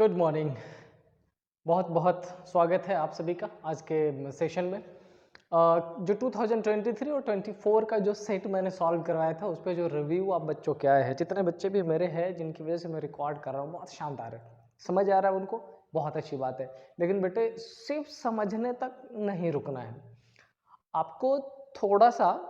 Good morning. बहुत बहुत स्वागत है आप सभी का आज के सेशन में। जो 2023 और 24 का जो सेट मैंने सॉल्व करवाया था उस पर जो रिव्यू आप बच्चों के आए हैं, जितने बच्चे भी मेरे हैं जिनकी वजह से मैं रिकॉर्ड कर रहा हूँ, बहुत शानदार है। समझ आ रहा है उनको, बहुत अच्छी बात है। लेकिन बेटे सिर्फ समझने तक नहीं रुकना है, आपको थोड़ा सा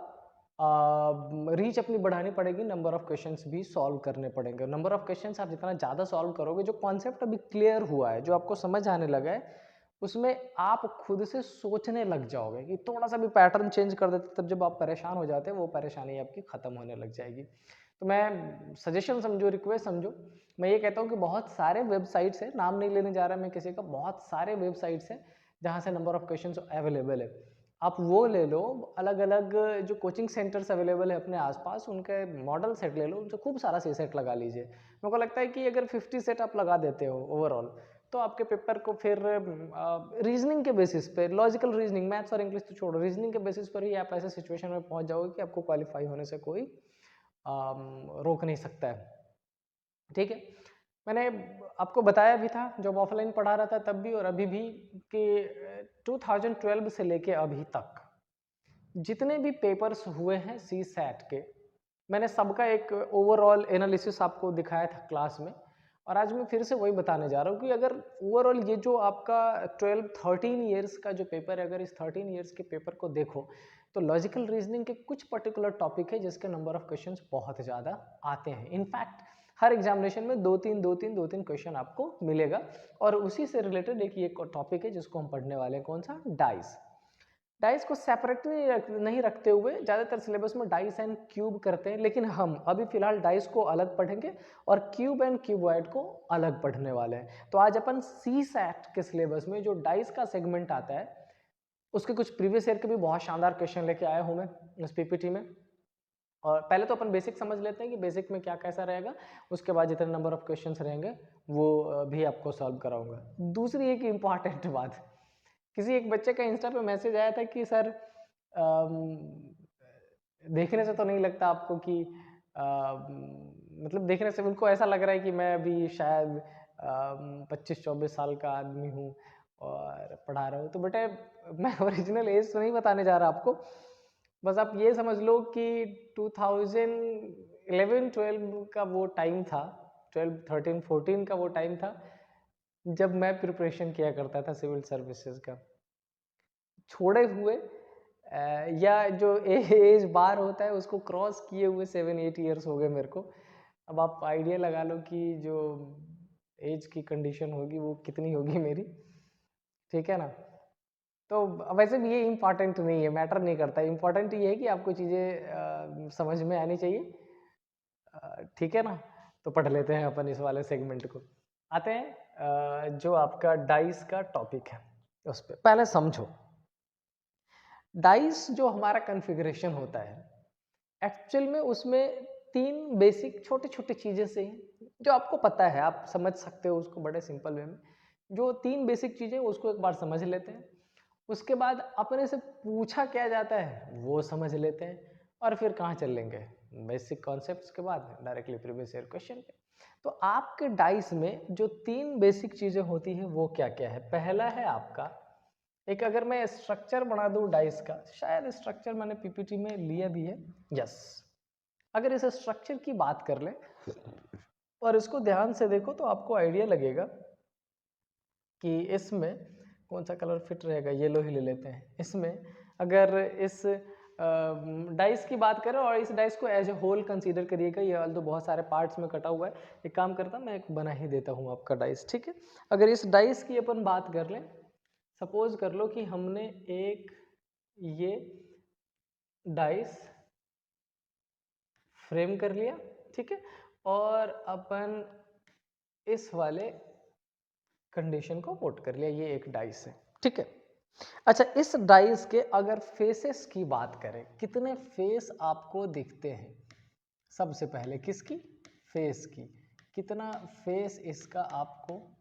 रीच अपनी बढ़ानी पड़ेगी, नंबर ऑफ क्वेश्चंस भी सॉल्व करने पड़ेंगे। नंबर ऑफ क्वेश्चंस आप जितना ज़्यादा सॉल्व करोगे, जो कॉन्सेप्ट अभी क्लियर हुआ है, जो आपको समझ आने लगा है, उसमें आप खुद से सोचने लग जाओगे कि थोड़ा सा भी पैटर्न चेंज कर देते, तब जब आप परेशान हो जाते हैं वो परेशानी आपकी ख़त्म होने लग जाएगी। तो मैं सजेशन समझो, रिक्वेस्ट समझो, मैं ये कहता हूँ कि बहुत सारे वेबसाइट्स है, नाम नहीं लेने जा रहा मैं किसी का, बहुत सारे वेबसाइट्स हैं जहाँ से नंबर ऑफ क्वेश्चन अवेलेबल है। आप वो ले लो, अलग अलग जो कोचिंग सेंटर्स अवेलेबल है अपने आसपास, उनके मॉडल सेट ले लो, उनसे खूब सारा सी सेट लगा लीजिए। मेरे को लगता है कि अगर 50 सेट आप लगा देते हो ओवरऑल, तो आपके पेपर को फिर रीजनिंग के बेसिस पे, लॉजिकल रीजनिंग, मैथ्स और इंग्लिश तो छोड़ो, रीजनिंग के बेसिस पर ही आप ऐसे सिचुएशन में पहुंच जाओगे कि आपको क्वालिफाई होने से कोई रोक नहीं सकता है। ठीक है, मैंने आपको बताया भी था जब ऑफलाइन पढ़ा रहा था तब भी और अभी भी कि 2012 से लेके अभी तक जितने भी पेपर्स हुए हैं सी सैट के, मैंने सबका एक ओवरऑल एनालिसिस आपको दिखाया था क्लास में। और आज मैं फिर से वही बताने जा रहा हूँ कि अगर ओवरऑल ये जो आपका 13 ईयर्स का जो पेपर है, अगर इस 13 ईयर्स के पेपर को देखो तो लॉजिकल रीजनिंग के कुछ पर्टिकुलर टॉपिक है जिसके नंबर ऑफ क्वेश्चंस बहुत ज़्यादा आते हैं। इनफैक्ट हर एग्जामिनेशन में दो तीन क्वेश्चन आपको मिलेगा। और उसी से रिलेटेड एक ये टॉपिक है जिसको हम पढ़ने वाले हैं, कौन सा? डाइस। डाइस को सेपरेटली नहीं रखते हुए ज़्यादातर सिलेबस में डाइस एंड क्यूब करते हैं, लेकिन हम अभी फिलहाल डाइस को अलग पढ़ेंगे और क्यूब एंड क्यूबॉइड को अलग पढ़ने वाले हैं। तो आज अपन सी सैट के सिलेबस में जो डाइस का सेगमेंट आता है उसके कुछ प्रीवियस ईयर के भी बहुत शानदार क्वेश्चन लेके आया हूँ मैं इस पीपीटी में। और पहले तो अपन बेसिक समझ लेते हैं कि बेसिक में क्या कैसा रहेगा, उसके बाद जितने नंबर ऑफ क्वेश्चंस रहेंगे वो भी आपको सॉल्व कराऊंगा। दूसरी एक इम्पॉर्टेंट बात, किसी एक बच्चे का इंस्टा पे मैसेज आया था कि सर देखने से तो नहीं लगता आपको कि मतलब देखने से उनको ऐसा लग रहा है कि मैं अभी शायद 25-24 साल का आदमी हूँ और पढ़ा रहा हूँ। तो बेटे मैं ओरिजिनल एज तो नहीं बताने जा रहा आपको, बस आप ये समझ लो कि 2011-12 का वो टाइम था, 12-13-14 का वो टाइम था जब मैं प्रिपरेशन किया करता था सिविल सर्विसेज का। छोड़े हुए या जो एज बार होता है उसको क्रॉस किए हुए 7-8 ईयर्स हो गए मेरे को। अब आप आइडिया लगा लो कि जो एज की कंडीशन होगी वो कितनी होगी मेरी, ठीक है ना। तो वैसे भी ये इम्पॉर्टेंट नहीं है, मैटर नहीं करता। इम्पॉर्टेंट ये है कि आपको चीज़ें समझ में आनी चाहिए, ठीक है ना। तो पढ़ लेते हैं अपन इस वाले सेगमेंट को। आते हैं जो आपका डाइस का टॉपिक है उस पर पहले समझो। डाइस जो हमारा कॉन्फ़िगरेशन होता है एक्चुअल में उसमें तीन बेसिक छोटे छोटे चीज़ें से जो आपको पता है, आप समझ सकते हो उसको बड़े सिंपल वे में। जो तीन बेसिक चीज़ें उसको एक बार समझ लेते हैं, उसके बाद अपने से पूछा क्या जाता है वो समझ लेते हैं, और फिर कहाँ चल लेंगे बेसिक कॉन्सेप्ट्स के बाद डायरेक्टली प्रीवियस ईयर क्वेश्चन पे। तो आपके डाइस में जो तीन बेसिक चीज़ें होती हैं वो क्या क्या है? पहला है आपका एक, अगर मैं स्ट्रक्चर बना दूं डाइस का, शायद स्ट्रक्चर मैंने पीपीटी में लिया भी है, यस। अगर इस स्ट्रक्चर की बात कर ले और इसको ध्यान से देखो तो आपको आइडिया लगेगा कि इसमें कौन सा कलर फिट रहेगा, येलो ही ले लेते हैं। इसमें अगर इस डाइस की बात करें और इस डाइस को एज ए होल कंसीडर करिएगा, ये तो बहुत सारे पार्ट्स में कटा हुआ है, एक काम करता मैं एक बना ही देता हूँ आपका डाइस, ठीक है। अगर इस डाइस की अपन बात कर लें, सपोज कर लो कि हमने एक ये डाइस फ्रेम कर लिया, ठीक है, और अपन इस वाले कंडीशन को पुट कर लिया, ये एक डाइस है, ठीक है। अच्छा, इस डाइस के अगर फेसेस की बात करें, कितने फेस आपको दिखते हैं? सबसे पहले किसकी? फेस की। कितना फेस इसका आपको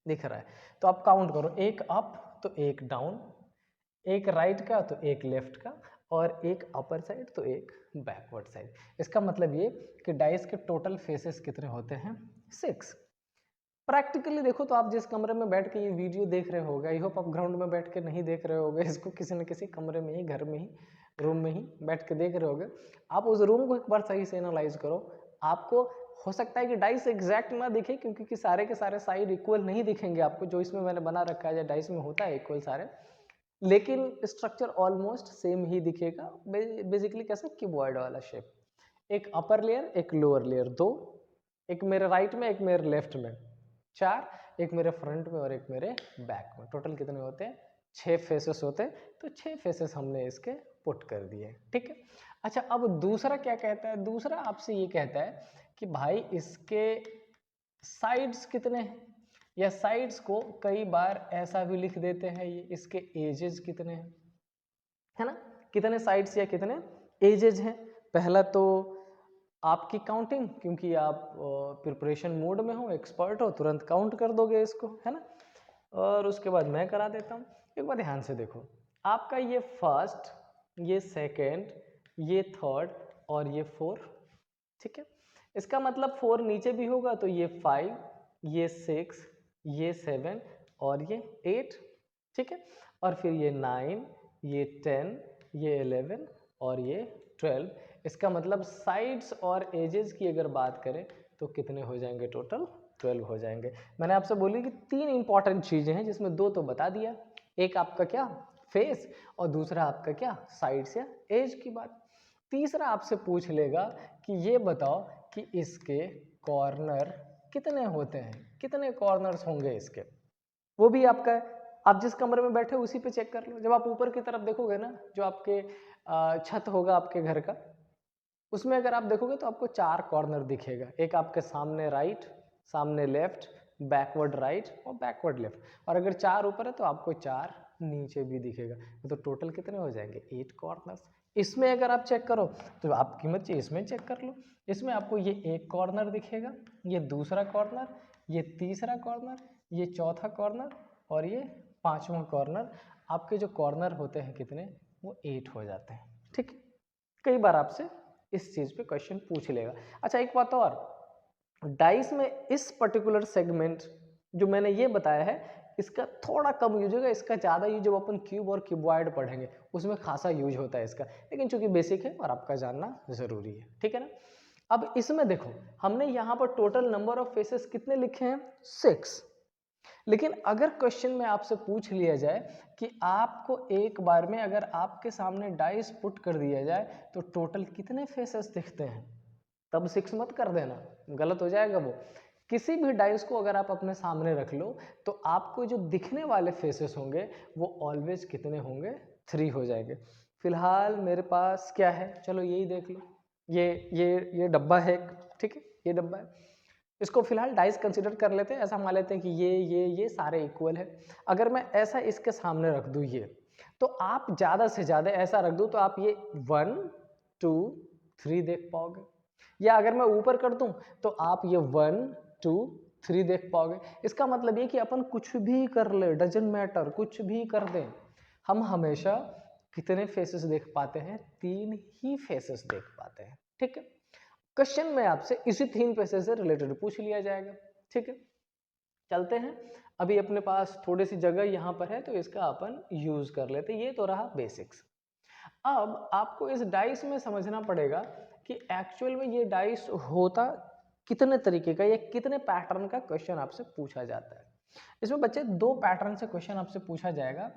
दिख रहा है? तो आप काउंट करो, एक अप तो एक डाउन, एक राइट का तो एक लेफ्ट का, और एक अपर साइड तो एक बैकवर्ड साइड। इसका मतलब ये कि डाइस के टोटल फेसेस कितने होते हैं? 6। प्रैक्टिकली देखो तो आप जिस कमरे में बैठ के ये वीडियो देख रहे होगे, आई होप आप ग्राउंड में बैठ के नहीं देख रहे होगे इसको, किसी न किसी कमरे में ही, घर में ही, रूम में ही बैठ के देख रहे होगे। आप उस रूम को एक बार सही से एनालाइज करो। आपको हो सकता है कि डाइस एग्जैक्ट ना दिखे, क्योंकि सारे के सारे साइड इक्वल नहीं दिखेंगे आपको, जो इसमें मैंने बना रखा है डाइस में होता है इक्वल सारे, लेकिन स्ट्रक्चर ऑलमोस्ट सेम ही दिखेगा। बेसिकली कैसे, क्यूबॉइड वाला शेप, एक अपर लेयर एक लोअर लेयर, दो, एक मेरे राइट में एक मेरे लेफ्ट में, चार, एक मेरे फ्रंट में और एक मेरे बैक में। टोटल कितने होते हैं? 6 फेसेस होते हैं। तो 6 फेसेस हमने इसके पुट कर दिए, ठीक है। अच्छा, अब दूसरा क्या कहता है? दूसरा आपसे ये कहता है कि भाई इसके साइड्स कितने हैं, या साइड्स को कई बार ऐसा भी लिख देते हैं, ये इसके एजेस कितने हैं, है ना, कितने साइड्स या कितने एजेस हैं। पहला तो आपकी काउंटिंग, क्योंकि आप प्रिपरेशन मोड में हो, एक्सपर्ट हो, तुरंत काउंट कर दोगे इसको, है ना। और उसके बाद मैं करा देता हूँ। एक बार ध्यान से देखो, आपका ये फर्स्ट, ये सेकंड, ये थर्ड और ये 4, ठीक है। इसका मतलब 4 नीचे भी होगा तो ये 5, ये 6, ये 7 और ये 8, ठीक है। और फिर ये 9, ये 10, ये 11 और ये 12। इसका मतलब साइड्स और एजेस की अगर बात करें तो कितने हो जाएंगे? टोटल 12 हो जाएंगे। मैंने आपसे बोली कि 3 इंपॉर्टेंट चीजें हैं, जिसमें 2 तो बता दिया, एक आपका क्या, फेस, और दूसरा आपका क्या, साइड्स या एज की बात। तीसरा आपसे पूछ लेगा कि ये बताओ कि इसके कॉर्नर कितने होते हैं, कितने कॉर्नर्स होंगे इसके, वो भी आपका है। आप जिस कमरे में बैठे उसी पे चेक कर लो। जब आप ऊपर की तरफ देखोगे ना, जो आपके छत होगा आपके घर का, उसमें अगर आप देखोगे तो आपको 4 कॉर्नर दिखेगा। एक आपके सामने राइट, सामने लेफ्ट, बैकवर्ड राइट और बैकवर्ड लेफ्ट। और अगर 4 ऊपर है तो आपको 4 नीचे भी दिखेगा। तो टोटल कितने हो जाएंगे? 8 कॉर्नर्स। इसमें अगर आप चेक करो तो आपकी मर्जी, इसमें चेक कर लो। इसमें आपको ये एक कॉर्नर दिखेगा, ये दूसरा कॉर्नर, ये तीसरा कॉर्नर, ये चौथा कॉर्नर और ये 5वां कॉर्नर। आपके जो कॉर्नर होते हैं कितने? वो 8 हो जाते हैं, ठीक है। कई बार आपसे इस चीज पे क्वेश्चन पूछ लेगा। अच्छा, एक बात और, डाइस में इस पर्टिकुलर सेगमेंट जो मैंने ये बताया है, इसका थोड़ा कम यूज होगा, इसका ज़्यादा यूज जब अपन क्यूब और क्यूबॉइड पढ़ेंगे उसमें खासा यूज होता है इसका, लेकिन चूंकि बेसिक है और आपका जानना जरूरी है, ठीक है ना। अब इसमें देखो, हमने यहाँ पर टोटल नंबर ऑफ फेसेस कितने लिखे हैं? 6। लेकिन अगर क्वेश्चन में आपसे पूछ लिया जाए कि आपको एक बार में अगर आपके सामने डाइस पुट कर दिया जाए तो टोटल कितने फेसेस दिखते हैं, तब 6 मत कर देना, गलत हो जाएगा वो। किसी भी डाइस को अगर आप अपने सामने रख लो तो आपको जो दिखने वाले फेसेस होंगे वो ऑलवेज कितने होंगे? 3 हो जाएंगे। फिलहाल मेरे पास क्या है, चलो यही देख लो। ये डब्बा है, ठीक है, ये डब्बा है। इसको फिलहाल डाइस कंसीडर कर लेते हैं। ऐसा मान लेते हैं कि ये सारे इक्वल है। अगर मैं ऐसा इसके सामने रख दूं ये, तो आप ज़्यादा से ज़्यादा ऐसा रख दूं तो आप ये 1, 2, 3 देख पाओगे। या अगर मैं ऊपर कर दूं तो आप ये 1, 2, 3 देख पाओगे। इसका मतलब ये कि अपन कुछ भी कर ले, डजंट मैटर, कुछ भी कर दें, हम हमेशा कितने फेसेस देख पाते हैं? 3 ही फेसेस देख पाते हैं, ठीक है। क्वेश्चन में आपसे इसी 3 फेसेस से रिलेटेड पूछ लिया जाएगा, ठीक है। चलते हैं, अभी अपने पास थोड़ी सी जगह यहाँ पर है तो इसका अपन यूज कर लेते हैं। ये तो रहा बेसिक्स। अब आपको इस डाइस में समझना पड़ेगा कि एक्चुअल में ये डाइस होता कितने तरीके का या कितने पैटर्न का क्वेश्चन आपसे पूछा जाता है। इसमें बच्चे 2 पैटर्न से क्वेश्चन आपसे पूछा जाएगा।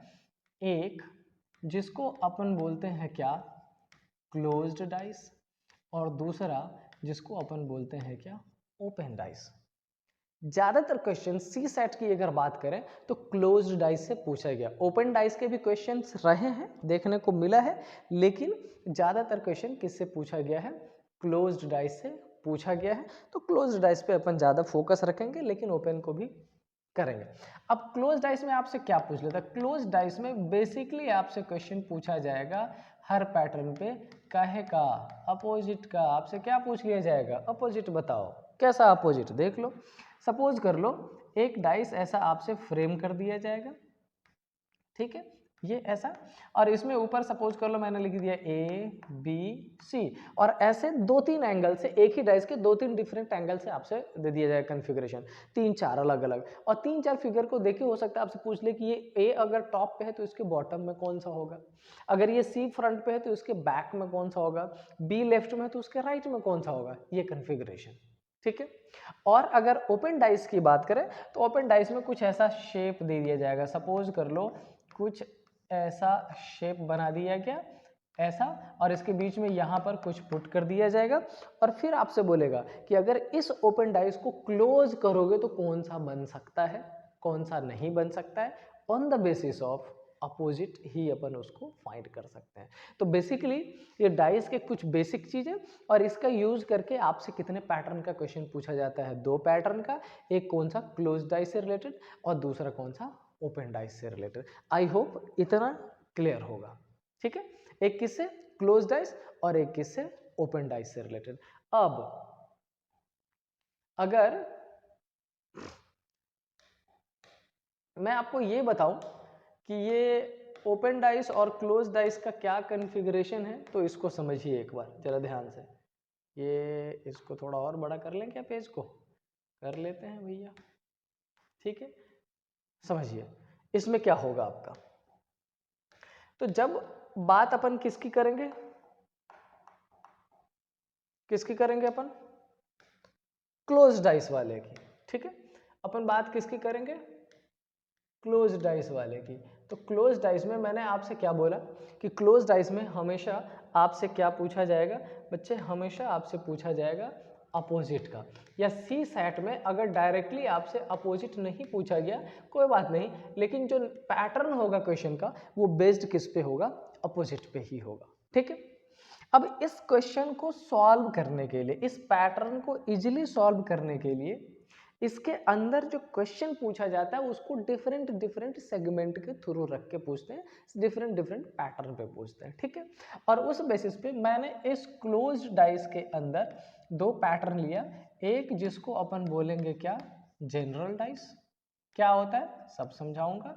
एक जिसको अपन बोलते हैं क्या, क्लोज्ड डाइस, और दूसरा जिसको अपन बोलते हैं क्या, ओपन डाइस। ज्यादातर क्वेश्चन सी सेट की अगर बात करें तो क्लोज्ड डाइस से पूछा गया। ओपन डाइस के भी क्वेश्चंस रहे हैं, देखने को मिला है, लेकिन ज्यादातर क्वेश्चन किससे पूछा गया है? क्लोज्ड डाइस से पूछा गया है। तो क्लोज्ड डाइस पे अपन ज्यादा फोकस रखेंगे, लेकिन ओपन को भी करेंगे। अब क्लोज डाइस में आपसे क्या पूछ लेता है? क्लोज डाइस में बेसिकली आपसे क्वेश्चन पूछा जाएगा हर पैटर्न पे काहे का, अपोजिट का। आपसे क्या पूछ लिया जाएगा? अपोजिट बताओ। कैसा अपोजिट? देख लो, सपोज कर लो एक डाइस ऐसा आपसे फ्रेम कर दिया जाएगा, ठीक है। ये ऐसा, और इसमें ऊपर सपोज कर लो मैंने लिख दिया ABC, और ऐसे 2-3 एंगल से, एक ही डाइस के 2-3 डिफरेंट एंगल से आपसे दे दिया जाएगा कन्फिग्रेशन, 3-4 अलग अलग, और 3-4 फिगर को देखे हो सकता है आपसे पूछ ले कि ये A अगर टॉप पे है तो इसके बॉटम में कौन सा होगा, अगर ये C फ्रंट पे है तो इसके बैक में कौन सा होगा, B लेफ्ट में है तो उसके राइट में कौन सा होगा, ये कन्फिग्रेशन, ठीक है। और अगर ओपन डाइस की बात करें तो ओपन डाइस में कुछ ऐसा शेप दे दिया जाएगा, सपोज कर लो कुछ ऐसा शेप बना दिया गया ऐसा, और इसके बीच में यहाँ पर कुछ पुट कर दिया जाएगा, और फिर आपसे बोलेगा कि अगर इस ओपन डाइस को क्लोज करोगे तो कौन सा बन सकता है, कौन सा नहीं बन सकता है, on the basis of opposite ही अपन उसको फाइंड कर सकते हैं। तो बेसिकली ये डाइस के कुछ बेसिक चीजें, और इसका यूज करके आपसे कितने पैटर्न का क्वेश्चन पूछा जाता है, 2 पैटर्न का, एक कौन सा क्लोज डाइस से रिलेटेड और दूसरा कौन सा ओपन डाइस से रिलेटेड। आई होप इतना क्लियर होगा, ठीक है। एक किससे, क्लोज डाइस, और एक किससे, ओपन डाइस से रिलेटेड। अब अगर मैं आपको ये बताऊं कि ये ओपन डाइस और क्लोज डाइस का क्या कॉन्फ़िगरेशन है, तो इसको समझिए एक बार जरा ध्यान से। ये इसको थोड़ा और बड़ा कर लें क्या, पेज को कर लेते हैं भैया, ठीक है। समझिए इसमें क्या होगा आपका, तो जब बात अपन किसकी करेंगे, किसकी करेंगे अपन, क्लोज डाइस वाले की, ठीक है। अपन बात किसकी करेंगे, क्लोज डाइस वाले की। तो क्लोज डाइस में मैंने आपसे क्या बोला कि क्लोज डाइस में हमेशा आपसे क्या पूछा जाएगा बच्चे, हमेशा आपसे पूछा जाएगा अपोजिट का, या सी सेट में अगर डायरेक्टली आपसे अपोजिट नहीं पूछा गया कोई बात नहीं, लेकिन जो पैटर्न होगा क्वेश्चन का वो बेस्ड किस पे होगा, अपोजिट पे ही होगा, ठीक है। अब इस क्वेश्चन को सॉल्व करने के लिए, इस पैटर्न को इजीली सॉल्व करने के लिए इसके अंदर जो क्वेश्चन पूछा जाता है उसको डिफरेंट डिफरेंट सेगमेंट के थ्रू रख के पूछते हैं, डिफरेंट डिफरेंट पैटर्न पे पूछते हैं, ठीक है। और उस बेसिस पे मैंने इस क्लोज्ड डाइस के अंदर 2 पैटर्न लिया, एक जिसको अपन बोलेंगे क्या, जनरल डाइस, क्या होता है सब समझाऊंगा,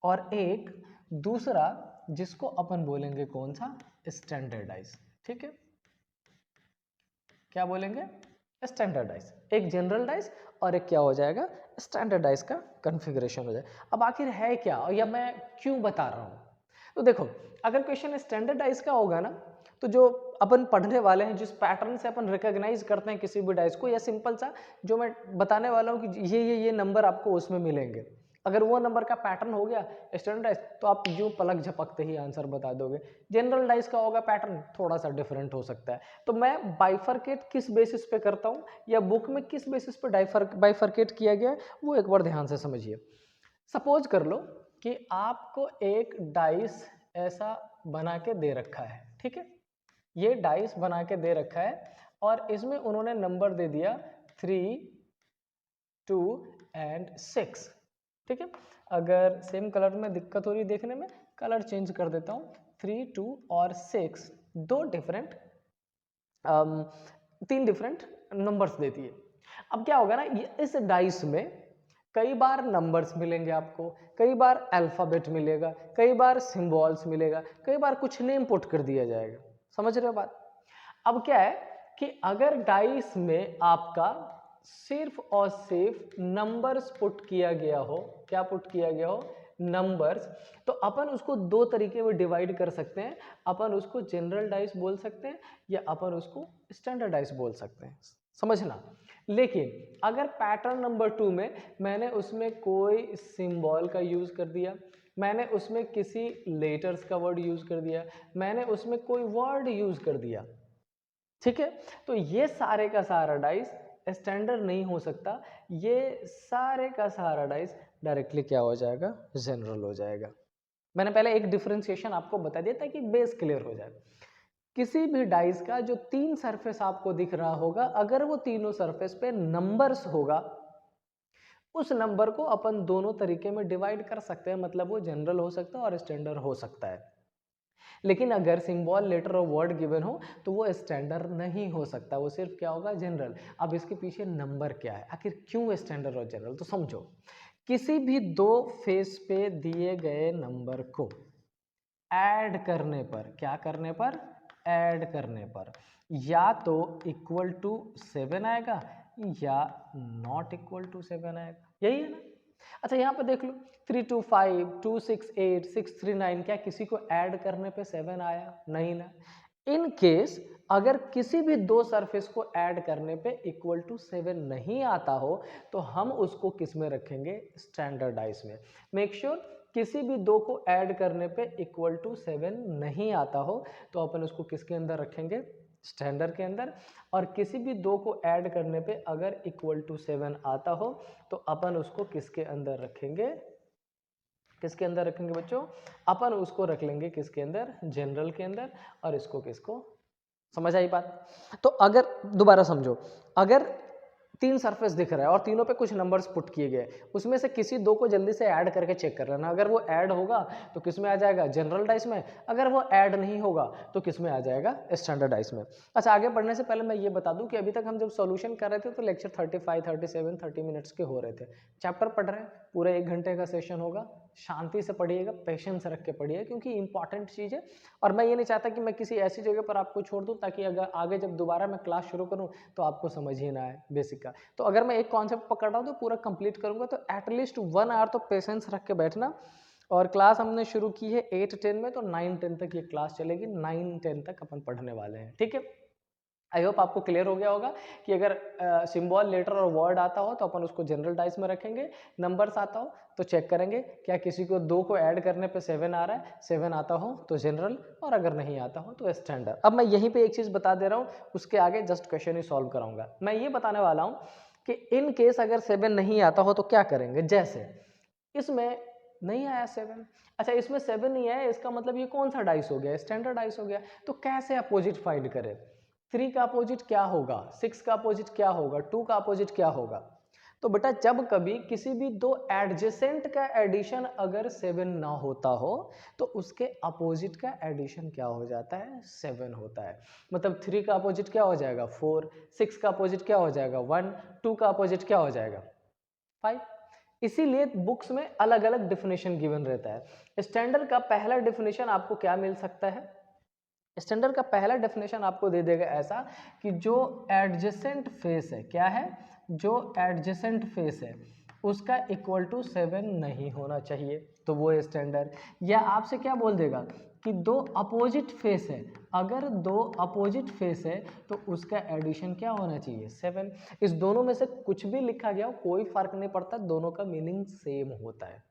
और एक दूसरा जिसको अपन बोलेंगे कौन सा, स्टैंडर्ड डाइस, ठीक है। क्या बोलेंगे, स्टैंडर्ड डाइस, एक जनरल डाइस और एक क्या हो जाएगा, स्टैंडर्ड डाइस का कॉन्फ़िगरेशन हो जाएगा। अब आखिर है क्या, और या मैं क्यों बता रहा हूँ, तो देखो अगर क्वेश्चन स्टैंडर्ड डाइस का होगा ना, तो जो अपन पढ़ने वाले हैं, जिस पैटर्न से अपन रिकॉग्नाइज करते हैं किसी भी डाइस को, या सिंपल सा जो मैं बताने वाला हूँ कि ये नंबर आपको उसमें मिलेंगे, अगर वो नंबर का पैटर्न हो गया स्टैंडर्ड डाइस तो आप यूं पलक झपकते ही आंसर बता दोगे। जनरल डाइस का होगा पैटर्न थोड़ा सा डिफरेंट हो सकता है, तो मैं बाइफरकेट किस बेसिस पे करता हूं, या बुक में किस बेसिस पे बाइफरकेट किया गया है वो एक बार ध्यान से समझिए। सपोज कर लो कि आपको एक डाइस ऐसा बना के दे रखा है, ठीक है, ये डाइस बना के दे रखा है और इसमें उन्होंने नंबर दे दिया 3, 2 एंड 6, ठीक है। अगर सेम कलर में दिक्कत हो रही देखने में, कलर चेंज कर देता हूँ, 3, 2 और 6 दो डिफरेंट 3 डिफरेंट नंबर्स देती है। अब क्या होगा ना, इस डाइस में कई बार नंबर्स मिलेंगे आपको, कई बार अल्फाबेट मिलेगा, कई बार सिंबल्स मिलेगा, कई बार कुछ नेम पुट कर दिया जाएगा, समझ रहे हो बात। अब क्या है कि अगर डाइस में आपका सिर्फ और सिर्फ नंबर्स पुट किया गया हो, क्या पुट किया गया हो, नंबर्स, तो अपन उसको 2 तरीके में डिवाइड कर सकते हैं, अपन उसको जनरल डाइस बोल सकते हैं या अपन उसको स्टैंडर्ड डाइस बोल सकते हैं, समझना। लेकिन अगर पैटर्न नंबर 2 में मैंने उसमें कोई सिंबल का यूज कर दिया, मैंने उसमें किसी लेटर्स का वर्ड यूज कर दिया, मैंने उसमें कोई वर्ड यूज कर दिया, ठीक है, तो ये सारे का सारा डाइस स्टैंडर्ड नहीं हो सकता, ये सारे का सारा डाइस डायरेक्टली क्या हो जाएगा, जनरल हो जाएगा। मैंने पहले एक डिफरेंशिएशन आपको बता दिया ताकि बेस क्लियर हो जाए। किसी भी डाइस का जो 3 सरफेस आपको दिख रहा होगा, अगर वो तीनों सरफेस पे नंबर्स होगा, उस नंबर को अपन दोनों तरीके में डिवाइड कर सकते हैं, मतलब वो जनरल हो सकता है और स्टैंडर्ड हो सकता है। लेकिन अगर सिंबल, लेटर और वर्ड गिवन हो तो वो स्टैंडर्ड नहीं हो सकता, वो सिर्फ क्या होगा, जनरल। अब इसके पीछे नंबर क्या है, आखिर क्यों स्टैंडर्ड और जनरल, तो समझो। किसी भी 2 फेस पे दिए गए नंबर को ऐड करने पर, क्या करने पर, ऐड करने पर या तो इक्वल टू 7 आएगा या नॉट इक्वल टू 7 आएगा, यही है ना। अच्छा यहाँ पे देख लो 325, 268, 639, क्या किसी को ऐड करने पे 7 आया? नहीं ना। इन केस अगर किसी भी दो सरफेस को ऐड करने पे इक्वल टू 7 नहीं आता हो तो हम उसको किस में रखेंगे? स्टैंडर्डाइज में। मेक श्योर किसी भी दो को ऐड करने पे इक्वल टू 7 नहीं आता हो तो अपन उसको किसके अंदर रखेंगे? स्टैंडर्ड के अंदर। और किसी भी दो को ऐड करने पे अगर इक्वल टू 7 आता हो तो अपन उसको किसके अंदर रखेंगे? किसके अंदर रखेंगे बच्चों? अपन उसको रख लेंगे किसके अंदर? जनरल के अंदर। और इसको किसको? समझ आई बात? तो अगर दोबारा समझो, अगर तीन सरफेस दिख रहा है और तीनों पे कुछ नंबर्स पुट किए गए, उसमें से किसी दो को जल्दी से ऐड करके चेक कर लेना। अगर वो ऐड होगा तो किस में आ जाएगा? जनरल डाइस में। अगर वो ऐड नहीं होगा तो किस में आ जाएगा? स्टैंडर्ड डाइस में। अच्छा आगे बढ़ने से पहले मैं ये बता दूं कि अभी तक हम जब सॉल्यूशन कर रहे थे तो लेक्चर 35, 37, 30 मिनट्स के हो रहे थे। चैप्टर पढ़ रहे हैं, पूरा 1 घंटे का सेशन होगा। शांति से पढ़िएगा, पेशेंस रख के पढ़िए क्योंकि इंपॉर्टेंट चीज़ है। और मैं ये नहीं चाहता कि मैं किसी ऐसी जगह पर आपको छोड़ दूं ताकि अगर आगे जब दोबारा मैं क्लास शुरू करूं तो आपको समझ ही ना आए बेसिक का। तो अगर मैं एक कॉन्सेप्ट पकड़ रहा हूं तो पूरा कंप्लीट करूंगा, तो एटलीस्ट 1 आवर तो पेशेंस रख के बैठना। और क्लास हमने शुरू की है 8-10 में, तो 9-10 तक ये क्लास चलेगी। 9-10 तक अपन पढ़ने वाले हैं, ठीक है। आई होप आपको क्लियर हो गया होगा कि अगर सिंबल, लेटर और वर्ड आता हो तो अपन उसको जनरल डाइस में रखेंगे। नंबर्स आता हो तो चेक करेंगे क्या किसी को दो को ऐड करने पे 7 आ रहा है, 7 आता हो तो जनरल, और अगर नहीं आता हो तो स्टैंडर्ड। अब मैं यहीं पे एक चीज़ बता दे रहा हूँ, उसके आगे जस्ट क्वेश्चन ही सॉल्व कराऊंगा। मैं ये बताने वाला हूँ कि इन केस अगर 7 नहीं आता हो तो क्या करेंगे। जैसे इसमें नहीं आया 7, अच्छा इसमें 7 नहीं आया, इसका मतलब ये कौन सा डाइस हो गया? स्टैंडर्ड डाइस हो गया। तो कैसे अपोजिट फाइंड करें? 3 का अपोजिट क्या होगा? 6 का अपोजिट क्या होगा? 2 का अपोजिट क्या होगा? तो बेटा जब कभी किसी भी दो एडजेसेंट का एडिशन अगर 7 ना होता हो तो उसके अपोजिट का एडिशन क्या हो जाता है? 7 होता है। मतलब 3 का अपोजिट क्या हो जाएगा? 4, 6 का अपोजिट क्या हो जाएगा? 1, 2 का अपोजिट क्या हो जाएगा? 5। इसीलिए बुक्स में अलग अलग डिफिनेशन गिवन रहता है। स्टैंडर्ड का पहला डिफिनेशन आपको क्या मिल सकता है? स्टैंडर्ड का पहला डेफिनेशन आपको दे देगा ऐसा कि जो एडजेसेंट फेस है, क्या है? जो एडजेसेंट फेस है उसका इक्वल टू 7 नहीं होना चाहिए, तो वो है स्टैंडर्ड। या आपसे क्या बोल देगा कि दो अपोजिट फेस है, अगर दो अपोजिट फेस है तो उसका एडिशन क्या होना चाहिए? 7। इस दोनों में से कुछ भी लिखा गया हो कोई फर्क नहीं पड़ता, दोनों का मीनिंग सेम होता है।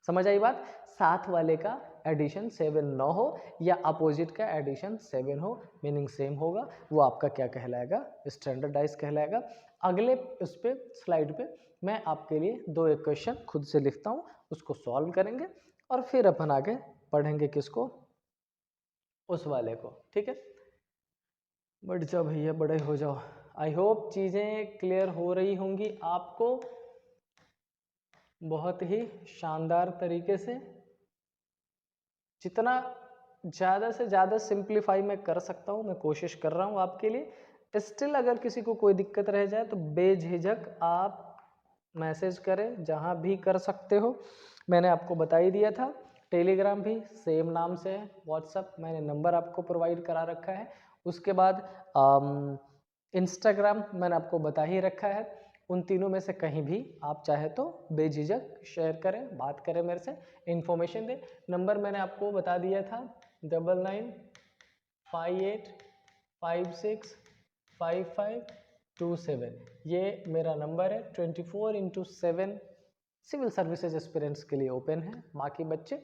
समझ आई बात? साथ वाले का एडिशन 7 ना हो या अपोजिट का एडिशन 7 हो, मीनिंग सेम होगा, वो आपका क्या कहलाएगा? स्टैंडर्डाइज कहलाएगा। अगले उस पे स्लाइड पे मैं आपके लिए 2 एक क्वेश्चन खुद से लिखता हूँ, उसको सॉल्व करेंगे और फिर अपन आगे पढ़ेंगे किसको? उस वाले को, ठीक है। बढ़ जाओ भैया, बड़े हो जाओ। आई होप चीज़ें क्लियर हो रही होंगी आपको बहुत ही शानदार तरीके से। जितना ज़्यादा से ज़्यादा सिंप्लीफाई मैं कर सकता हूँ मैं कोशिश कर रहा हूँ आपके लिए। स्टिल अगर किसी को कोई दिक्कत रह जाए तो बेझिझक आप मैसेज करें, जहाँ भी कर सकते हो। मैंने आपको बता ही दिया था, टेलीग्राम भी सेम नाम से है, व्हाट्सअप मैंने नंबर आपको प्रोवाइड करा रखा है। उसके बाद इंस्टाग्राम मैंने आपको बता ही रखा है। उन तीनों में से कहीं भी आप चाहे तो बेझिझक शेयर करें, बात करें मेरे से, इन्फॉर्मेशन दें। नंबर मैंने आपको बता दिया था 9958565527। ये मेरा नंबर है। 24/7 सिविल सर्विसेज एस्पिरेंट्स के लिए ओपन है। बाकी बच्चे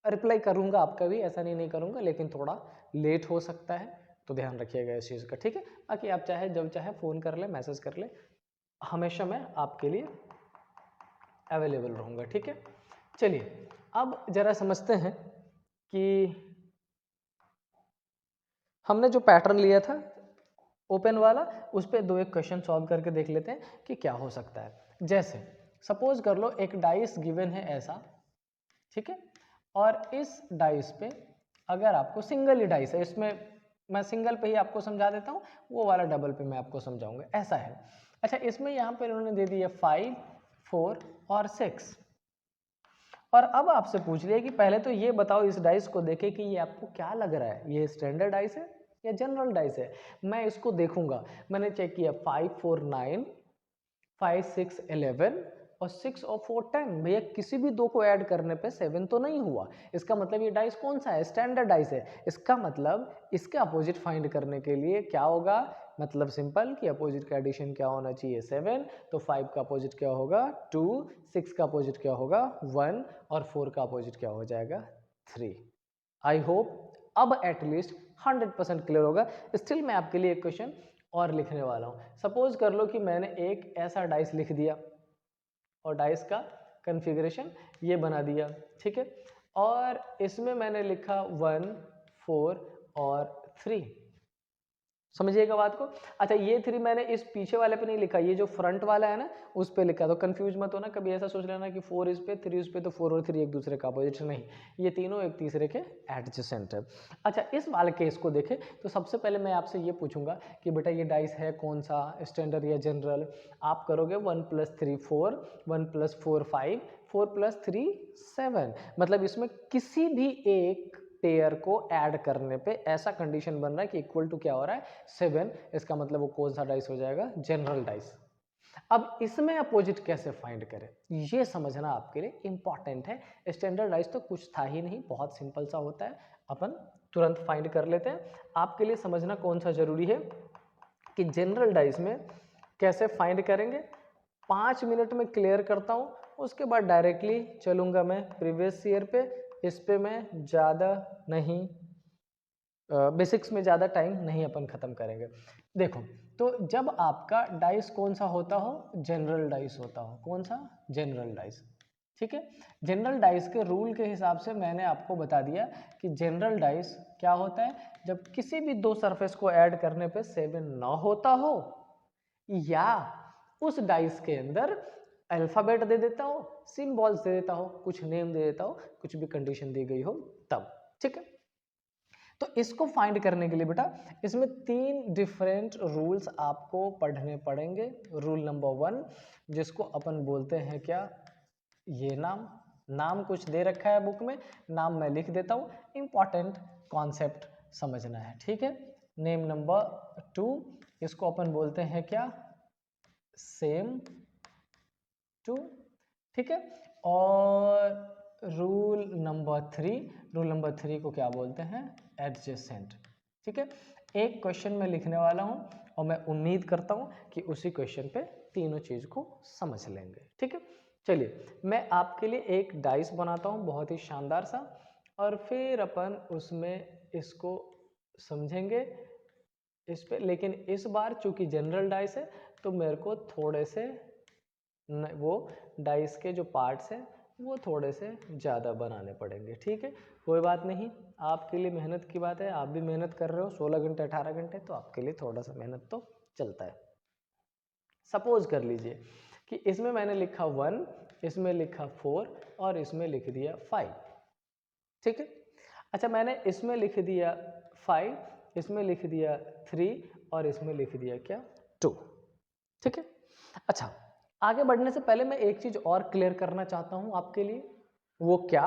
रिप्लाई करूंगा आपका भी, ऐसा नहीं करूंगा, लेकिन थोड़ा लेट हो सकता है तो ध्यान रखिएगा इस चीज़ का, ठीक है। बाकी आप चाहे जब चाहे फ़ोन कर ले, मैसेज कर ले, हमेशा मैं आपके लिए अवेलेबल रहूँगा, ठीक है। चलिए अब ज़रा समझते हैं कि हमने जो पैटर्न लिया था ओपन वाला, उस पर 2 एक क्वेश्चन सॉल्व करके देख लेते हैं कि क्या हो सकता है। जैसे सपोज कर लो एक डाइस गिवन है ऐसा, ठीक है, और इस डाइस पे अगर आपको सिंगल ही डाइस है, इसमें मैं सिंगल पे ही आपको समझा देता हूँ, वो वाला डबल पे मैं आपको समझाऊंगा। ऐसा है, अच्छा इसमें यहाँ पर उन्होंने दे दिया 5, 4 और 6, और अब आपसे पूछ लिया कि पहले तो ये बताओ इस डाइस को देखे कि ये आपको क्या लग रहा है, ये स्टैंडर्ड डाइस है या जनरल डाइस है। मैं इसको देखूंगा, मैंने चेक किया 5 4 9, 5 6 11 और 6 और 4 10। भैया किसी भी दो को ऐड करने पे 7 तो नहीं हुआ, इसका मतलब ये डाइस कौन सा है, स्टैंडर्ड डाइस है। इसका मतलब इसके अपोजिट फाइंड करने के लिए क्या होगा, मतलब सिंपल कि अपोजिट का एडिशन क्या होना चाहिए 7, तो 5 का अपोजिट क्या होगा 2, 6 का अपोजिट क्या होगा 1 और 4 का अपोजिट क्या हो जाएगा 3। आई होप अब एटलीस्ट 100% क्लियर होगा। स्टिल मैं आपके लिए एक क्वेश्चन और लिखने वाला हूँ। सपोज कर लो कि मैंने एक ऐसा डाइस लिख दिया और डाइस का कन्फिग्रेशन ये बना दिया, ठीक है, और इसमें मैंने लिखा 1 4 और 3। समझिएगा बात को। अच्छा ये 3 मैंने इस पीछे वाले पे नहीं लिखा, ये जो फ्रंट वाला है ना उस पे लिखा, तो कंफ्यूज मत होना, कभी ऐसा सोच लेना कि 4 इस पे 3 उस पे, तो 4 और 3 एक दूसरे का अपोजिट नहीं, ये तीनों एक तीसरे के एडजेसेंट है। अच्छा इस वाले केस को देखें तो सबसे पहले मैं आपसे ये पूछूंगा कि बेटा ये डाइस है कौन सा, स्टैंडर्ड या जनरल। आप करोगे 1 + 3 4, 1 + 4 5, 4 + 3 7, मतलब इसमें किसी भी एक पेयर को ऐड करने पे ऐसा कंडीशन बन रहा है कि इक्वल टू क्या हो रहा है 7, इसका मतलब वो कौन सा डाइस हो जाएगा, जनरल डाइस। अब इसमें अपोजिट कैसे फाइंड करें ये समझना आपके लिए इंपॉर्टेंट है। स्टैंडर्ड डाइस तो कुछ था ही नहीं, बहुत सिंपल सा होता है, अपन तुरंत फाइंड कर लेते हैं। आपके लिए समझना कौन सा जरूरी है कि जनरल डाइस में कैसे फाइंड करेंगे, 5 मिनट में क्लियर करता हूँ, उसके बाद डायरेक्टली चलूंगा मैं प्रीवियस ईयर पे। इस पे मैं ज़्यादा नहीं, बेसिक्स में ज़्यादा टाइम नहीं अपन ख़त्म करेंगे। देखो तो जब आपका डाइस कौन सा होता हो, जनरल डाइस होता हो, कौन सा, जनरल डाइस, ठीक है। जनरल डाइस के रूल के हिसाब से मैंने आपको बता दिया कि जनरल डाइस क्या होता है, जब किसी भी दो सरफेस को ऐड करने पे 7 ना होता हो या उस डाइस के अंदर अल्फाबेट दे देता हो, सिंबल्स दे देता हो, कुछ नेम दे देता हो, कुछ भी कंडीशन दी गई हो तब, ठीक है। तो इसको फाइंड करने के लिए बेटा इसमें 3 डिफरेंट रूल्स आपको पढ़ने पड़ेंगे। रूल नंबर 1 जिसको अपन बोलते हैं क्या, ये नाम कुछ दे रखा है बुक में, नाम मैं लिख देता हूँ, इंपॉर्टेंट कॉन्सेप्ट समझना है, ठीक है। नेम नंबर 2 इसको अपन बोलते हैं क्या, सेम टू, ठीक है। और रूल नंबर 3 को क्या बोलते हैं, एडजेसेंट, ठीक है। एक क्वेश्चन मैं लिखने वाला हूं और मैं उम्मीद करता हूं कि उसी क्वेश्चन पे तीनों चीज को समझ लेंगे, ठीक है। चलिए मैं आपके लिए एक डाइस बनाता हूं बहुत ही शानदार सा, और फिर अपन उसमें इसको समझेंगे इस पे। लेकिन इस बार चूंकि जनरल डाइस है तो मेरे को थोड़े से वो डाइस के जो पार्ट्स हैं वो थोड़े से ज़्यादा बनाने पड़ेंगे, ठीक है। कोई बात नहीं, आपके लिए मेहनत की बात है, आप भी मेहनत कर रहे हो 16 घंटे 18 घंटे, तो आपके लिए थोड़ा सा मेहनत तो चलता है। सपोज कर लीजिए कि इसमें मैंने लिखा 1, इसमें लिखा 4 और इसमें लिख दिया 5, ठीक है। अच्छा मैंने इसमें लिख दिया 5, इसमें लिख दिया 3 और इसमें लिख दिया क्या 2, ठीक है। अच्छा आगे बढ़ने से पहले मैं एक चीज और क्लियर करना चाहता हूं आपके लिए, वो क्या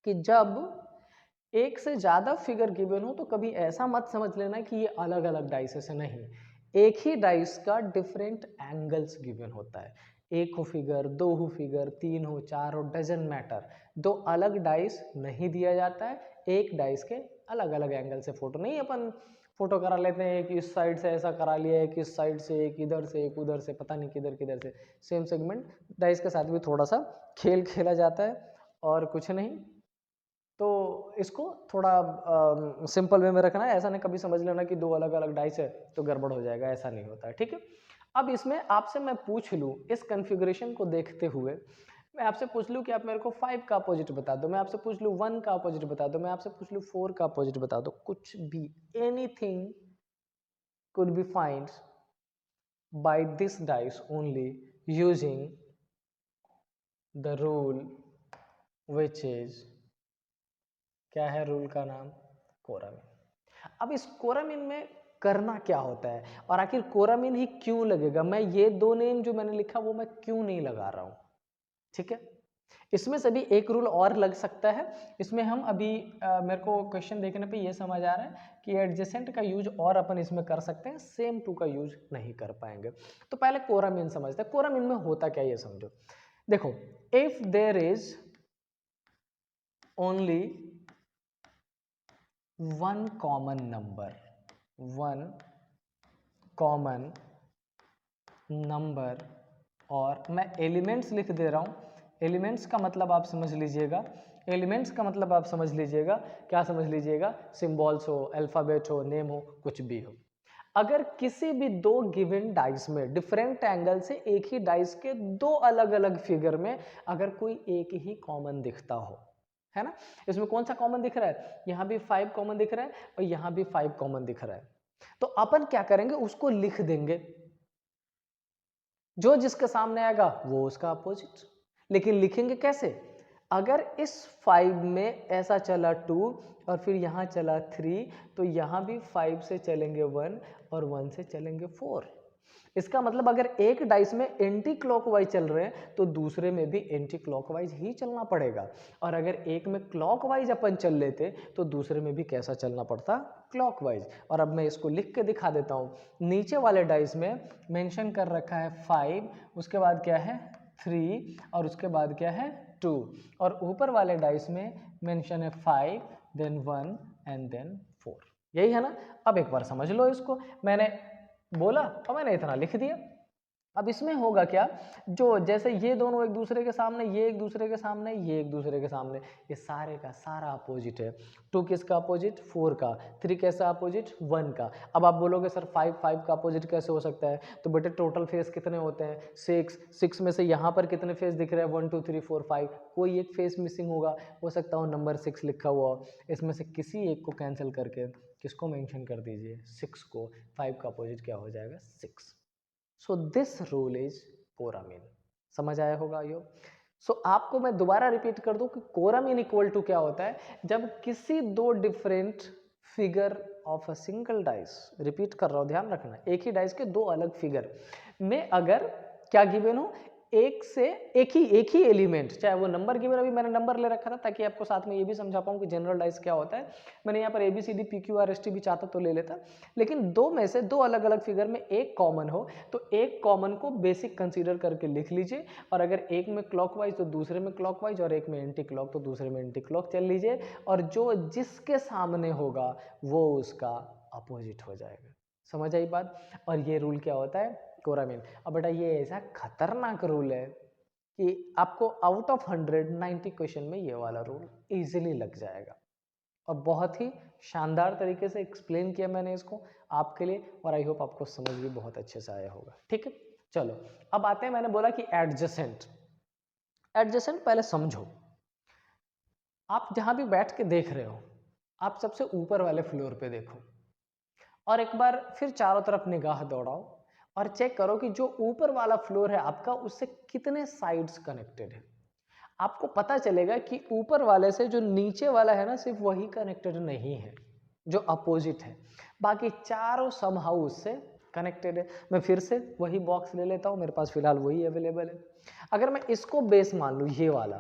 कि जब एक से ज्यादा फिगर गिवन हो तो कभी ऐसा मत समझ लेना कि ये अलग अलग डाइस से, नहीं, एक ही डाइस का डिफरेंट एंगल्स गिवन होता है। एक हो फिगर, दो हो फिगर, 3 हो 4 हो, डजंट मैटर, दो अलग डाइस नहीं दिया जाता है, एक डाइस के अलग अलग एंगल से फोटो नहीं, अपन फोटो करा लेते हैं, एक इस साइड से ऐसा करा लिया, एक इस साइड से, एक इधर से, एक उधर से, पता नहीं किधर किधर से, सेम सेगमेंट डाइस के साथ भी थोड़ा सा खेल खेला जाता है और कुछ नहीं। तो इसको थोड़ा सिंपल वे में रखना है, ऐसा नहीं कभी समझ लेना कि दो अलग अलग डाइस है तो गड़बड़ हो जाएगा, ऐसा नहीं होता है, ठीक है। अब इसमें आपसे मैं पूछ लूँ इस कन्फिग्रेशन को देखते हुए, मैं आपसे पूछ लूँ कि आप मेरे को 5 का अपोजिट बता दो, मैं आपसे पूछ लूँ 1 का अपोजिट बता दो, मैं आपसे पूछ लूँ 4 का अपोजिट बता दो, कुछ भी, anything could be find by this dice only using the rule which is, क्या है रूल का नाम, कोरामिन। अब इस कोरामिन में करना क्या होता है और आखिर कोरामिन ही क्यों लगेगा, मैं ये दो नेम जो मैंने लिखा वो मैं क्यों नहीं लगा रहा हूं, ठीक है। इसमें से भी एक रूल और लग सकता है। इसमें हम अभी मेरे को क्वेश्चन देखने पे ये समझ आ रहा है कि एडजेसेंट का यूज और अपन इसमें कर सकते हैं, सेम टू का यूज नहीं कर पाएंगे। तो पहले कोरामीन समझते हैं। कोरामीन में होता क्या ये समझो। देखो, if there is only one common number, one common number, और मैं एलिमेंट्स लिख दे रहा हूं। एलिमेंट्स का मतलब आप समझ लीजिएगा, एलिमेंट्स का मतलब आप समझ लीजिएगा, क्या समझ लीजिएगा, सिंबल्स हो, अल्फाबेट हो, नेम हो, कुछ भी हो। अगर किसी भी दो गिवन डाइस में डिफरेंट एंगल से एक ही डाइस के दो अलग अलग फिगर में अगर कोई एक ही कॉमन दिखता हो, है ना, इसमें कौन सा कॉमन दिख रहा है, यहां भी 5 कॉमन दिख रहा है और यहां भी 5 कॉमन दिख रहा है, तो अपन क्या करेंगे, उसको लिख देंगे, जो जिसके सामने आएगा वो उसका अपोजिट। लेकिन लिखेंगे कैसे, अगर इस 5 में ऐसा चला 2 और फिर यहां चला 3, तो यहां भी 5 से चलेंगे 1 और 1 से चलेंगे 4। इसका मतलब अगर एक डाइस में एंटी क्लॉकवाइज चल रहे हैं तो दूसरे में भी एंटी क्लॉकवाइज ही चलना पड़ेगा, और अगर एक में क्लॉकवाइज अपन चल लेते तो दूसरे में भी कैसा चलना पड़ता, क्लॉकवाइज। और अब मैं इसको लिख के दिखा देता हूं। नीचे वाले डाइस में मेंशन कर रखा है 5, उसके बाद क्या है 3, और उसके बाद क्या है 2, और ऊपर वाले डाइस में मेंशन है 5 देन 1 एंड देन 4। यही है ना। अब एक बार समझ लो इसको, मैंने बोला और मैंने इतना लिख दिया। अब इसमें होगा क्या, जो जैसे ये दोनों एक दूसरे के सामने, ये एक दूसरे के सामने, ये एक दूसरे के सामने, ये सारे का सारा अपोजिट है। 2 किसका अपोजिट, 4 का। 3 कैसा अपोजिट, 1 का। अब आप बोलोगे सर 5 का अपोजिट कैसे हो सकता है, तो बेटे टोटल फेस कितने होते हैं, 6 में से यहाँ पर कितने फेस दिख रहे हैं, 1 2 3 4 5, कोई एक फेस मिसिंग होगा, हो सकता हो नंबर 6 लिखा हुआ। इसमें से किसी एक को कैंसिल करके किसको मेंशन कर दीजिए, 6 को। 5 का अपोजिट क्या हो जाएगा, 6। सो दिस रूल इज कोरामीन। समझ आया होगा यो। सो आपको मैं दोबारा रिपीट कर दूं कि कोरामीन इक्वल टू क्या होता है, जब किसी दो different figure of a single dice, repeat कर रहा हूं ध्यान रखना, एक ही डाइस के दो अलग फिगर में अगर क्या गिवन हो, एक से एक ही एलिमेंट, चाहे वो नंबर गिवन, अभी मैंने नंबर ले रखा था ताकि आपको साथ में ये भी समझा पाऊं कि जनरल डाइस क्या होता है। मैंने यहाँ पर ABCD PQRST भी चाहता तो ले लेता, लेकिन दो में से दो अलग अलग फिगर में एक कॉमन हो तो एक कॉमन को बेसिक कंसीडर करके लिख लीजिए, और अगर एक में क्लॉकवाइज तो दूसरे में क्लॉकवाइज, और एक में एंटी क्लॉक तो दूसरे में एंटी क्लॉक चल लीजिए, और जो जिसके सामने होगा वो उसका अपोजिट हो जाएगा। समझ आई बात। और ये रूल क्या होता है, कोरामीन। अब बेटा ये ऐसा खतरनाक रूल है कि आपको आउट ऑफ 100 90 क्वेश्चन में ये वाला रूल इजीली लग जाएगा, और बहुत ही शानदार तरीके से एक्सप्लेन किया मैंने इसको आपके लिए, और आई होप आपको समझ भी बहुत अच्छे से आया होगा। ठीक है, चलो अब आते हैं, मैंने बोला कि एडजेसेंट। एडजेसेंट पहले समझो, आप जहां भी बैठ के देख रहे हो, आप सबसे ऊपर वाले फ्लोर पे देखो, और एक बार फिर चारों तरफ निगाह दौड़ाओ और चेक करो कि जो ऊपर वाला फ्लोर है आपका, उससे कितने साइड्स कनेक्टेड है। आपको पता चलेगा कि ऊपर वाले से जो नीचे वाला है ना, सिर्फ वही कनेक्टेड नहीं है जो अपोजिट है, बाकी चारों समहाउ उससे कनेक्टेड है। मैं फिर से वही बॉक्स ले लेता हूं, मेरे पास फिलहाल वही अवेलेबल है। अगर मैं इसको बेस मान लूं, ये वाला,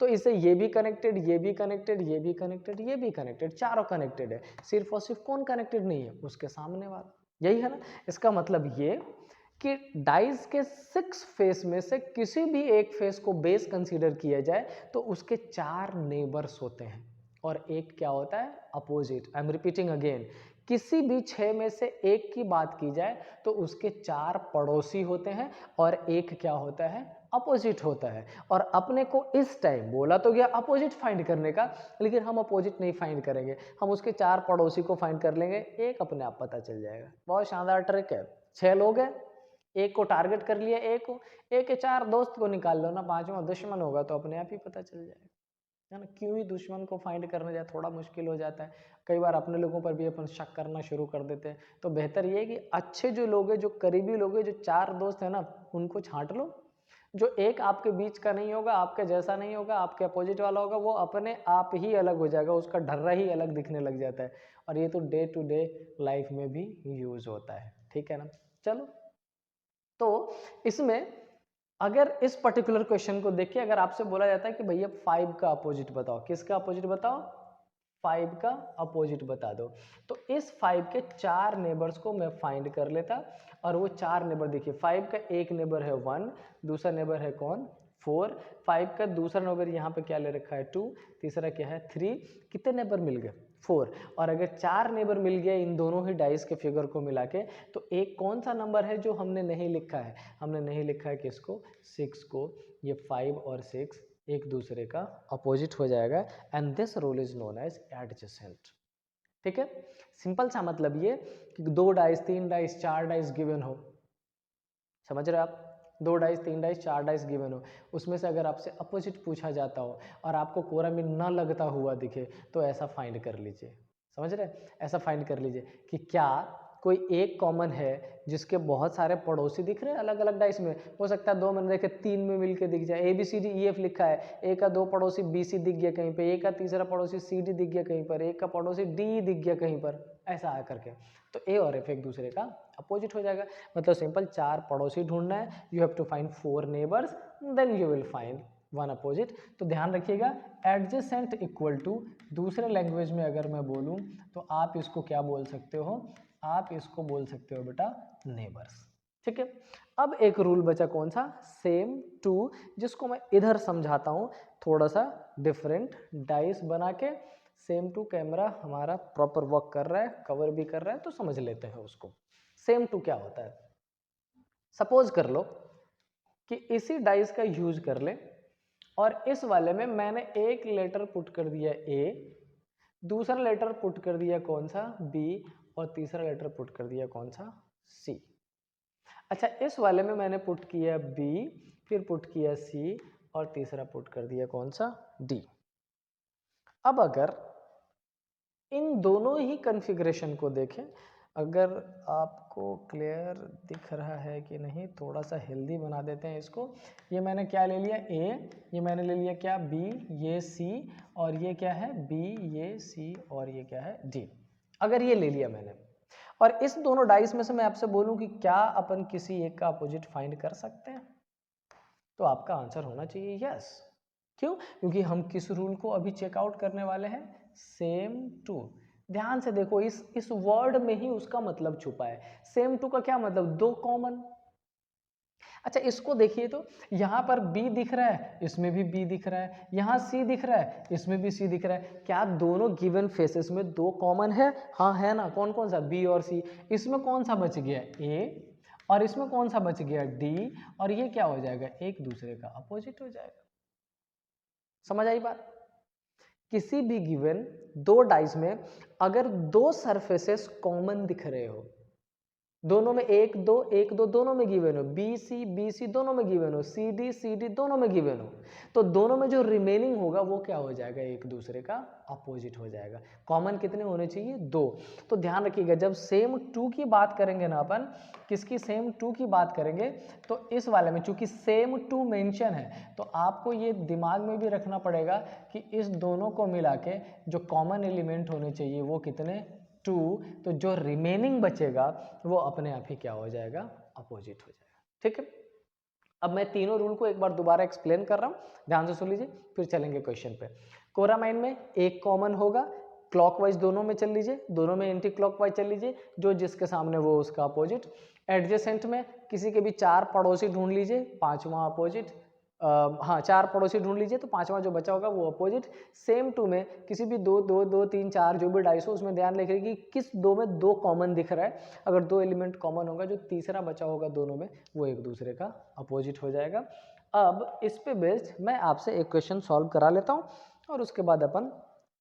तो इससे ये भी कनेक्टेड, ये भी कनेक्टेड, ये भी कनेक्टेड, ये भी कनेक्टेड, चारों कनेक्टेड है। सिर्फ और सिर्फ कौन कनेक्टेड नहीं है, उसके सामने वाला। यही है ना। इसका मतलब ये कि डाइस के 6 फेस में से किसी भी एक फेस को बेस कंसीडर किया जाए तो उसके 4 नेबर्स होते हैं, और एक क्या होता है, opposite. I am repeating again, किसी भी 6 में से एक की बात की जाए तो उसके 4 पड़ोसी होते हैं, और एक क्या होता है, अपोजिट होता है। और अपने को इस टाइम बोला तो गया अपोजिट फाइंड करने का, लेकिन हम अपोजिट नहीं फाइंड करेंगे, हम उसके 4 पड़ोसी को फाइंड कर लेंगे, एक अपने आप पता चल जाएगा। बहुत शानदार ट्रिक है। 6 लोग हैं, एक को टारगेट कर लिया, एक के 4 दोस्त को निकाल लो ना, 5वां दुश्मन होगा तो अपने आप ही पता चल जाएगा, है ना। क्यों ही दुश्मन को फाइंड करने जाए, थोड़ा मुश्किल हो जाता है। कई बार अपने लोगों पर भी अपन शक करना शुरू कर देते हैं, तो बेहतर ये है कि अच्छे जो लोग हैं, जो करीबी लोग हैं, जो 4 दोस्त हैं ना, उनको छांट लो। जो एक आपके बीच का नहीं होगा, आपके जैसा नहीं होगा, आपके अपोजिट वाला होगा, वो अपने आप ही अलग हो जाएगा, उसका ढर्रा ही अलग दिखने लग जाता है। और ये तो डे टू डे लाइफ में भी यूज होता है। ठीक है ना। चलो, तो इसमें अगर इस पर्टिकुलर क्वेश्चन को देखिए, अगर आपसे बोला जाता है कि भैया 5 का अपोजिट बताओ, किसका अपोजिट बताओ, 5 का अपोजिट बता दो, तो इस 5 के 4 नेबर्स को मैं फाइंड कर लेता, और वो 4 नेबर देखिए, 5 का एक नेबर है 1, दूसरा नेबर है कौन 4, 5 का दूसरा नेबर यहाँ पे क्या ले रखा है 2, तीसरा क्या है 3, कितने नेबर मिल गए 4, और अगर 4 नेबर मिल गए इन दोनों ही डाइस के फिगर को मिला के, तो एक कौन सा नंबर है जो हमने नहीं लिखा है, हमने नहीं लिखा है किसको 6 को, ये 5 और 6 एक दूसरे का अपोजिट हो जाएगा, and this rule is known as adjacent. ठीक है, सिंपल सा मतलब ये कि 2 डाइस 3 डाइस 4 डाइस गिवन हो, समझ रहे आप, 2 डाइस 3 डाइस 4 डाइस गिवन हो, उसमें से अगर आपसे अपोजिट पूछा जाता हो और आपको कोरा में न लगता हुआ दिखे, तो ऐसा फाइंड कर लीजिए, समझ रहे, ऐसा फाइंड कर लीजिए कि क्या कोई एक कॉमन है जिसके बहुत सारे पड़ोसी दिख रहे हैं अलग अलग डाइस में, हो सकता है 2 में देखे 3 में मिलके दिख जाए, A B C D E F लिखा है, ए का 2 पड़ोसी बी सी दिख गया कहीं पे, ए का तीसरा पड़ोसी सी डी दिख गया कहीं पर, ए का पड़ोसी डी दिख गया कहीं पर, ऐसा आ करके, तो ए और एफ एक दूसरे का अपोजिट हो जाएगा। मतलब सिंपल 4 पड़ोसी ढूंढना है, you have to find 4 neighbours, then you will find 1 opposite. तो ध्यान रखिएगा, एडजेसेंट इक्वल टू, दूसरे लैंग्वेज में अगर मैं बोलूं तो आप इसको क्या बोल सकते हो, आप इसको बोल सकते हो बेटा नेबर्स। ठीक है, अब एक रूल बचा कौन सा, सेम टू, जिसको मैं इधर समझाता हूं थोड़ा सा डिफरेंट डाइस बना के। सेम टू कैमरा हमारा प्रॉपर वर्क कर रहा है, कवर भी कर रहा है, तो समझ लेते हैं उसको। सेम टू क्या होता है, सपोज कर लो कि इसी डाइस का यूज कर ले, और इस वाले में मैंने एक लेटर पुट कर दिया ए, दूसरा लेटर पुट कर दिया कौन सा बी, और तीसरा लेटर पुट कर दिया कौन सा सी। अच्छा, इस वाले में मैंने पुट किया बी, फिर पुट किया सी, और तीसरा पुट कर दिया कौन सा डी। अब अगर इन दोनों ही कॉन्फ़िगरेशन को देखें, अगर आपको क्लियर दिख रहा है कि नहीं, थोड़ा सा हेल्दी बना देते हैं इसको। ये मैंने क्या ले लिया ए, ये मैंने ले लिया क्या बी, ये सी, और ये क्या है बी, ये सी, और ये क्या है डी। अगर ये ले लिया मैंने, और इस दोनों डाइस में से मैं आपसे बोलूं कि क्या अपन किसी एक का अपोजिट फाइंड कर सकते हैं, तो आपका आंसर होना चाहिए यस। क्यों, क्योंकि हम किस रूल को अभी चेकआउट करने वाले हैं, सेम टू। ध्यान से देखो, इस वर्ड में ही उसका मतलब छुपा है। सेम टू का क्या मतलब, 2 कॉमन। अच्छा, इसको देखिए तो यहां पर B दिख रहा है, इसमें भी B दिख रहा है, यहां C दिख रहा है, इसमें भी C दिख रहा है, क्या दोनों गिवन फेसेस में 2 कॉमन है, हाँ है ना, कौन कौन सा B और C। इसमें कौन सा बच गया A, और इसमें कौन सा बच गया D, और ये क्या हो जाएगा, एक दूसरे का अपोजिट हो जाएगा। समझ आई बात, किसी भी गिवन 2 डाइस में अगर 2 सरफेसेस कॉमन दिख रहे हो, दोनों में 1 2 1 2 दोनों में गिवन हो, बी सी दोनों में गिवन हो, सी डी दोनों में गिवन हो, तो दोनों में जो रिमेनिंग होगा वो क्या हो जाएगा, एक दूसरे का अपोजिट हो जाएगा। कॉमन कितने होने चाहिए, 2। तो ध्यान रखिएगा, जब सेम टू की बात करेंगे ना अपन, किसकी सेम टू की बात करेंगे, तो इस वाले में चूंकि सेम टू मेंशन है, तो आपको ये दिमाग में भी रखना पड़ेगा कि इस दोनों को मिला के जो कॉमन एलिमेंट होने चाहिए वो कितने, 2, तो जो रिमेनिंग बचेगा वो अपने आप ही क्या हो जाएगा, अपोजिट हो जाएगा। ठीक है, अब मैं तीनों रूल को एक बार दोबारा एक्सप्लेन कर रहा हूं, ध्यान से सुन लीजिए, फिर चलेंगे क्वेश्चन पे। कोरा माइन में एक कॉमन होगा, क्लॉकवाइज दोनों में चल लीजिए, दोनों में एंटी क्लॉकवाइज चल लीजिए, जो जिसके सामने वो उसका अपोजिट। एडजेसेंट में किसी के भी 4 पड़ोसी ढूंढ लीजिए, 5वां अपोजिट, हाँ 4 पड़ोसी ढूंढ लीजिए तो 5वां जो बचा होगा वो अपोजिट। सेम टू में किसी भी 2 2 2 3 4 जो भी डाइस हो, उसमें ध्यान रखिए कि किस 2 में 2 कॉमन दिख रहा है, अगर 2 एलिमेंट कॉमन होगा, जो तीसरा बचा होगा दोनों में वो एक दूसरे का अपोजिट हो जाएगा। अब इस पे बेस्ड मैं आपसे एक क्वेश्चन सॉल्व करा लेता हूँ, और उसके बाद अपन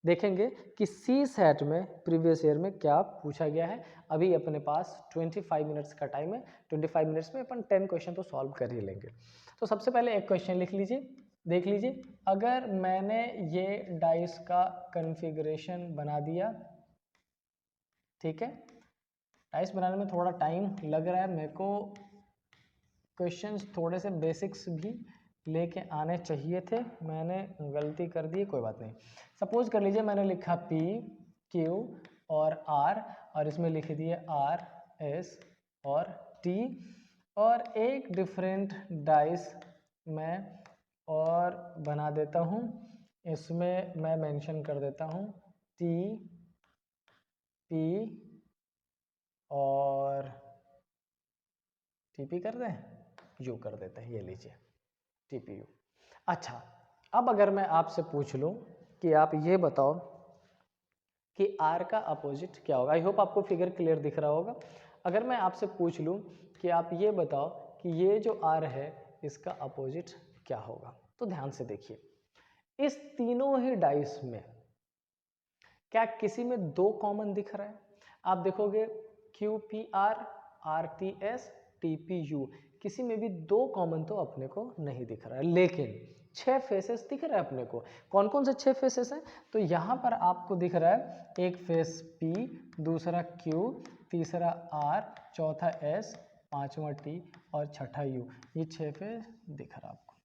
देखेंगे कि सी सेट में प्रीवियस ईयर में क्या पूछा गया है। अभी अपने पास 25 मिनट्स का टाइम है, 25 मिनट्स में अपन 10 क्वेश्चन तो सॉल्व कर ही लेंगे। तो सबसे पहले एक क्वेश्चन लिख लीजिए, देख लीजिए, अगर मैंने ये डाइस का कॉन्फ़िगरेशन बना दिया, ठीक है, डाइस बनाने में थोड़ा टाइम लग रहा है मेरे को, क्वेश्चंस थोड़े से बेसिक्स भी लेके आने चाहिए थे, मैंने गलती कर दी, कोई बात नहीं। सपोज कर लीजिए मैंने लिखा P Q और R, और इसमें लिख दिए R S और T, और एक डिफरेंट डाइस मैं और बना देता हूँ, इसमें मैं मेंशन कर देता हूँ टी पी और टीपी कर दें, यू कर देते हैं, ये लीजिए टीपीयू। अच्छा, अब अगर मैं आपसे पूछ लूँ कि आप ये बताओ कि आर का अपोजिट क्या होगा। आई होप आपको फिगर क्लियर दिख रहा होगा। अगर मैं आपसे पूछ लूँ कि आप ये बताओ कि ये जो आर है इसका अपोजिट क्या होगा, तो ध्यान से देखिए, इस तीनों ही डाइस में क्या किसी में दो कॉमन दिख रहा है? आप देखोगे Q P R, R T S, T P U, किसी में भी दो कॉमन तो अपने को नहीं दिख रहा है, लेकिन 6 फेसेस दिख रहा है अपने को। कौन कौन से 6 फेसेस हैं? तो यहाँ पर आपको दिख रहा है एक फेस P, दूसरा Q, तीसरा R, चौथा S, पांचवा T और छठा U। ये 6 फेस दिख रहा है आपको,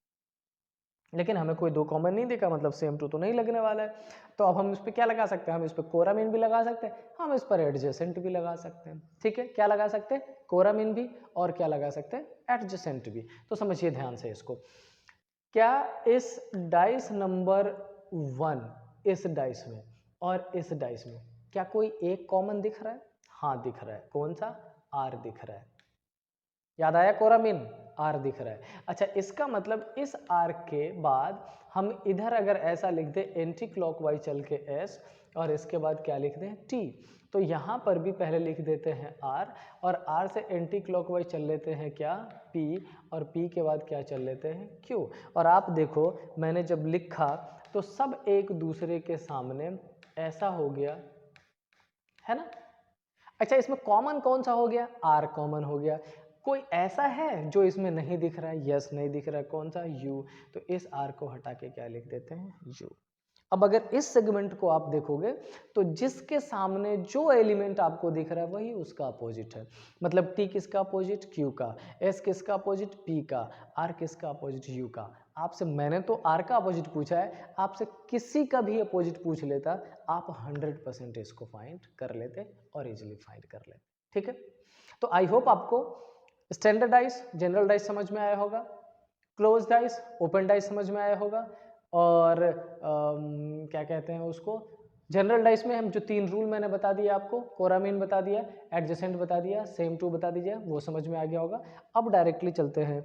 लेकिन हमें कोई दो कॉमन नहीं दिखा, मतलब सेम टू तो नहीं लगने वाला है। तो अब हम इस पर क्या लगा सकते हैं? हम इस पर कोरामीन भी लगा सकते हैं, हम इस पर एडजेसेंट भी लगा सकते हैं। ठीक है, क्या लगा सकते हैं? कोरामीन भी, और क्या लगा सकते हैं? एडजेसेंट भी। तो समझिए ध्यान से इसको, क्या इस डाइस नंबर 1, इस डाइस में और इस डाइस में क्या कोई एक कॉमन दिख रहा है? हाँ दिख रहा है। कौन सा? आर दिख रहा है। याद आया? कोरामीन, आर दिख रहा है। अच्छा, इसका मतलब इस आर के बाद हम इधर अगर ऐसा लिख दें एंटी क्लॉकवाइज चल के एस, और इसके बाद क्या लिख दें? टी, तो यहाँ पर भी पहले लिख देते हैं आर, और आर से एंटी क्लॉकवाइज चल लेते हैं क्या? पी, और पी के बाद क्या चल लेते हैं? क्यू। और आप देखो मैंने जब लिखा तो सब एक दूसरे के सामने ऐसा हो गया है ना। अच्छा, इसमें कॉमन कौन सा हो गया? आर कॉमन हो गया। कोई ऐसा है जो इसमें नहीं दिख रहा है? यस, नहीं दिख रहा है। कौन सा? यू। तो इस आर को हटा के क्या लिख देते हैं? यू। अब अगर इस सेगमेंट को आप देखोगे तो जिसके सामने जो एलिमेंट आपको दिख रहा है वही उसका अपोजिट है। मतलब टी किसका अपोजिट? क्यू का, एस किसका अपोजिट? पी का, आर किसका अपोजिट? यू का। आपसे मैंने तो आर का अपोजिट पूछा है, आपसे किसी का भी अपोजिट पूछ लेता, आप 100% इसको फाइंड कर लेते और इजीली फाइंड कर लेते। ठीक है, तो आई होप आपको स्टैंडर्ड डाइस, जनरल डाइस समझ में आया होगा, क्लोज डाइस, ओपन डाइस समझ में आया होगा, और क्या कहते हैं उसको, जनरल डाइस में हम जो 3 रूल मैंने बता दिया आपको, कोरामीन बता दिया, एडजेसेंट बता दिया, सेम टू बता दीजिए, वो समझ में आ गया होगा। अब डायरेक्टली चलते हैं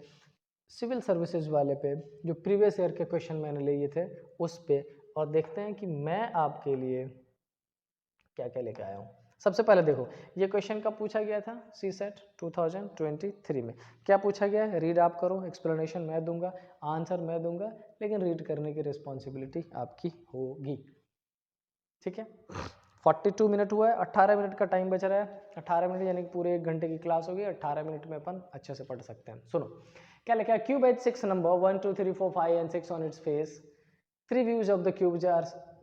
सिविल सर्विसेज वाले पे, जो प्रीवियस ईयर के क्वेश्चन मैंने लिए थे उस पे, और देखते हैं कि मैं आपके लिए क्या क्या लेके आया हूँ। सबसे पहले देखो, ये क्वेश्चन कब पूछा गया था? सी सेट 2023 में। क्या पूछा गया है? रीड आप करो, एक्सप्लेनेशन मैं दूंगा, आंसर मैं दूंगा, लेकिन रीड करने की रिस्पॉन्सिबिलिटी आपकी होगी। ठीक है, 42 मिनट हुआ है, 18 मिनट का टाइम बच रहा है। 18 मिनट यानी कि पूरे 1 घंटे की क्लास होगी, 18 मिनट में अपन अच्छे से पढ़ सकते हैं। सुनो क्या लिखा है, cube has 6 number 1 2 3 4 5 and 6 on its face, 3 views of the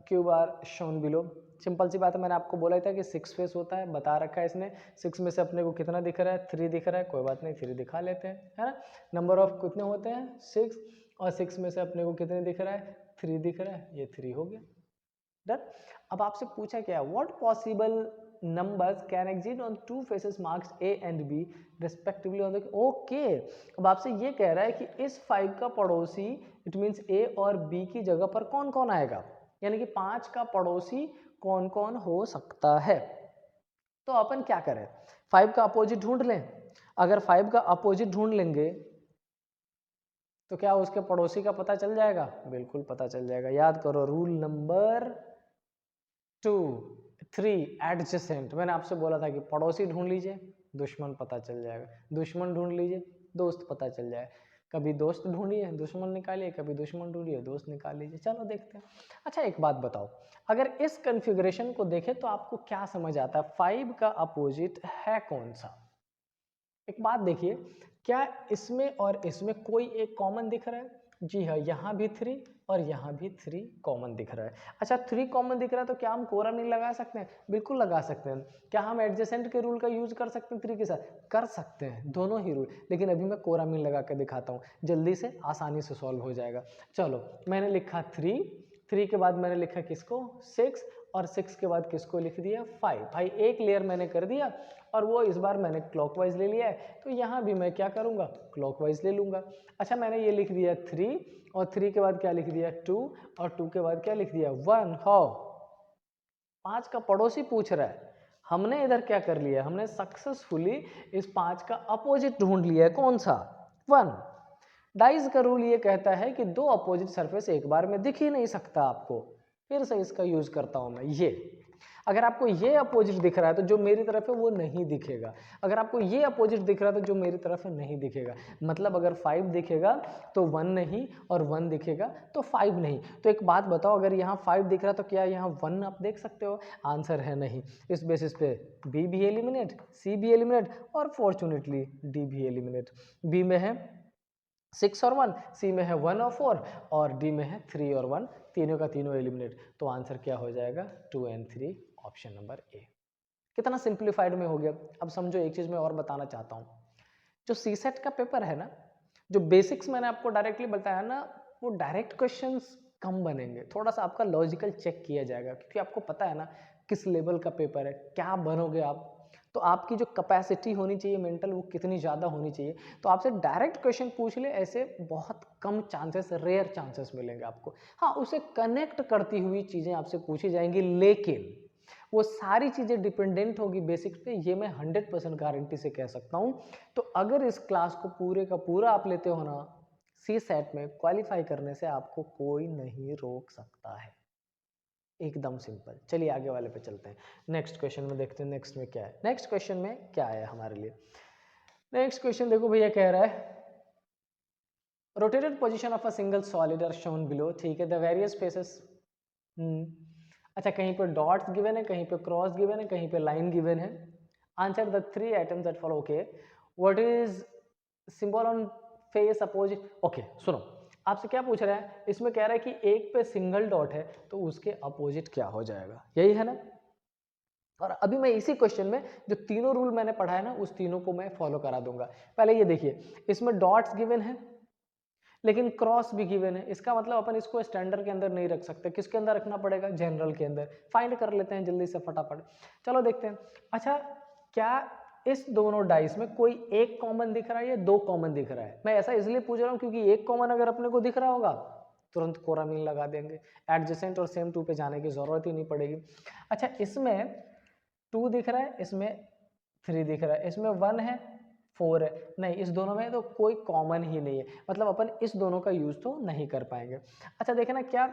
cube are shown below. Simple सी बात है, मैंने आपको बोला था कि 6 फेस होता है, बता रखा है इसने। 6 में से अपने को कितना दिख रहा है? 3 दिख रहा है, कोई बात नहीं 3 दिखा लेते हैं, है ना। नंबर ऑफ कितने होते हैं? 6, और 6 में से अपने को कितने दिख रहा है? 3 दिख रहा है, ये 3 हो गया, डन। अब आपसे पूछा क्या, what possible numbers can exist on 2 faces marks A and B respectively on the, okay. अब आपसे ये कह रहा है कि इस 5 का पड़ोसी, इट मींस ए और बी की जगह पर कौन कौन आएगा, यानी कि 5 का पड़ोसी कौन कौन हो सकता है। तो अपन क्या करें, 5 का अपोजिट ढूंढ लें। अगर 5 का अपोजिट ढूंढ लेंगे तो क्या उसके पड़ोसी का पता चल जाएगा? बिल्कुल पता चल जाएगा। याद करो रूल नंबर 2 3 एडजेसेंट। मैंने आपसे बोला था कि पड़ोसी ढूंढ लीजिए, दुश्मन पता चल जाएगा, दुश्मन ढूंढ लीजिए, दोस्त पता चल जाए। कभी दोस्त ढूंढिए दुश्मन निकालिए, कभी दुश्मन ढूंढिए दोस्त निकाल लीजिए। चलो देखते हैं। अच्छा एक बात बताओ, अगर इस कन्फिग्रेशन को देखें तो आपको क्या समझ आता है? 5 का अपोजिट है कौन सा? एक बात देखिए, क्या इसमें और इसमें कोई एक कॉमन दिख रहा है? जी हाँ, यहाँ भी 3 और यहाँ भी 3 कॉमन दिख रहा है। अच्छा 3 कॉमन दिख रहा है तो क्या हम कोरामीन लगा सकते हैं? बिल्कुल लगा सकते हैं। क्या हम एडजेसेंट के रूल का यूज कर सकते हैं 3 के साथ? कर सकते हैं, दोनों ही रूल, लेकिन अभी मैं कोरामीन लगा के दिखाता हूँ, जल्दी से आसानी से सॉल्व हो जाएगा। चलो मैंने लिखा 3 के बाद मैंने लिखा किसको? 6, और 6 के बाद किसको लिख दिया 5। भाई एक लेयर मैंने कर दिया और वो इस बार मैंने क्लॉकवाइज ले लिया है, तो यहाँ भी मैं क्या करूँगा क्लॉकवाइज ले लूँगा। अच्छा मैंने ये लिख दिया 3 और 3 के बाद क्या लिख दिया 2 और 2 के बाद क्या लिख दिया 1। हाउ 5 का पड़ोसी पूछ रहा है, हमने इधर क्या कर लिया, हमने सक्सेसफुली इस 5 का अपोजिट ढूंढ लिया है, कौन सा 1। डाइस का रूल ये कहता है कि दो अपोजिट सरफेस एक बार में दिख ही नहीं सकता आपको। फिर से इसका यूज करता हूं मैं, ये अगर आपको ये अपोजिट दिख रहा है तो जो मेरी तरफ है वो नहीं दिखेगा, अगर आपको ये अपोजिट दिख रहा है तो जो मेरी तरफ है नहीं दिखेगा। मतलब अगर 5 दिखेगा तो 1 नहीं और 1 दिखेगा तो 5 नहीं। तो एक बात बताओ, अगर यहाँ 5 दिख रहा है तो क्या यहाँ 1 आप देख सकते हो? आंसर है नहीं। इस बेसिस पे बी भी एलिमिनेट, सी भी एलिमिनेट और फॉर्चुनेटली डी भी एलिमिनेट। बी में है 6 और 1, सी में है 1 और 4 और डी में है 3 और 1, तीनों का तीनों एलिमिनेट। तो आंसर क्या हो जाएगा 2 and 3, ऑप्शन नंबर ए। कितना सिंप्लीफाइड में हो गया। अब समझो एक चीज मैं और बताना चाहता हूं, जो सी सेट का पेपर है ना, जो बेसिक्स मैंने आपको डायरेक्टली बताया ना, वो डायरेक्ट क्वेश्चंस कम बनेंगे, थोड़ा सा आपका लॉजिकल चेक किया जाएगा, क्योंकि आपको पता है ना किस लेवल का पेपर है, क्या बनोगे आप, तो आपकी जो कैपेसिटी होनी चाहिए मेंटल वो कितनी ज़्यादा होनी चाहिए। तो आपसे डायरेक्ट क्वेश्चन पूछ ले, ऐसे बहुत कम चांसेस, रेयर चांसेस मिलेंगे आपको। हाँ, उसे कनेक्ट करती हुई चीज़ें आपसे पूछी जाएंगी, लेकिन वो सारी चीज़ें डिपेंडेंट होगी बेसिक्स पे, ये मैं 100% गारंटी से कह सकता हूँ। तो अगर इस क्लास को पूरे का पूरा आप लेते हो ना, सी सेट में क्वालिफाई करने से आपको कोई नहीं रोक सकता है, एकदम सिंपल। चलिए आगे वाले पे चलते हैं, नेक्स्ट क्वेश्चन में देखते हैं नेक्स्ट में क्या है। नेक्स्ट क्वेश्चन में क्या है हमारे लिए, नेक्स्ट क्वेश्चन देखो भैया, कह रहा है rotated position of a single solid are shown below, ठीक है, द वेरियस स्पेसेस। अच्छा, कहीं पे डॉट्स गिवन है, कहीं पे क्रॉस गिवन है, कहीं पे लाइन गिवन है। Answer the 3 items that follow. Okay, what is symbol on face opposite. Okay सुनो, आपसे क्या पूछ रहा है, इसमें कह रहा है कि एक पे सिंगल डॉट है तो उसके अपोजिट क्या हो जाएगा, यही है ना। और अभी मैं इसी क्वेश्चन में जो तीनों रूल मैंने पढ़ा है ना, उस तीनों को मैं फॉलो करा दूंगा। पहले ये देखिए, इसमें डॉट्स गिवन है लेकिन क्रॉस भी गिवन है, इसका मतलब अपन इसको स्टैंडर्ड के अंदर नहीं रख सकते, किसके अंदर रखना पड़ेगा, जनरल के अंदर। फाइंड कर लेते हैं जल्दी से फटाफट, चलो देखते हैं। अच्छा, क्या इस दोनों डाइस में कोई एक कॉमन दिख रहा है या दो कॉमन दिख रहा है? मैं ऐसा इसलिए पूछ रहा हूँ क्योंकि एक कॉमन अगर अपने को दिख रहा होगा तुरंत कोरामीन लगा देंगे, एडजेसेंट और सेम टू पे जाने की जरूरत ही नहीं पड़ेगी। अच्छा, इसमें 2 दिख रहा है, इसमें 3 दिख रहा है, इसमें 1 है 4 है, नहीं इस दोनों में तो कोई कॉमन ही नहीं है, मतलब अपन इस दोनों का यूज तो नहीं कर पाएंगे। अच्छा देखना, क्या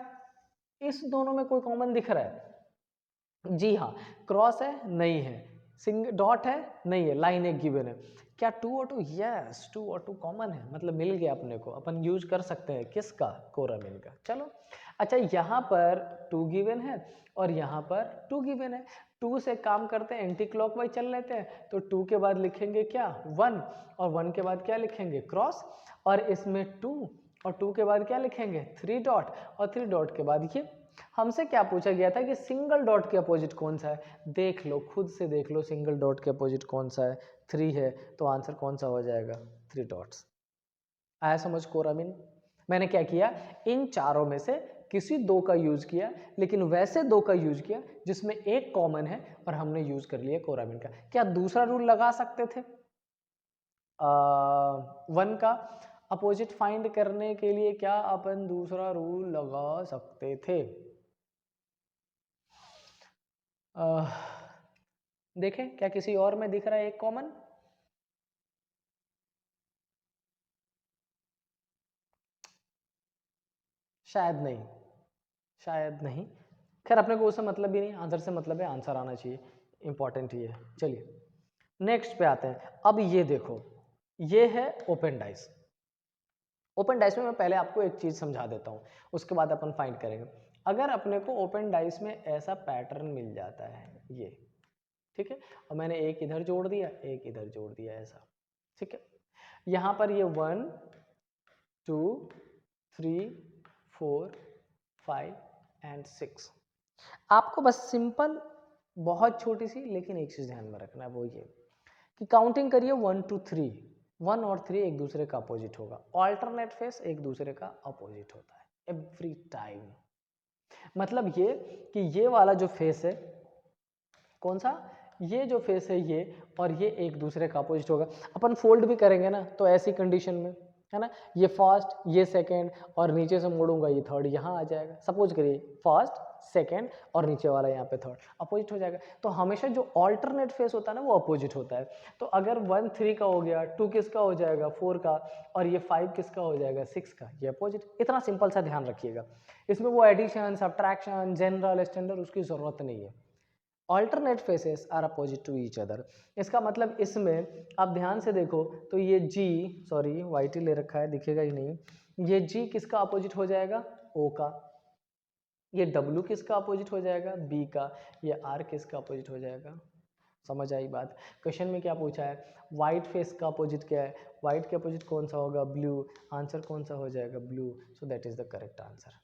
इस दोनों में कोई कॉमन दिख रहा है? जी हाँ, क्रॉस है नहीं है, सिंगल डॉट है नहीं है, लाइन एक गिवन है। क्या 2 और 2? यस, 2 और 2 कॉमन है, मतलब मिल गया अपने को, अपन यूज कर सकते हैं किसका, कोरामीन का। चलो अच्छा, यहाँ पर 2 गिवन है और यहाँ पर 2 गिवन है, 2 से काम करते हैं, एंटी क्लॉकवाइज चल लेते हैं, तो 2 के बाद लिखेंगे क्या 1 और 1 के बाद क्या लिखेंगे क्रॉस, और इसमें 2 और 2 के बाद क्या लिखेंगे 3 डॉट और 3 डॉट के बाद ये। हमसे क्या पूछा गया था कि सिंगल डॉट के अपोजिट कौन सा है, देख लो खुद से देख लो सिंगल डॉट के अपोजिट कौन सा है, 3 है, तो आंसर कौन सा हो जाएगा 3 डॉट्स। आया समझ कोरामीन? मैंने क्या किया, इन चारों में से किसी दो का यूज किया, लेकिन वैसे दो का यूज किया जिसमें एक कॉमन है और हमने यूज कर लिया कोरामीन का। क्या दूसरा रूल लगा सकते थे 1 का अपोजिट फाइंड करने के लिए? क्या अपन दूसरा रूल लगा सकते थे? देखें क्या किसी और में दिख रहा है एक कॉमन? शायद नहीं, शायद नहीं। खैर अपने को उससे मतलब भी नहीं, आंसर से मतलब है, आंसर आना चाहिए, इंपॉर्टेंट ही है। चलिए नेक्स्ट पे आते हैं। अब ये देखो, ये है ओपन डाइस। ओपन डाइस में मैं पहले आपको एक चीज समझा देता हूँ, उसके बाद अपन फाइंड करेंगे। अगर अपने को ओपन डाइस में ऐसा पैटर्न मिल जाता है ये, ठीक है, और मैंने एक इधर जोड़ दिया एक इधर जोड़ दिया ऐसा, ठीक है, यहाँ पर ये 1 2 3 4 5 एंड 6। आपको बस सिंपल, बहुत छोटी सी लेकिन एक चीज ध्यान में रखना है, वो ये कि काउंटिंग करिए 1 2 3, 1 और 3 एक दूसरे का अपोजिट होगा, ऑल्टरनेट फेस एक दूसरे का अपोजिट होता है एवरी टाइम। मतलब ये कि ये वाला जो फेस है, कौन सा, ये जो फेस है ये और ये एक दूसरे का अपोजिट होगा। अपन फोल्ड भी करेंगे ना तो ऐसी कंडीशन में, है ना, ये फर्स्ट ये सेकंड और नीचे से मोड़ूंगा ये थर्ड यहाँ आ जाएगा। सपोज करिए फर्स्ट सेकंड और नीचे वाला यहाँ पे थर्ड, अपोजिट हो जाएगा। तो हमेशा जो ऑल्टरनेट फेस होता है ना वो अपोजिट होता है। तो अगर 1 3 का हो गया, 2 किसका हो जाएगा 4 का, और ये 5 किसका हो जाएगा 6 का, ये अपोजिट। इतना सिंपल सा ध्यान रखिएगा। इसमें वो एडिशन सब्ट्रैक्शन जनरल स्टैंडर्ड उसकी जरूरत नहीं है। Alternate faces are opposite to each other. इसका मतलब इसमें आप ध्यान से देखो तो ये जी, सॉरी वाइट ही ले रखा है दिखेगा ही नहीं, ये जी किसका अपोजिट हो जाएगा, ओ का। ये डब्ल्यू किसका अपोजिट हो जाएगा, बी का। ये आर किसका अपोजिट हो जाएगा। समझ आई बात। क्वेश्चन में क्या पूछा है, व्हाइट फेस का अपोजिट क्या है, व्हाइट के अपोजिट कौन सा होगा, ब्लू। आंसर कौन सा हो जाएगा, blue. So that is the correct answer.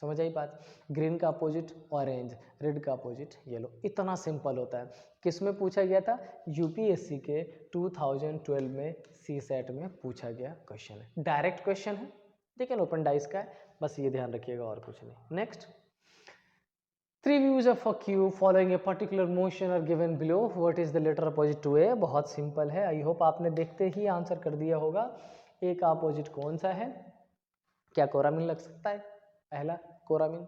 समझ आई बात। ग्रीन का अपोजिट ऑरेंज, रेड का अपोजिट येलो। इतना सिंपल होता है। किस में पूछा गया था, यूपीएससी के 2012 में सी सेट में पूछा गया क्वेश्चन है। डायरेक्ट क्वेश्चन है लेकिन ओपन डाइस का है, बस ये ध्यान रखिएगा और कुछ नहीं। Next, 3 views of a cube following a particular motion are given below. What is the letter opposite to A? बहुत सिंपल है। आई होप आपने देखते ही आंसर कर दिया होगा। ए का अपोजिट कौन सा है, क्या कोरामिन लग सकता है, पहला कोरामिन।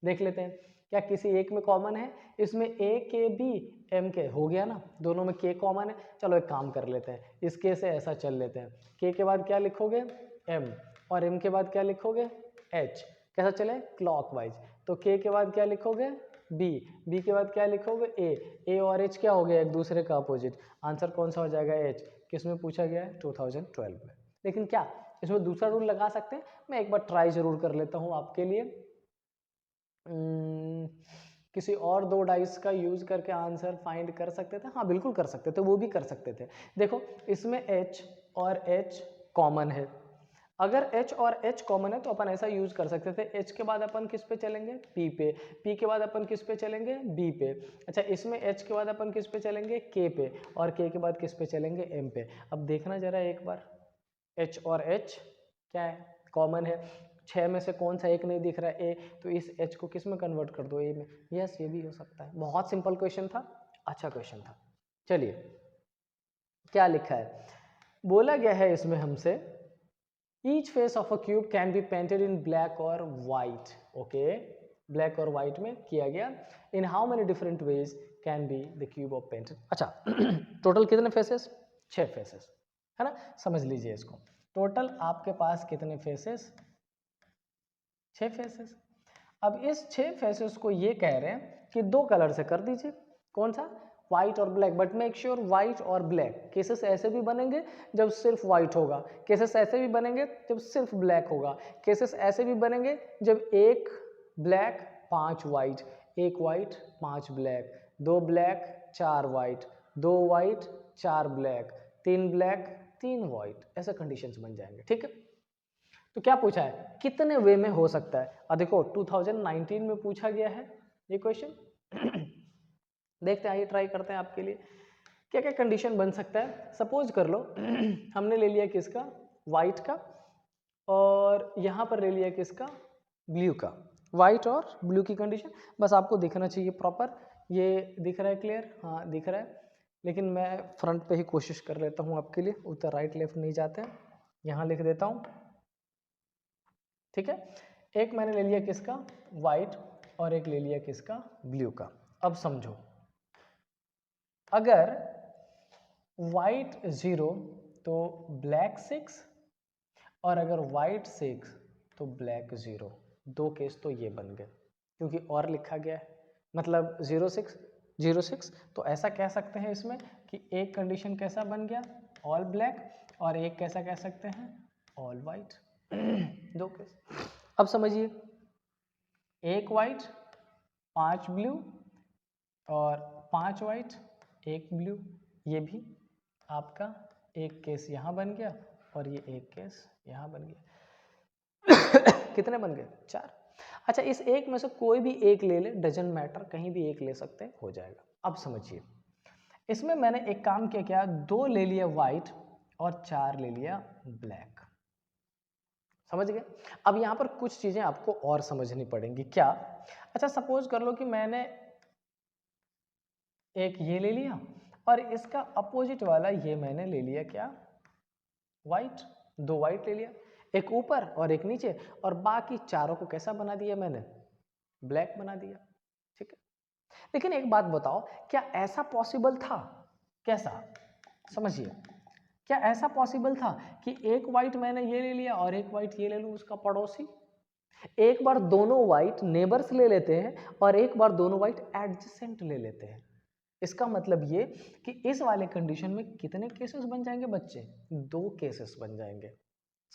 देख लेते हैं क्या किसी एक में कॉमन है, इसमें ए के बी एम के हो गया ना, दोनों में के कॉमन है। चलो एक काम कर लेते हैं, इस के से ऐसा चल लेते हैं, के बाद क्या लिखोगे एम, और एम के बाद क्या लिखोगे एच। कैसा चले, क्लॉकवाइज। तो के बाद क्या लिखोगे बी, बी के बाद क्या लिखोगे ए और एच क्या हो गया एक दूसरे का अपोजिट। आंसर कौन सा हो जाएगा एच। किस में पूछा गया है 2012 में। लेकिन क्या इसमें दूसरा रूल लगा सकते हैं, मैं एक बार ट्राई जरूर कर लेता हूँ आपके लिए। किसी और 2 डाइस का यूज करके आंसर फाइंड कर सकते थे, हाँ बिल्कुल कर सकते थे, वो भी कर सकते थे। देखो इसमें H और H कॉमन है, अगर H और H कॉमन है तो अपन ऐसा यूज कर सकते थे, H के बाद अपन किस पे चलेंगे P पे, P के बाद अपन किस पे चलेंगे B पे। अच्छा इसमें H के बाद अपन किस पे चलेंगे K पे, और K के बाद किस पे चलेंगे M पे। अब देखना जरा एक बार, H और H क्या है कॉमन है, 6 में से कौन सा एक नहीं दिख रहा है ए, तो इस H को किस में कन्वर्ट कर दो ए में। यस ये भी हो सकता है। बहुत सिंपल क्वेश्चन था, अच्छा क्वेश्चन था। चलिए क्या लिखा है, बोला गया है इसमें हमसे each face of a cube can be painted in black और वाइट। ओके ब्लैक और वाइट में किया गया। In how many different ways can be the cube of painted. अच्छा टोटल कितने फेसेस, 6 फेसेस है ना, समझ लीजिए इसको। टोटल आपके पास कितने फेसेस, 6 फेसेस। अब इस 6 फेसेस को ये कह रहे हैं कि 2 कलर से कर दीजिए, कौन सा व्हाइट और black, but make sure white और ब्लैक। केसेस ऐसे भी बनेंगे जब सिर्फ व्हाइट होगा, केसेस ऐसे भी बनेंगे जब सिर्फ ब्लैक होगा, केसेस ऐसे भी बनेंगे जब 1 black 5 white, 1 white 5 black, 2 black 4 white, 2 white 4 black, 3 black 3 white, ऐसे कंडीशंस बन जाएंगे। ठीक है, तो क्या पूछा है कितने वे में हो सकता है। अब देखो 2019 में पूछा गया है ये क्वेश्चन देखते हैं, आइए ट्राई करते हैं आपके लिए क्या क्या कंडीशन बन सकता है। सपोज कर लो हमने ले लिया किसका व्हाइट का, और यहाँ पर ले लिया किसका ब्लू का, व्हाइट और ब्लू की कंडीशन बस आपको दिखना चाहिए प्रॉपर। ये दिख रहा है क्लियर, हाँ दिख रहा है, लेकिन मैं फ्रंट पे ही कोशिश कर लेता हूँ आपके लिए, उधर राइट लेफ्ट नहीं जाते हैं। यहाँ लिख देता हूँ, ठीक है। एक मैंने ले लिया किसका व्हाइट और एक ले लिया किसका ब्लू का। अब समझो अगर व्हाइट 0 तो ब्लैक 6, और अगर व्हाइट 6 तो ब्लैक 0, 2 केस तो ये बन गए क्योंकि और लिखा गया है, मतलब 0 6 तो ऐसा कह सकते हैं इसमें कि एक कंडीशन कैसा बन गया ऑल ब्लैक, और एक कैसा कह सकते हैं ऑल वाइट 2 केस। अब समझिए 1 वाइट 5 ब्लू और 5 वाइट 1 ब्लू, ये भी आपका एक केस यहाँ बन गया और ये एक केस यहाँ बन गया कितने बन गए 4। अच्छा इस एक में से कोई भी एक ले ले, डजंट मैटर, कहीं भी एक ले सकते हैं, हो जाएगा। अब समझिए इसमें मैंने एक काम किया, क्या 2 ले लिया व्हाइट और 4 ले लिया ब्लैक। समझ गए? अब यहाँ पर कुछ चीजें आपको और समझनी पड़ेंगी। क्या? अच्छा, सपोज कर लो कि मैंने एक ये ले लिया और इसका अपोजिट वाला ये मैंने ले लिया क्या? व्हाइट। दो व्हाइट ले लिया, एक ऊपर और एक नीचे, और बाकी चारों को कैसा बना दिया मैंने? ब्लैक बना दिया। ठीक है, लेकिन एक बात बताओ, क्या ऐसा पॉसिबल था? कैसा? समझिए, क्या ऐसा पॉसिबल था कि एक व्हाइट मैंने ये ले लिया और एक व्हाइट ये ले लूं उसका पड़ोसी? एक बार दोनों व्हाइट नेबर्स ले लेते हैं और एक बार दोनों व्हाइट एडजेसेंट ले लेते हैं। इसका मतलब ये कि इस वाले कंडीशन में कितने केसेस बन जाएंगे बच्चे? दो केसेस बन जाएंगे।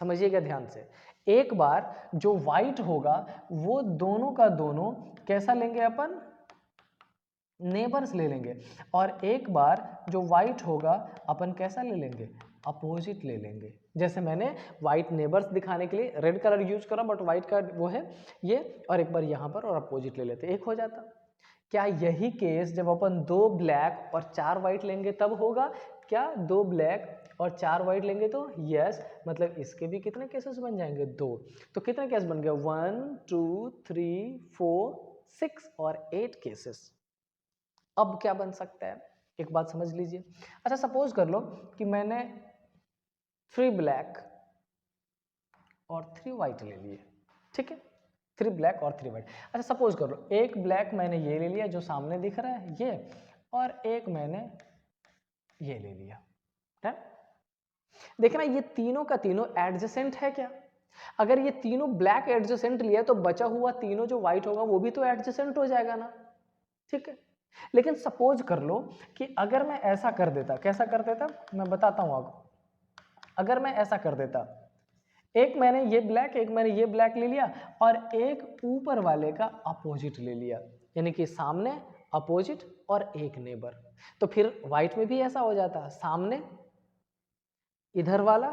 समझिएगा ध्यान से। एक बार जो व्हाइट होगा वो दोनों का दोनों कैसा लेंगे अपन? नेबर्स ले लेंगे, और एक बार जो व्हाइट होगा अपन कैसा ले लेंगे? अपोजिट ले लेंगे। जैसे मैंने व्हाइट नेबर्स दिखाने के लिए रेड कलर यूज करा, बट व्हाइट का वो है ये, और एक बार यहाँ पर और अपोजिट ले लेते, एक हो जाता। क्या यही केस जब अपन दो ब्लैक और चार व्हाइट लेंगे तब होगा? क्या दो ब्लैक और चार व्हाइट लेंगे तो? यस, मतलब इसके भी कितने केसेस बन जाएंगे? दो। तो कितने केस बन गए? 1 2 3 4 6 और 8 केसेस। अब क्या बन सकता है, एक बात समझ लीजिए। अच्छा, सपोज कर लो कि मैंने 3 ब्लैक और 3 व्हाइट ले लिए। ठीक है, 3 ब्लैक और 3 व्हाइट। अच्छा, सपोज कर लो एक ब्लैक मैंने ये ले लिया जो सामने दिख रहा है ये, और एक मैंने ये ले लिया है। देखना ये तीनों का तीनों एडजेसेंट है क्या? अगर ये तीनों ब्लैक एडजेसेंट लिया तो बचा हुआ तीनों जो व्हाइट होगा वो भी तो एडजेसेंट हो जाएगा ना। ठीक है, लेकिन सपोज कर लो कि अगर मैं ऐसा कर देता, कैसा कर देता मैं बताता हूं आपको। अगर मैं ऐसा कर देता, एक मैंने ये ब्लैक एक मैंने ये ब्लैक ले लिया और एक ऊपर वाले का अपोजिट ले लिया, यानी कि सामने अपोजिट और एक नेबर, तो फिर व्हाइट में भी ऐसा हो जाता, सामने इधर वाला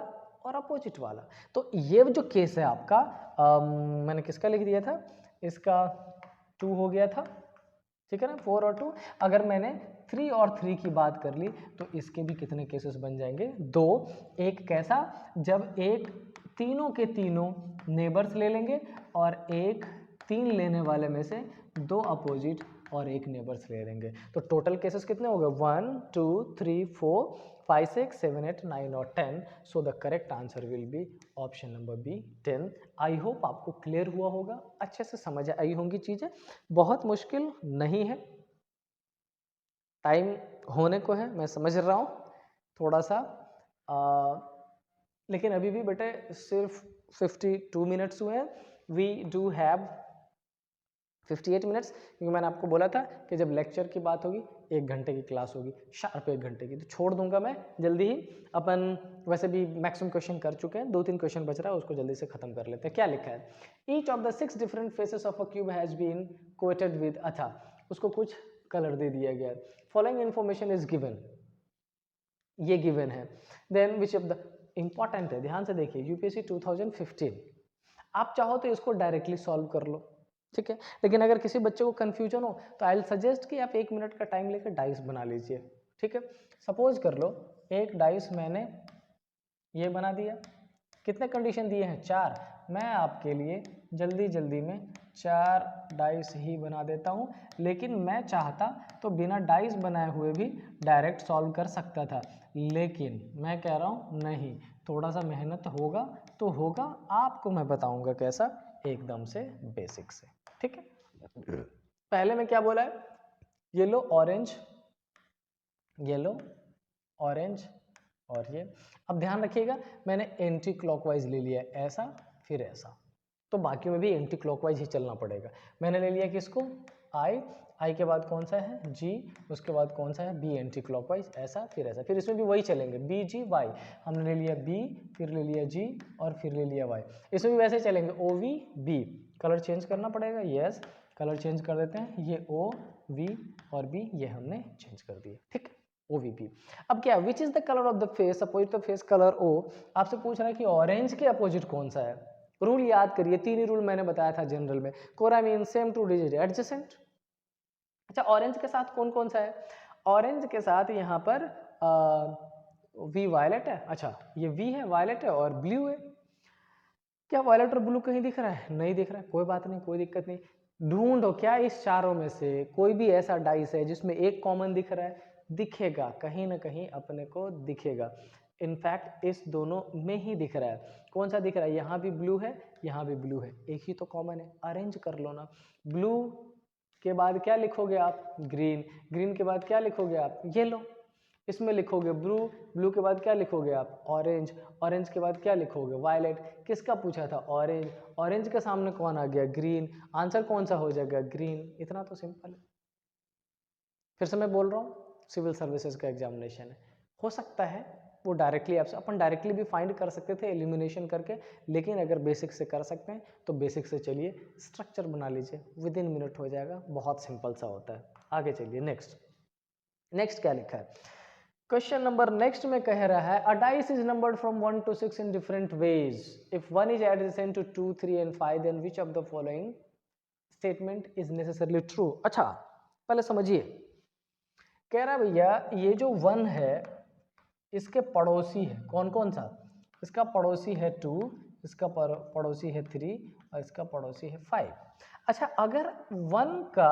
और अपोजिट वाला। तो ये जो केस है आपका, मैंने किसका लिख दिया था, इसका 2 हो गया था। ठीक है ना, 4 और 2। अगर मैंने 3 और 3 की बात कर ली तो इसके भी कितने केसेस बन जाएंगे? दो। एक कैसा? जब एक तीनों के तीनों नेबर्स ले लेंगे और एक 3 लेने वाले में से दो अपोजिट और एक नेबर्स ले लेंगे, तो टोटल केसेस कितने हो गए? 1 2 3 4 5 6 7 8 9 और 10। So the correct answer will be option number B 10। I hope आपको क्लियर हुआ होगा, अच्छे से समझ आई होंगी चीजें, बहुत मुश्किल नहीं है, टाइम होने को है, मैं समझ रहा हूँ थोड़ा सा, लेकिन अभी भी बेटे सिर्फ 52 मिनट्स हुए हैं। वी डू हैव 58 मिनट्स, क्योंकि मैंने आपको बोला था कि जब लेक्चर की बात होगी 1 घंटे की क्लास होगी, शार्प 1 घंटे की, तो छोड़ दूंगा मैं जल्दी ही। अपन वैसे भी मैक्सिमम क्वेश्चन कर चुके हैं, 2-3 क्वेश्चन बच रहा है, उसको जल्दी से खत्म कर लेते हैं। क्या लिखा है? Each of the 6 different faces of a cube has been coated with, अच्छा उसको कुछ कलर दे दिया गया है। फॉलोइंग इन्फॉर्मेशन इज गिवन, ये गिवन है। Then which of the, important है, ध्यान से देखिए, यूपीएससी 2015, आप चाहो तो इसको डायरेक्टली सॉल्व कर लो, ठीक है, लेकिन अगर किसी बच्चे को कंफ्यूजन हो तो आई विल सजेस्ट कि आप 1 मिनट का टाइम लेकर डाइस बना लीजिए। ठीक है, सपोज कर लो एक डाइस मैंने ये बना दिया, कितने कंडीशन दिए हैं? 4। मैं आपके लिए जल्दी जल्दी में 4 डाइस ही बना देता हूँ, लेकिन मैं चाहता तो बिना डाइस बनाए हुए भी डायरेक्ट सॉल्व कर सकता था, लेकिन मैं कह रहा हूँ नहीं, थोड़ा सा मेहनत होगा तो होगा, आपको मैं बताऊंगा कैसा, एकदम से बेसिक से। ठीक है, पहले में क्या बोला है? येलो ऑरेंज, येलो ऑरेंज और ये। अब ध्यान रखिएगा मैंने एंटी क्लॉकवाइज ले लिया, ऐसा फिर ऐसा, तो बाकी में भी एंटी क्लॉकवाइज ही चलना पड़ेगा। मैंने ले लिया किसको? आई, आई के बाद कौन सा है? जी, उसके बाद कौन सा है? बी, एंटी क्लॉकवाइज, ऐसा फिर ऐसा, फिर इसमें भी वही चलेंगे, बी जी वाई, हमने ले लिया बी, फिर ले लिया जी और फिर ले लिया वाई, इसमें भी वैसे चलेंगे, O V B. Colour change करना पड़ेगा, यस, कलर चेंज कर देते हैं, ये ओ वी और बी ये हमने चेंज कर दिया। ठीक है, OVP। अब क्या, विच is the colour of the face, opposite of face colour O। आपसे पूछ रहा है कि ऑरेंज के अपोजिट कौन सा है। रूल याद करिए, 3 ही रूल मैंने बताया था जनरल में, कोरा मीन सेम टू डिजिट एडजेसेंट। अच्छा, ऑरेंज के साथ कौन कौन सा है? ऑरेंज के साथ यहाँ पर वी वायलेट है, अच्छा ये वी है, वायलेट है और ब्लू है। क्या वायलेट और ब्लू कहीं दिख रहा है? नहीं दिख रहा है, कोई बात नहीं, कोई दिक्कत नहीं। ढूंढो क्या इस चारों में से कोई भी ऐसा डाइस है जिसमें एक कॉमन दिख रहा है? दिखेगा, कहीं ना कहीं अपने को दिखेगा। इनफैक्ट इस दोनों में ही दिख रहा है। कौन सा दिख रहा है? यहाँ भी ब्लू है, यहाँ भी ब्लू है, एक ही तो कॉमन है। अरेंज कर लो ना। ब्लू के बाद क्या लिखोगे आप? ग्रीन। ग्रीन के बाद क्या लिखोगे आप? येलो। इसमें लिखोगे ब्लू, ब्लू के बाद क्या लिखोगे आप? ऑरेंज। ऑरेंज के बाद क्या लिखोगे? वायलेट। किसका पूछा था? ऑरेंज। ऑरेंज के सामने कौन आ गया? ग्रीन। आंसर कौन सा हो जाएगा? ग्रीन। इतना तो सिंपल है। फिर से मैं बोल रहा हूँ, सिविल सर्विसेज का एग्जामिनेशन है, हो सकता है वो डायरेक्टली आपसे, अपन डायरेक्टली भी फाइंड कर सकते थे एलिमिनेशन करके, लेकिन अगर बेसिक से कर सकते हैं तो बेसिक से चलिए स्ट्रक्चर बना लीजिए, विद इन मिनट हो जाएगा, बहुत सिंपल सा होता है। आगे चलिए, नेक्स्ट। नेक्स्ट क्या लिखा है? क्वेश्चन नंबर नेक्स्ट में कह रहा है, a dice is numbered from 1 to 6 in different ways, if 1 is adjacent to 2, 3 and 5, then which of the following statement is necessarily true. अच्छा, पहले समझिए, कह रहा है भैया ये जो 1 है इसके पड़ोसी है कौन कौन सा? इसका पड़ोसी है 2, इसका पड़ोसी है 3 और इसका पड़ोसी है 5। अच्छा, अगर 1 का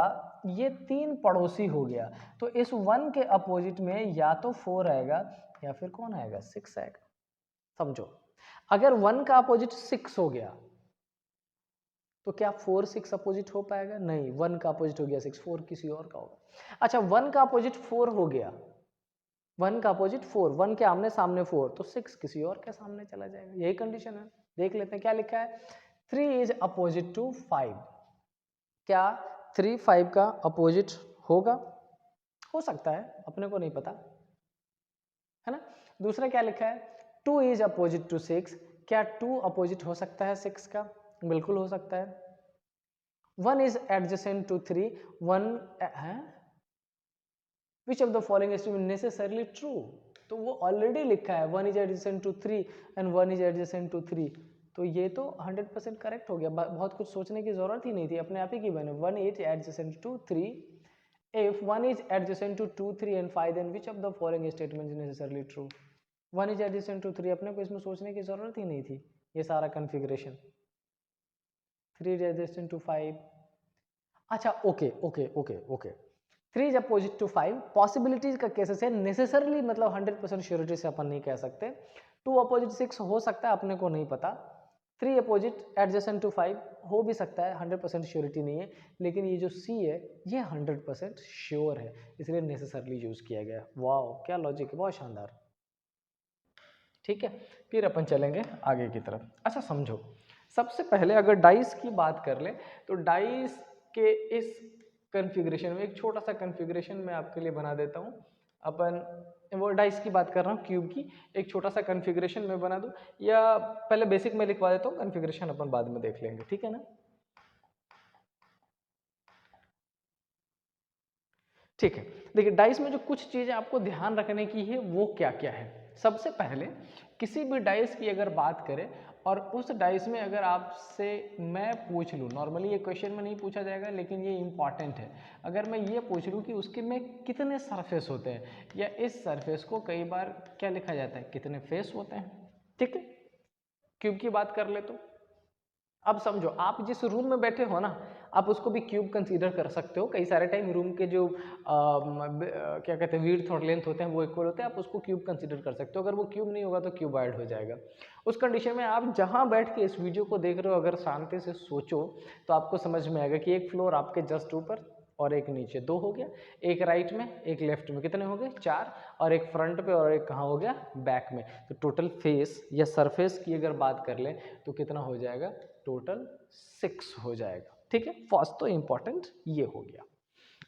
ये 3 पड़ोसी हो गया तो इस 1 के अपोजिट में या तो 4 आएगा या फिर कौन आएगा? 6 आएगा। समझो, अगर 1 का अपोजिट 6 हो गया तो क्या 4 6 अपोजिट हो पाएगा? नहीं, 1 का अपोजिट हो गया 6, 4 किसी और का होगा। अच्छा, 1 का अपोजिट 4 हो गया, 1 का अपोजिट 4, 1 के आमने सामने 4, तो 6 किसी और के सामने चला जाएगा। यही कंडीशन है। देख लेते हैं क्या लिखा है। 3 इज अपोजिट टू 5। क्या 3 5 का अपोजिट होगा? हो सकता है, अपने को नहीं पता, है ना। दूसरा क्या लिखा है? 2 इज अपोजिट टू 6। क्या 2 अपोजिट हो सकता है 6 का? बिल्कुल हो सकता है। 1 इज एडजेसेंट टू 3। 1 है which of the following is necessarily true. तो वो ऑलरेडी लिखा है 1 is adjacent to 3 and 1 is adjacent to 3, तो ये तो 100% करेक्ट हो गया। बहुत कुछ सोचने की जरूरत ही नहीं थी, अपने आप ही की बने। 1 is adjacent to 3, if 1 is adjacent to 2, 3 and 5, then which of the following statement is necessarily true? 1 is adjacent to 3, अपने को इसमें सोचने की जरूरत ही नहीं थी, ये सारा कन्फिग्रेशन। 3 is adjacent to 5। अच्छा, okay okay okay okay, 3 is opposite to 5, possibilities का केसेस है, नेसेसरली मतलब 100% श्योरिटी से अपन नहीं कह सकते। 2 अपोजिट 6 हो सकता है, अपने को नहीं पता। 3 अपोजिट एडजेसेंट टू 5 हो भी सकता है, 100% श्योरिटी नहीं है। लेकिन ये जो C है ये 100% श्योर है, इसलिए नेसेसरली यूज किया गया। वाओ, क्या लॉजिक है, बहुत शानदार। ठीक है, फिर अपन चलेंगे आगे की तरफ। अच्छा समझो, सबसे पहले अगर डाइस की बात कर ले तो डाइस के इस कन्फिग्रेशन में एक छोटा सा कन्फिग्रेशन मैं आपके लिए बना देता हूँ। अपन वो डाइस की बात कर रहा हूँ, क्यूब की, एक छोटा सा कन्फिग्रेशन मैं बना दूँ, या पहले बेसिक में लिखवा देता हूँ, कन्फिग्रेशन अपन बाद में देख लेंगे, ठीक है ना। ठीक है, देखिए डाइस में जो कुछ चीजें आपको ध्यान रखने की है वो क्या क्या है। सबसे पहले किसी भी डाइस की अगर बात करें और उस डाइस में अगर आपसे मैं पूछ लूँ, नॉर्मली ये क्वेश्चन में नहीं पूछा जाएगा लेकिन ये इंपॉर्टेंट है, अगर मैं ये पूछ लूँ कि उसके में कितने सरफेस होते हैं, या इस सरफेस को कई बार क्या लिखा जाता है, कितने फेस होते हैं। ठीक है, क्यूब की बात कर ले तो अब समझो, आप जिस रूम में बैठे हो ना, आप उसको भी क्यूब कंसीडर कर सकते हो। कई सारे टाइम रूम के जो क्या कहते हैं विड्थ और लेंथ होते हैं वो इक्वल होते हैं, आप उसको क्यूब कंसीडर कर सकते हो। अगर वो क्यूब नहीं होगा तो क्यूबॉइड हो जाएगा। उस कंडीशन में आप जहां बैठ के इस वीडियो को देख रहे हो, अगर शांति से सोचो तो आपको समझ में आएगा कि एक फ्लोर आपके जस्ट ऊपर और एक नीचे, 2 हो गया, एक राइट में एक लेफ्ट में, कितने हो गए, 4, और एक फ्रंट पे और एक कहाँ हो गया, बैक में। तो टोटल फेस या सरफेस की अगर बात कर ले तो कितना हो जाएगा, टोटल 6 हो जाएगा। ठीक है, फर्स्ट तो इंपॉर्टेंट ये हो गया।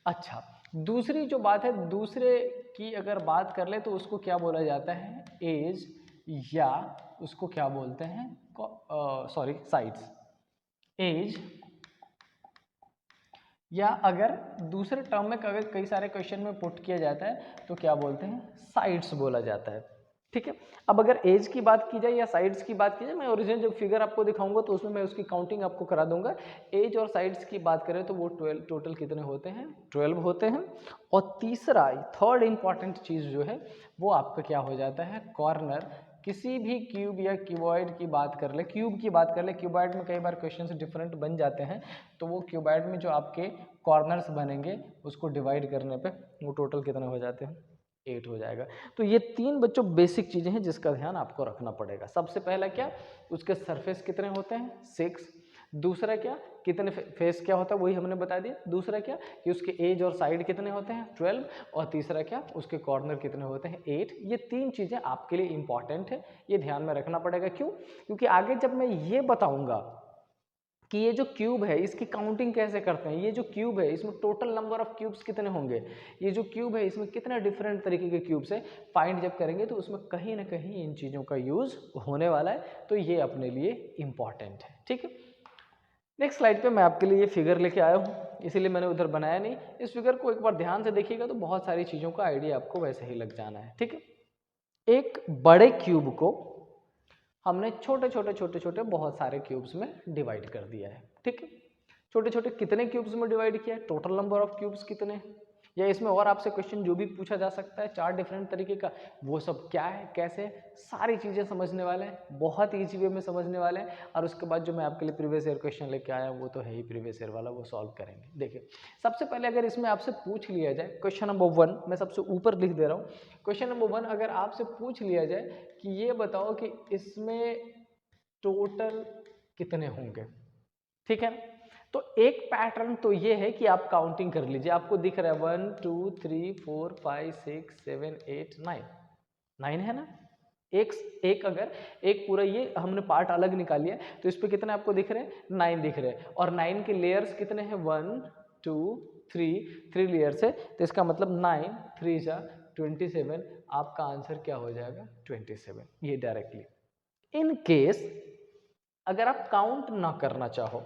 अच्छा, दूसरी जो बात है, दूसरे की अगर बात कर ले तो उसको क्या बोला जाता है, एज, या उसको क्या बोलते हैं, सॉरी साइड्स। एज, या अगर दूसरे टर्म में अगर कई सारे क्वेश्चन में पुट किया जाता है तो क्या बोलते हैं, साइड्स बोला जाता है। ठीक है, अब अगर एज की बात की जाए या साइड्स की बात की जाए, मैं ओरिजिनल जब फिगर आपको दिखाऊंगा तो उसमें मैं उसकी काउंटिंग आपको करा दूंगा। एज और साइड्स की बात करें तो वो 12 टोटल कितने होते हैं, 12 होते हैं। और तीसरा, थर्ड इंपॉर्टेंट चीज जो है वो आपका क्या हो जाता है, कॉर्नर। किसी भी क्यूब या क्यूबॉइड की बात कर ले, क्यूब की बात कर ले, क्यूबॉइड में कई बार क्वेश्चन डिफरेंट बन जाते हैं, तो वो क्यूबॉइड में जो आपके कॉर्नर्स बनेंगे उसको डिवाइड करने पे वो टोटल कितने हो जाते हैं, 8 हो जाएगा। तो ये 3 बच्चों बेसिक चीज़ें हैं जिसका ध्यान आपको रखना पड़ेगा। सबसे पहला क्या, उसके सरफेस कितने होते हैं, 6। दूसरा क्या, कितने फेस क्या होता है वही हमने बता दिया। दूसरा क्या कि उसके एज और साइड कितने होते हैं, 12। और तीसरा क्या, उसके कॉर्नर कितने होते हैं, 8। ये 3 चीज़ें आपके लिए इंपॉर्टेंट है, ये ध्यान में रखना पड़ेगा। क्यों, क्योंकि आगे जब मैं ये बताऊंगा कि ये जो क्यूब है इसकी काउंटिंग कैसे करते हैं, ये जो क्यूब है इसमें टोटल नंबर ऑफ क्यूब्स कितने होंगे, ये जो क्यूब है इसमें कितने डिफरेंट तरीके के क्यूब्स है, फाइंड जब करेंगे तो उसमें कहीं ना कहीं इन चीज़ों का यूज़ होने वाला है। तो ये अपने लिए इंपॉर्टेंट है, ठीक है। नेक्स्ट स्लाइड पे मैं आपके लिए ये फिगर लेके आया हूँ, इसीलिए मैंने उधर बनाया नहीं। इस फिगर को एक बार ध्यान से देखिएगा तो बहुत सारी चीज़ों का आइडिया आपको वैसे ही लग जाना है, ठीक है। एक बड़े क्यूब को हमने छोटे छोटे छोटे छोटे बहुत सारे क्यूब्स में डिवाइड कर दिया है, ठीक है। छोटे छोटे कितने क्यूब्स में डिवाइड किया है, टोटल नंबर ऑफ क्यूब्स कितने हैं, या इसमें और आपसे क्वेश्चन जो भी पूछा जा सकता है 4 डिफरेंट तरीके का, वो सब क्या है, कैसे, सारी चीज़ें समझने वाले हैं, बहुत ईजी वे में समझने वाले हैं। और उसके बाद जो मैं आपके लिए प्रीवियस ईयर क्वेश्चन लेके आया वो तो है ही प्रीवियस ईयर वाला, वो सॉल्व करेंगे। देखिए सबसे पहले अगर इसमें आपसे पूछ लिया जाए, क्वेश्चन नंबर 1 मैं सबसे ऊपर लिख दे रहा हूँ, क्वेश्चन नंबर 1 अगर आपसे पूछ लिया जाए कि ये बताओ कि इसमें टोटल कितने होंगे, ठीक है। तो एक पैटर्न तो ये है कि आप काउंटिंग कर लीजिए, आपको दिख रहा है 1 2 3 4 5 6 7 8 9, 9 है ना। एक अगर एक पूरा ये हमने पार्ट अलग निकाल लिया तो इस पे कितने आपको दिख रहे हैं, 9 दिख रहे हैं। और 9 के लेयर्स कितने हैं, 1 2 3 लेयर्स है, तो इसका मतलब 9 3 जा 27, आपका आंसर क्या हो जाएगा, 27, ये डायरेक्टली। इन केस अगर आप काउंट ना करना चाहो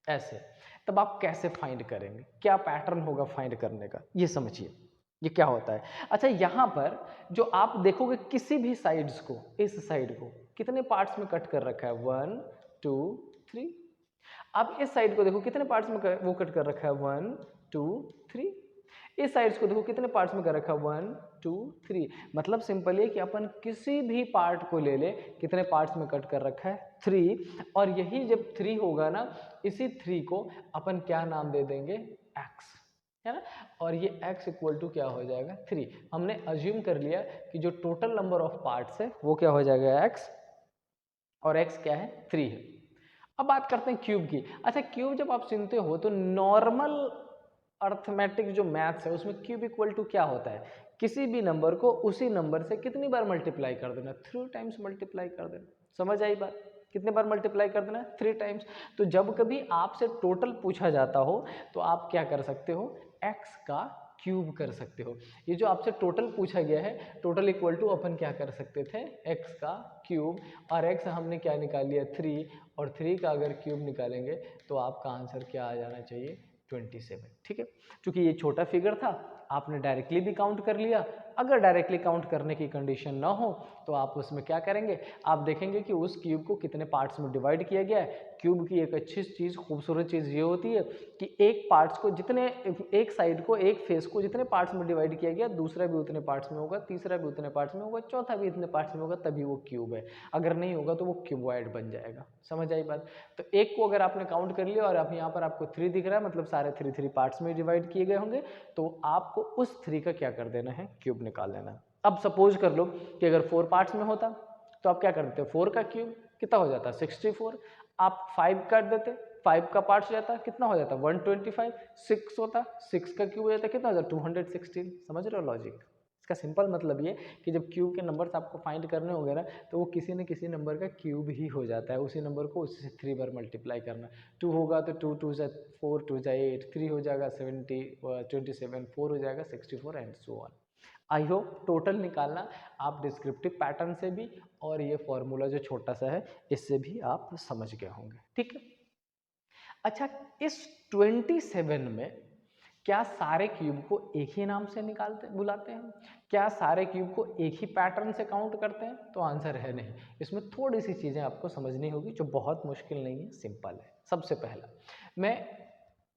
ऐसे, तब आप कैसे फाइंड करेंगे, क्या पैटर्न होगा फाइंड करने का, ये समझिए ये क्या होता है। अच्छा यहाँ पर जो आप देखोगे किसी भी साइड्स को, इस साइड को कितने पार्ट्स में कट कर रखा है, 1 2 3। आप इस साइड को देखो कितने पार्ट्स में वो कट कर रखा है, 1 2 3। इस साइड्स को देखो कितने पार्ट्स में कर रखा है, 1 2 3। मतलब सिंपल है कि अपन किसी भी पार्ट को ले ले, कितने पार्ट्स में कट कर रखा है, 3। और यही जब 3 होगा ना, इसी 3 को अपन क्या नाम दे देंगे, x, है ना। और ये x इक्वल टू क्या हो जाएगा, 3। हमने अज्यूम कर लिया कि जो टोटल नंबर ऑफ पार्ट्स है वो क्या हो जाएगा, x, और x क्या है, 3 है। अब बात करते हैं क्यूब की। अच्छा क्यूब जब आप सुनते हो तो नॉर्मल अर्थमेटिक जो मैथ्स है उसमें क्यूब इक्वल टू क्या होता है, किसी भी नंबर को उसी नंबर से कितनी बार मल्टीप्लाई कर देना, 3 टाइम्स मल्टीप्लाई कर देना। समझ आई बात, कितने बार मल्टीप्लाई कर देना, 3 टाइम्स। तो जब कभी आपसे टोटल पूछा जाता हो तो आप क्या कर सकते हो, x का क्यूब कर सकते हो। ये जो आपसे टोटल पूछा गया है, टोटल इक्वल टू अपन क्या कर सकते थे, x का क्यूब, और x हमने क्या निकाल लिया, 3, और 3 का अगर क्यूब निकालेंगे तो आपका आंसर क्या आ जाना चाहिए, 27, ठीक है। क्योंकि ये छोटा फिगर था आपने डायरेक्टली भी काउंट कर लिया। अगर डायरेक्टली काउंट करने की कंडीशन ना हो तो आप उसमें क्या करेंगे, आप देखेंगे कि उस क्यूब को कितने पार्ट्स में डिवाइड किया गया है। क्यूब की एक अच्छी चीज़, खूबसूरत चीज़ ये होती है कि एक पार्ट्स को जितने, एक साइड को, एक फेस को जितने पार्ट्स में डिवाइड किया गया, दूसरा भी उतने पार्ट्स में होगा, तीसरा भी उतने पार्ट्स में होगा, चौथा भी इतने पार्ट्स में होगा, तभी वो क्यूब है। अगर नहीं होगा तो वो क्यूबॉइड बन जाएगा। समझ आई बात। तो एक को अगर आपने काउंट कर लिया और आप यहाँ पर आपको 3 दिख रहा है, मतलब सारे 3 पार्ट्स में डिवाइड किए गए होंगे, तो आपको उस 3 का क्या कर देना है, क्यूब निकाल लेना है। अब सपोज कर लो कि अगर 4 पार्ट्स में होता तो आप क्या कर देते, 4 का क्यूब कितना हो जाता, 64। आप 5 काट देते, 5 का पार्ट्स जाता कितना हो जाता, 125। 6 होता, 6 का क्यूब हो जाता कितना हो जाता, 216। समझ रहे हो लॉजिक। इसका सिंपल मतलब ये कि जब क्यूब के नंबर्स आपको फाइंड करने होंगे ना, तो वो किसी न किसी नंबर का क्यूब ही हो जाता है। उसी नंबर को उससे 3 बार मल्टीप्लाई करना। 2 होगा तो 2 2 जा 4, 2 जा 8, 3 हो जाएगा 27, 4 हो जाएगा 64 and so on. I hope total निकालना आप डिस्क्रिप्टिव पैटर्न से भी और ये फॉर्मूला जो छोटा सा है इससे भी आप समझ गए होंगे, ठीक है। अच्छा इस 27 में क्या सारे क्यूब को एक ही नाम से बुलाते हैं, क्या सारे क्यूब को एक ही पैटर्न से काउंट करते हैं, तो आंसर है नहीं। इसमें थोड़ी सी चीज़ें आपको समझनी होगी जो बहुत मुश्किल नहीं है, सिंपल है। सबसे पहला मैं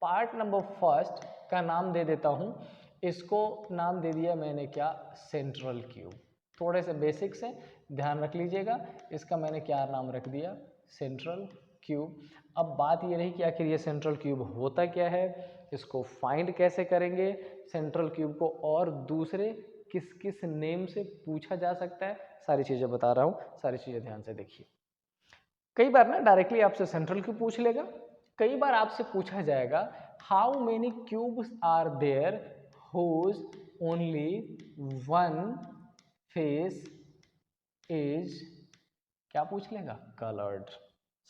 पार्ट नंबर फर्स्ट का नाम दे देता हूँ, इसको नाम दे दिया मैंने क्या, सेंट्रल क्यूब। थोड़े से बेसिक्स हैं, ध्यान रख लीजिएगा। इसका मैंने क्या नाम रख दिया, सेंट्रल क्यूब। अब बात ये रही कि आखिर ये सेंट्रल क्यूब होता क्या है, इसको फाइंड कैसे करेंगे, सेंट्रल क्यूब को और दूसरे किस किस नेम से पूछा जा सकता है, सारी चीज़ें बता रहा हूँ, सारी चीज़ें ध्यान से देखिए। कई बार ना डायरेक्टली आपसे सेंट्रल क्यूब पूछ लेगा, कई बार आपसे पूछा जाएगा how many cubes are there whose only one face is, क्या पूछ लेगा, कलर्ड।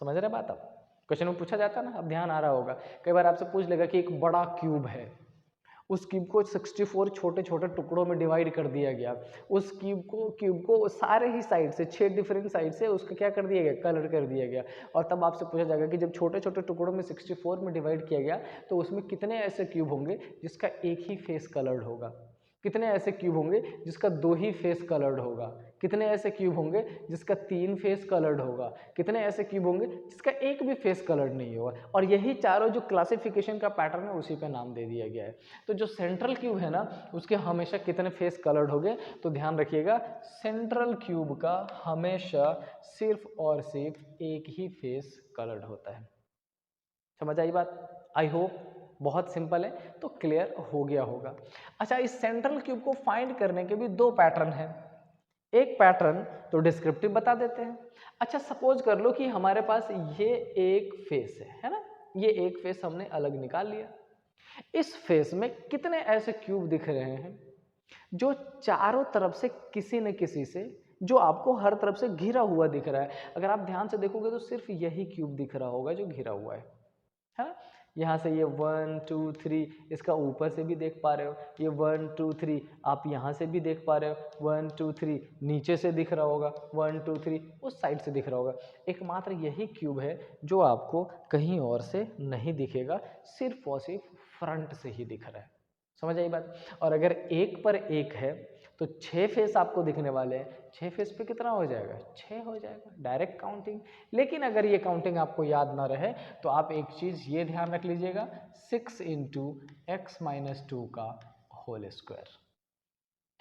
समझ रहे बात आप, क्वेश्चन में पूछा जाता है ना, अब ध्यान आ रहा होगा। कई बार आपसे पूछ लेगा कि एक बड़ा क्यूब है, उस क्यूब को 64 छोटे छोटे टुकड़ों में डिवाइड कर दिया गया, उस क्यूब को सारे ही साइड से 6 डिफरेंट साइड से उसका क्या कर दिया गया, कलर कर दिया गया। और तब आपसे पूछा जाएगा कि जब छोटे छोटे टुकड़ों में 64 में डिवाइड किया गया तो उसमें कितने ऐसे क्यूब होंगे जिसका एक ही फेस कलर्ड होगा, कितने ऐसे क्यूब होंगे जिसका 2 ही फेस कलर्ड होगा, कितने ऐसे क्यूब होंगे जिसका 3 फेस कलर्ड होगा, कितने ऐसे क्यूब होंगे जिसका एक भी फेस कलर्ड नहीं होगा। और यही चारों जो क्लासिफिकेशन का पैटर्न है उसी पे नाम दे दिया गया है। तो जो सेंट्रल क्यूब है ना उसके हमेशा कितने फेस कलर्ड होंगे, तो ध्यान रखिएगा सेंट्रल क्यूब का हमेशा सिर्फ और सिर्फ एक ही फेस कलर्ड होता है। समझ आई बात, आई होप बहुत सिंपल है, तो क्लियर हो गया होगा। अच्छा, इस सेंट्रल क्यूब को फाइंड करने के भी 2 पैटर्न हैं। एक पैटर्न तो डिस्क्रिप्टिव बता देते हैं। अच्छा, सपोज कर लो कि हमारे पास ये एक फेस है ना, ये एक फेस हमने अलग निकाल लिया। इस फेस में कितने ऐसे क्यूब दिख रहे हैं जो चारों तरफ से किसी न किसी से, जो आपको हर तरफ से घिरा हुआ दिख रहा है। अगर आप ध्यान से देखोगे तो सिर्फ यही क्यूब दिख रहा होगा जो घिरा हुआ है ना। यहाँ से ये 1 2 3, इसका ऊपर से भी देख पा रहे हो, ये 1 2 3 आप यहाँ से भी देख पा रहे हो, 1 2 3 नीचे से दिख रहा होगा, 1 2 3 उस साइड से दिख रहा होगा। एकमात्र यही क्यूब है जो आपको कहीं और से नहीं दिखेगा, सिर्फ और सिर्फ फ्रंट से ही दिख रहा है। समझ आई बात। और अगर एक पर एक है तो 6 फेस आपको दिखने वाले हैं, 6 फेस पे कितना हो जाएगा, 6 हो जाएगा, डायरेक्ट काउंटिंग। लेकिन अगर ये काउंटिंग आपको याद ना रहे तो आप एक चीज़ ये ध्यान रख लीजिएगा, 6 इंटू x माइनस 2 का होल स्क्वायर।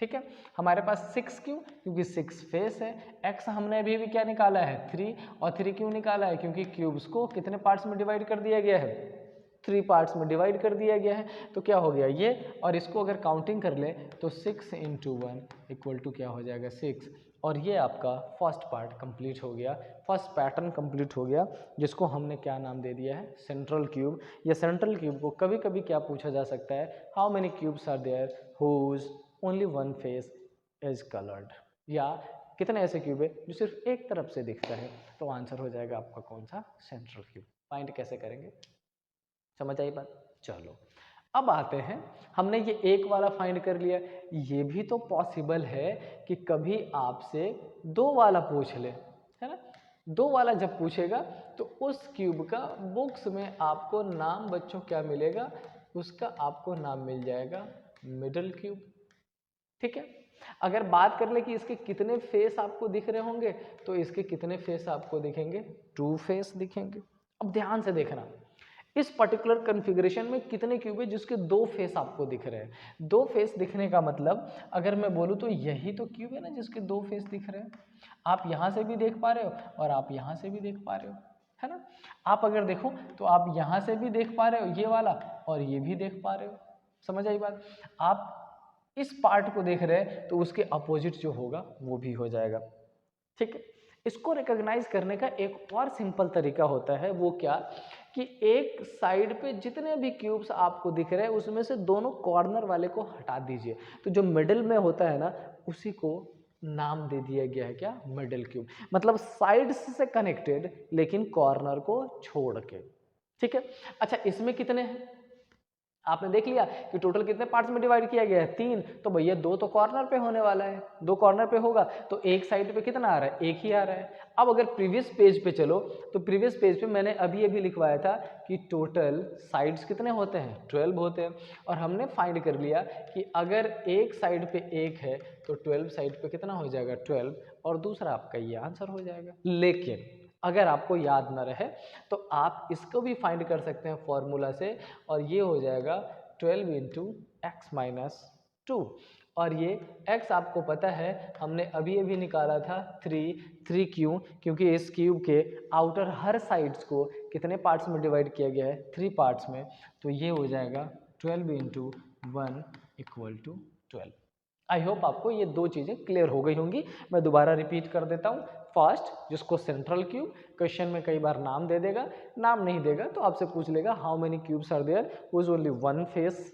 ठीक है, हमारे पास 6 क्यों, क्योंकि 6 फेस है। x हमने अभी भी क्या निकाला है, 3, और 3 क्यों निकाला है, क्योंकि क्यूब्स को कितने पार्ट्स में डिवाइड कर दिया गया है, 3 पार्ट्स में डिवाइड कर दिया गया है। तो क्या हो गया ये, और इसको अगर काउंटिंग कर ले तो 6 इंटू 1 इक्वल टू क्या हो जाएगा, 6। और ये आपका फर्स्ट पार्ट कंप्लीट हो गया, फर्स्ट पैटर्न कंप्लीट हो गया, जिसको हमने क्या नाम दे दिया है, सेंट्रल क्यूब। या सेंट्रल क्यूब को कभी कभी क्या पूछा जा सकता है, how many cubes are there whose only one face is coloured, या कितने ऐसे क्यूब है जो सिर्फ एक तरफ से दिखता है। तो आंसर हो जाएगा आपका कौन सा, सेंट्रल क्यूब। फाइंड कैसे करेंगे, समझ आई बात। चलो अब आते हैं, हमने ये एक वाला फाइंड कर लिया, ये भी तो पॉसिबल है कि कभी आपसे 2 वाला पूछ ले, है ना। 2 वाला जब पूछेगा तो उस क्यूब का बुक्स में आपको नाम बच्चों क्या मिलेगा, उसका आपको नाम मिल जाएगा मिडल क्यूब। ठीक है, अगर बात कर ले कि इसके कितने फेस आपको दिख रहे होंगे तो इसके कितने फेस आपको दिखेंगे, 2 फेस दिखेंगे। अब ध्यान से देखना, इस पर्टिकुलर कॉन्फ़िगरेशन में कितने क्यूब है जिसके 2 फेस आपको दिख रहे हैं। 2 फेस दिखने का मतलब अगर मैं बोलूँ तो यही तो क्यूब है ना जिसके 2 फेस दिख रहे हैं। आप यहाँ से भी देख पा रहे हो और आप यहाँ से भी देख पा रहे हो, है ना। आप अगर देखो तो आप यहाँ से भी देख पा रहे हो ये वाला, और ये भी देख पा रहे हो। समझ आई बात। आप इस पार्ट को देख रहे हैं तो उसके अपोजिट जो होगा वो भी हो जाएगा। ठीक है, इसको रिकॉग्नाइज करने का एक और सिंपल तरीका होता है, वो क्या कि एक साइड पे जितने भी क्यूब्स आपको दिख रहे हैं उसमें से दोनों कॉर्नर वाले को हटा दीजिए। तो जो मिडिल में होता है ना उसी को नाम दे दिया गया है क्या, मिडिल क्यूब। मतलब साइड से कनेक्टेड लेकिन कॉर्नर को छोड़ के। ठीक है, अच्छा इसमें कितने हैं आपने देख लिया कि टोटल कितने पार्ट्स में डिवाइड किया गया है, 3। तो भैया 2 तो कॉर्नर पे होने वाला है, 2 कॉर्नर पे होगा तो एक साइड पे कितना आ रहा है, एक ही आ रहा है। अब अगर प्रीवियस पेज पे चलो तो प्रीवियस पेज पे मैंने अभी लिखवाया था कि टोटल साइड्स कितने होते हैं, 12 होते हैं। और हमने फाइंड कर लिया कि अगर एक साइड पे 1 है तो 12 साइड पे कितना हो जाएगा, 12, और दूसरा आपका ये आंसर हो जाएगा। लेकिन अगर आपको याद ना रहे तो आप इसको भी फाइंड कर सकते हैं फॉर्मूला से, और ये हो जाएगा 12 इंटू एक्स माइनस 2। और ये x आपको पता है हमने अभी अभी निकाला था 3 क्यों? क्योंकि इस क्यूब के आउटर हर साइड्स को कितने पार्ट्स में डिवाइड किया गया है? 3 पार्ट्स में। तो ये हो जाएगा 12 into 1 equal to 12। I hope आपको ये दो चीज़ें क्लियर हो गई होंगी। मैं दोबारा रिपीट कर देता हूँ। फर्स्ट, जिसको सेंट्रल क्यूब, क्वेश्चन में कई बार नाम दे देगा, नाम नहीं देगा तो आपसे पूछ लेगा how many cubes are there, whose only one face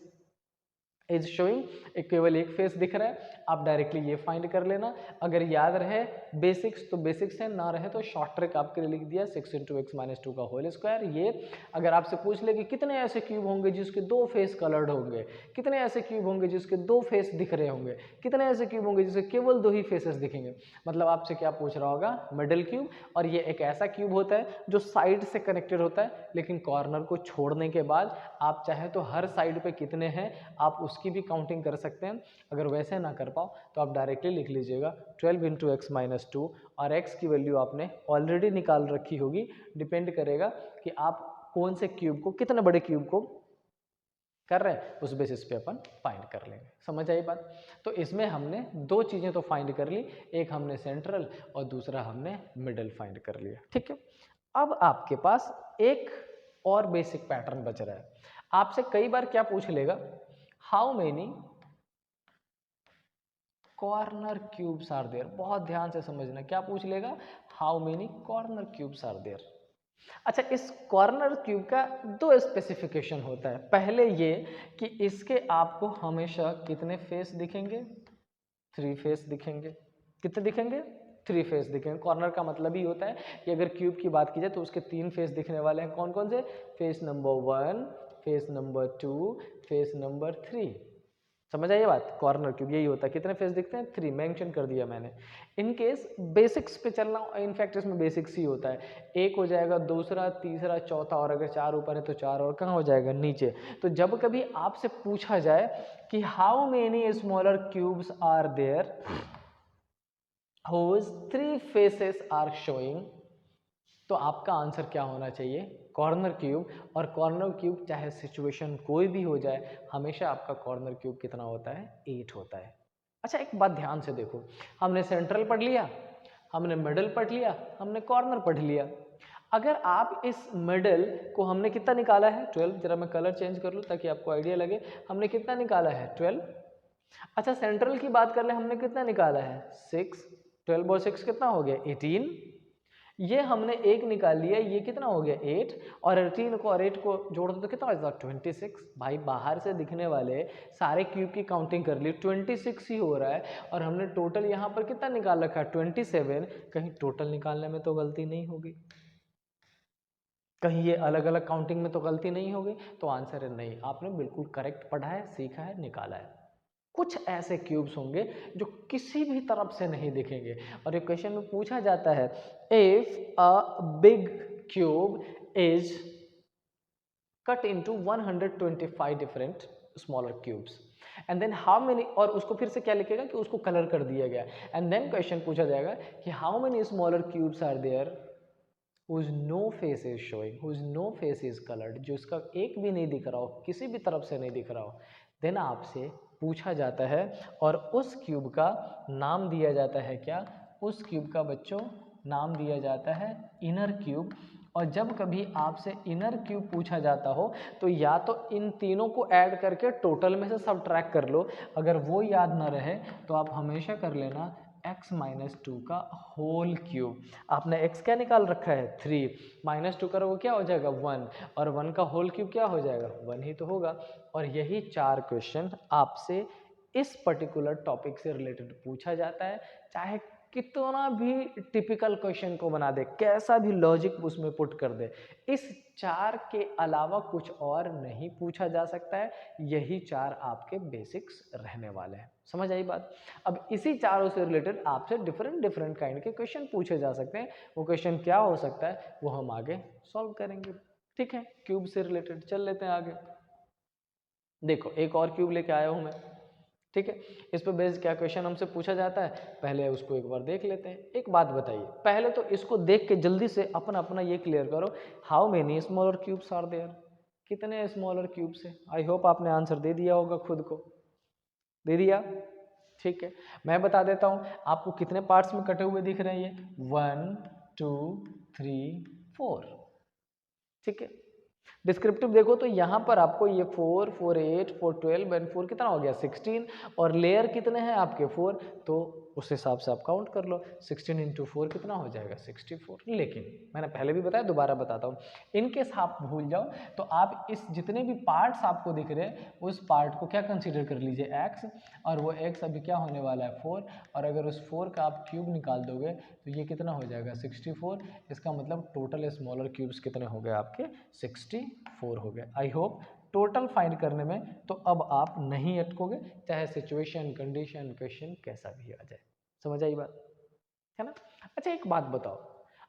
is showing, केवल एक फेस दिख रहा है, आप डायरेक्टली ये फाइंड कर लेना। अगर याद रहे बेसिक्स तो बेसिक्स है, ना रहे तो शॉर्ट ट्रिक आपके लिए लिख दिया 6 इंटू एक्स माइनस 2 का होल स्क्वायर। ये अगर आपसे पूछ ले कि कितने ऐसे क्यूब होंगे जिसके दो फेस कलर्ड होंगे, कितने ऐसे क्यूब होंगे जिसके दो फेस दिख रहे होंगे, कितने ऐसे क्यूब होंगे जिसके केवल दो ही फेसेस दिखेंगे, मतलब आपसे क्या पूछ रहा होगा? Middle cube. और ये एक ऐसा क्यूब होता है जो साइड से कनेक्टेड होता है, लेकिन कॉर्नर को छोड़ने के बाद आप चाहे तो हर साइड पे कितने हैं आप उसकी भी काउंटिंग कर सकते हैं। अगर वैसे ना कर पाओ तो आप डायरेक्टली लिख लीजिएगा 12 इंटू एक्स माइनस 2, और x की वैल्यू आपने ऑलरेडी निकाल रखी होगी। डिपेंड करेगा कि आप कौन से क्यूब को, कितने बड़े क्यूब को कर रहे हैं, उस बेसिस पे अपन फाइंड कर लेंगे। समझ आई बात? तो इसमें हमने दो चीज़ें तो फाइंड कर ली, एक हमने सेंट्रल और दूसरा हमने मिडल फाइंड कर लिया। ठीक है, अब आपके पास एक और बेसिक पैटर्न बच रहा है। आपसे कई बार क्या पूछ लेगा? How many corner cubes are there. बहुत ध्यान से समझना, क्या पूछ लेगा? How many corner cubes are there. अच्छा, इस कॉर्नर क्यूब का दो स्पेसिफिकेशन होता है। पहले ये कि इसके आपको हमेशा कितने फेस दिखेंगे? 3 फेस दिखेंगे। कितने दिखेंगे? 3 फेस दिखेंगे। कॉर्नर का मतलब ही होता है कि अगर क्यूब की बात की जाए तो उसके 3 फेस दिखने वाले हैं। कौन कौन से? Face number 1, face number 2, face number 3। समझ आई ये बात? कॉर्नर क्यूब यही होता है। कितने फेस दिखते हैं? 3, मेंशन कर दिया मैंने। इन केस बेसिक्स पे चलना, इनफैक्ट इसमें बेसिक्स ही होता है। एक हो जाएगा, दूसरा, तीसरा, चौथा, और अगर 4 ऊपर है तो 4 और कहाँ हो जाएगा? नीचे। तो जब कभी आपसे पूछा जाए कि how many smaller cubes are there whose 3 faces are showing, तो आपका आंसर क्या होना चाहिए? Corner cube. और कॉर्नर क्यूब चाहे सिचुएशन कोई भी हो जाए, हमेशा आपका कॉर्नर क्यूब कितना होता है? 8 होता है। अच्छा, एक बात ध्यान से देखो, हमने सेंट्रल पढ़ लिया, हमने मिडल पढ़ लिया, हमने कॉर्नर पढ़ लिया। अगर आप इस मिडल को, हमने कितना निकाला है? 12। जरा मैं कलर चेंज कर लूँ ताकि आपको आइडिया लगे। हमने कितना निकाला है? 12। अच्छा, सेंट्रल की बात कर ले, हमने कितना निकाला है? 6। 12 और 6 कितना हो गया? 18। ये हमने एक निकाल लिया, ये कितना हो गया? 8। और 18 को और 8 को जोड़ दो तो कितना हो जाता? 26। भाई बाहर से दिखने वाले सारे क्यूब की काउंटिंग कर ली, 26 ही हो रहा है, और हमने टोटल यहाँ पर कितना निकाल रखा है? 27। कहीं टोटल निकालने में तो गलती नहीं होगी? कहीं ये अलग अलग काउंटिंग में तो गलती नहीं होगी? तो आंसर है नहीं। आपने बिल्कुल करेक्ट पढ़ा है, सीखा है, निकाला है। कुछ ऐसे क्यूब्स होंगे जो किसी भी तरफ से नहीं दिखेंगे, और ये क्वेश्चन में पूछा जाता है, if a big cube is cut into 125 different smaller cubes and then how many, और उसको फिर से क्या लिखेगा कि उसको कलर कर दिया गया, एंड देन क्वेश्चन पूछा जाएगा कि how many smaller cubes are there whose no face is showing, whose no face is colored, जो इसका एक भी नहीं दिख रहा हो, किसी भी तरफ से नहीं दिख रहा हो, देन आपसे पूछा जाता है और उस क्यूब का नाम दिया जाता है क्या? उस क्यूब का बच्चों नाम दिया जाता है इनर क्यूब। और जब कभी आपसे इनर क्यूब पूछा जाता हो तो या तो इन तीनों को ऐड करके टोटल में से सबट्रैक्ट कर लो, अगर वो याद ना रहे तो आप हमेशा कर लेना x माइनस 2 का होल क्यूब। आपने x क्या निकाल रखा है? 3, माइनस 2 करोगे क्या हो जाएगा? 1, और 1 का होल क्यूब क्या हो जाएगा? 1 ही तो होगा। और यही 4 क्वेश्चन आपसे इस पर्टिकुलर टॉपिक से रिलेटेड पूछा जाता है, चाहे कितना भी टिपिकल क्वेश्चन को बना दे, कैसा भी लॉजिक उसमें पुट कर दे, इस 4 के अलावा कुछ और नहीं पूछा जा सकता है। यही 4 आपके बेसिक्स रहने वाले हैं। समझ आई बात? अब इसी चारों से रिलेटेड आपसे डिफरेंट काइंड के क्वेश्चन पूछे जा सकते हैं। वो क्वेश्चन क्या हो सकता है वो हम आगे सॉल्व करेंगे। ठीक है, क्यूब से रिलेटेड चल लेते हैं आगे। देखो, एक और क्यूब लेके आया हूं मैं। ठीक है, इस पर बेस्ड क्या क्वेश्चन हमसे पूछा जाता है, पहले उसको एक बार देख लेते हैं। एक बात बताइए, पहले तो इसको देख के जल्दी से अपना अपना ये क्लियर करो, how many smaller cubes are there? कितने स्मॉलर क्यूब्स है? आई होप आपने आंसर दे दिया होगा खुद को। दे दिया? ठीक है, मैं बता देता हूँ आपको कितने पार्ट्स में कटे हुए दिख रहे हैं ये 1 2 3 4। ठीक है, डिस्क्रिप्टिव देखो तो यहाँ पर आपको ये 4 4 8 4 12 एंड 4 कितना हो गया 16 और लेयर कितने हैं आपके 4, तो उस हिसाब से आप काउंट कर लो 16 इंटू 4 कितना हो जाएगा 64। लेकिन मैंने पहले भी बताया दोबारा बताता हूँ, इन केस आप भूल जाओ तो आप इस जितने भी पार्ट्स आपको दिख रहे हैं उस पार्ट को क्या कंसीडर कर लीजिए x, और वो x अभी क्या होने वाला है 4, और अगर उस 4 का आप क्यूब निकाल दोगे तो ये कितना हो जाएगा 64। इसका मतलब टोटल स्मॉलर क्यूब्स कितने हो गए आपके 64 हो गए। आई होप टोटल फाइंड करने में तो अब आप नहीं अटकोगे, चाहे सिचुएशन कंडीशन क्वेश्चन कैसा भी आ जाए। समझ आई बात है ना? अच्छा एक बात बताओ,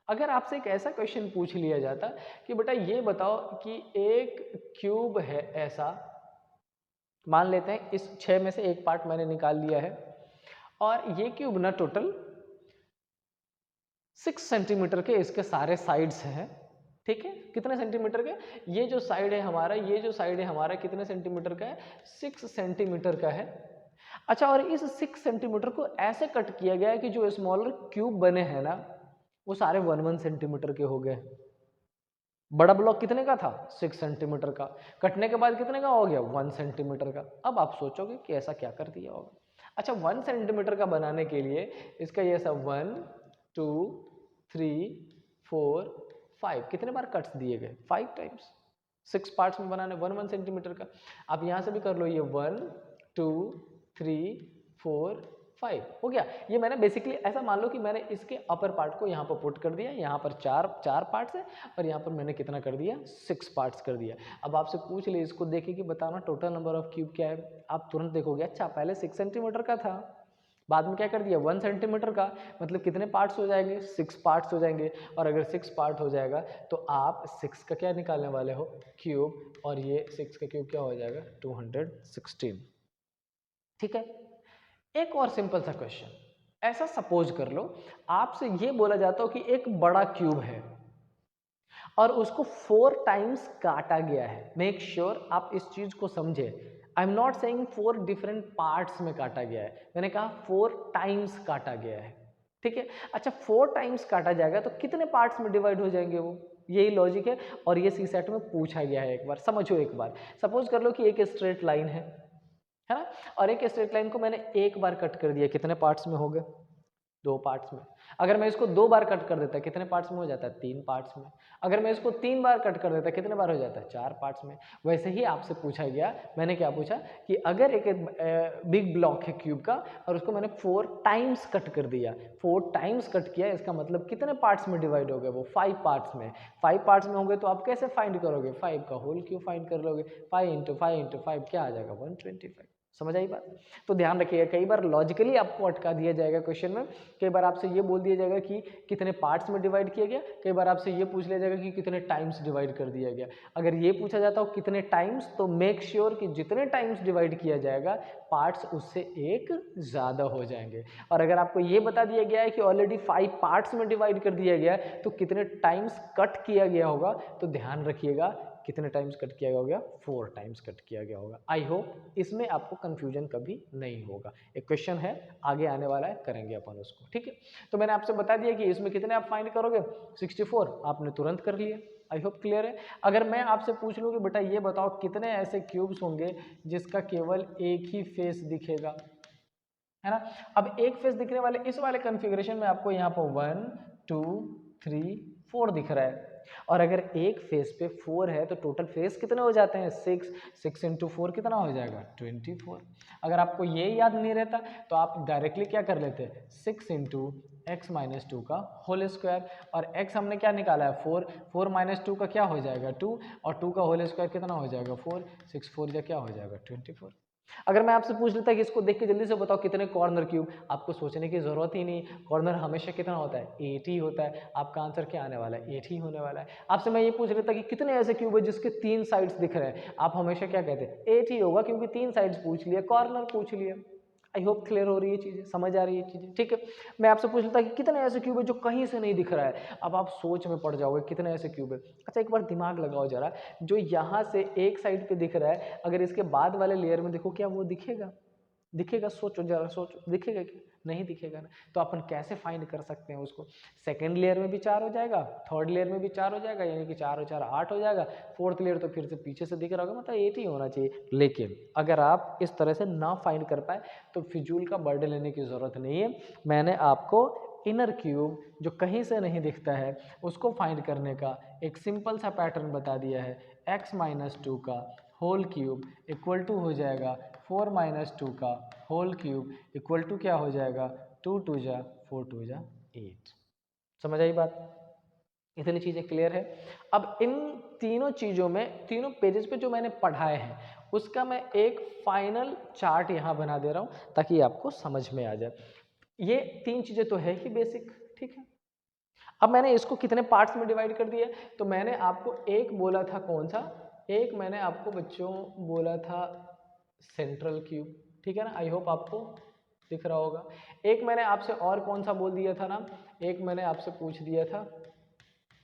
अगर आपसे एक ऐसा क्वेश्चन पूछ लिया जाता कि बेटा ये बताओ कि एक क्यूब है ऐसा, मान लेते हैं इस 6 में से एक पार्ट मैंने निकाल लिया है और ये क्यूब ना टोटल 6 सेंटीमीटर के इसके सारे साइड्स हैं। ठीक है, कितने सेंटीमीटर के, ये जो साइड है हमारा, ये जो साइड है हमारा कितने सेंटीमीटर का है 6 सेंटीमीटर का है। अच्छा, और इस 6 सेंटीमीटर को ऐसे कट किया गया है कि जो स्मॉलर क्यूब बने हैं ना वो सारे 1 सेंटीमीटर के हो गए। बड़ा ब्लॉक कितने का था 6 सेंटीमीटर का, कटने के बाद कितने का हो गया 1 सेंटीमीटर का। अब आप सोचोगे कि ऐसा क्या कर दिया होगा। अच्छा, 1 सेंटीमीटर का बनाने के लिए इसका ये ऐसा 1 2 3 4 5 कितने बार कट्स दिए गए 5 टाइम्स, 6 पार्ट्स में बनाने 1 1 सेंटीमीटर का। आप यहाँ से भी कर लो, ये 1 2 3 4 5 हो गया। ये मैंने बेसिकली ऐसा मान लो कि मैंने इसके अपर पार्ट को यहाँ पर पुट कर दिया, यहाँ पर चार पार्ट्स है और यहाँ पर मैंने कितना कर दिया 6 पार्ट्स कर दिया। अब आपसे पूछ ले इसको देखे कि बताना टोटल नंबर ऑफ क्यूब क्या है, आप तुरंत देखोगे अच्छा पहले 6 सेंटीमीटर का था, बाद में क्या कर दिया 1 सेंटीमीटर का, मतलब कितने पार्ट्स हो जाएंगे 6 पार्ट्स हो जाएंगे। और अगर 6 पार्ट हो जाएगा तो आप 6 का क्या निकालने वाले हो क्यूब, और ये 6 का क्यूब क्या हो जाएगा 216। ठीक है, एक और सिंपल सा क्वेश्चन, ऐसा सपोज कर लो आपसे ये बोला जाता हो कि एक बड़ा क्यूब है और उसको 4 टाइम्स काटा गया है। मेक श्योर आप इस चीज को समझे, I am not saying 4 different parts में काटा गया है, मैंने कहा 4 टाइम्स काटा गया है। ठीक है, अच्छा 4 टाइम्स काटा जाएगा तो कितने पार्ट्स में डिवाइड हो जाएंगे वो, यही लॉजिक है और ये सी सेट में पूछा गया है। एक बार समझो, एक बार सपोज कर लो कि एक स्ट्रेट लाइन है ना, और एक स्ट्रेट लाइन को मैंने एक बार कट कर दिया, कितने पार्ट्स में हो गए 2 पार्ट्स में। अगर मैं इसको 2 बार कट कर देता कितने पार्ट्स में हो जाता है 3 पार्ट्स में। अगर मैं इसको 3 बार कट कर देता कितने बार हो जाता है 4 पार्ट्स में। वैसे ही आपसे पूछा गया, मैंने क्या पूछा कि अगर एक बिग ब्लॉक है क्यूब का और उसको मैंने 4 टाइम्स कट कर दिया, 4 टाइम्स कट किया, इसका मतलब कितने पार्ट्स में डिवाइड हो गए वो 5 पार्ट्स में। 5 पार्ट्स में होंगे तो आप कैसे फाइंड करोगे 5 का होल क्यूब फाइंड कर लोगे, 5 इंटू 5 इंटू 5 क्या आ जाएगा 125। समझ आई बात? तो ध्यान रखिएगा, कई बार लॉजिकली आपको अटका दिया जाएगा क्वेश्चन में, कई बार आपसे ये बोल दिया जाएगा कि कितने पार्ट्स में डिवाइड किया गया, कई बार आपसे ये पूछ लिया जाएगा कि कितने टाइम्स डिवाइड कर दिया गया। अगर ये पूछा जाता हो कितने टाइम्स, तो मेक श्योर कि जितने टाइम्स डिवाइड किया जाएगा पार्ट्स उससे एक ज़्यादा हो जाएंगे। और अगर आपको ये बता दिया गया है कि ऑलरेडी 5 पार्ट्स में डिवाइड कर दिया गया है तो कितने टाइम्स कट किया गया होगा, तो ध्यान रखिएगा कितने टाइम्स कट किया गया होगा 4 टाइम्स कट किया गया होगा। आई होप इसमें आपको कंफ्यूजन कभी नहीं होगा। एक क्वेश्चन है आगे आने वाला है, करेंगे अपन उसको। ठीक है, तो मैंने आपसे बता दिया कि इसमें कितने आप फाइंड करोगे 64, आपने तुरंत कर लिया। आई होप क्लियर है। अगर मैं आपसे पूछ लूँ कि बेटा ये बताओ कितने ऐसे क्यूब्स होंगे जिसका केवल एक ही फेस दिखेगा, है ना। अब एक फेस दिखने वाले इस वाले कॉन्फ़िगरेशन में आपको यहाँ पर 1 2 3 4 दिख रहा है, और अगर एक फेस पे 4 है तो टोटल फेस कितने हो जाते हैं 6, 6 इंटू 4 कितना हो जाएगा 24। अगर आपको ये याद नहीं रहता तो आप डायरेक्टली क्या कर लेते 6 इंटू एक्स माइनस 2 का होल स्क्वायर, और x हमने क्या निकाला है 4, 4 माइनस 2 का क्या हो जाएगा 2, और 2 का होल स्क्वायर कितना हो जाएगा 4, 6 4 या क्या हो जाएगा 24। अगर मैं आपसे पूछ लेता कि इसको देख के जल्दी से बताओ कितने कॉर्नर क्यूब, आपको सोचने की जरूरत ही नहीं, कॉर्नर हमेशा कितना होता है 8 ही होता है। आपका आंसर क्या आने वाला है 8 ही होने वाला है। आपसे मैं ये पूछ लेता कि कितने ऐसे क्यूब है जिसके 3 साइड्स दिख रहे हैं, आप हमेशा क्या कहते हैं 8 ही होगा, क्योंकि 3 साइड्स पूछ लिए, कॉर्नर पूछ लिए। आई होप क्लियर हो रही है चीज़ें, समझ आ रही है चीज़ें। ठीक है, मैं आपसे पूछ लेता कि कितने ऐसे क्यूब है जो कहीं से नहीं दिख रहा है, अब आप सोच में पड़ जाओगे कितने ऐसे क्यूब है। अच्छा एक बार दिमाग लगाओ जरा, जो यहाँ से एक साइड पे दिख रहा है अगर इसके बाद वाले लेयर में देखो क्या वो दिखेगा, दिखेगा? सोचो जरा, सोचो, दिखेगा क्या? नहीं दिखेगा ना। तो अपन कैसे फाइंड कर सकते हैं उसको? सेकेंड लेयर में भी 4 हो जाएगा, थर्ड लेयर में भी 4 हो जाएगा, यानी कि 4 और 4 8 हो जाएगा। फोर्थ लेयर तो फिर से पीछे से दिख रहा होगा, मतलब 8 ही होना चाहिए। लेकिन अगर आप इस तरह से ना फाइंड कर पाए तो फिजूल का बर्डन लेने की ज़रूरत नहीं है। मैंने आपको इनर क्यूब जो कहीं से नहीं दिखता है उसको फाइंड करने का एक सिंपल सा पैटर्न बता दिया है। x - 2 का होल क्यूब इक्वल टू हो जाएगा 4 - 2 का होल क्यूब इक्वल टू क्या हो जाएगा 2 2 जा 4 2 जा 8। समझ आई बात? इतनी चीज़ें क्लियर है। अब इन तीनों चीज़ों में, तीनों पेजेस पे जो मैंने पढ़ाए हैं उसका मैं एक फाइनल चार्ट यहाँ बना दे रहा हूँ ताकि आपको समझ में आ जाए। ये 3 चीज़ें तो है ही बेसिक, ठीक है। अब मैंने इसको कितने पार्ट्स में डिवाइड कर दिया? तो मैंने आपको एक बोला था, कौन सा? एक मैंने आपको बच्चों बोला था सेंट्रल क्यूब, ठीक है ना। आई होप आपको दिख रहा होगा। एक मैंने आपसे और कौन सा बोल दिया था ना, एक मैंने आपसे पूछ दिया था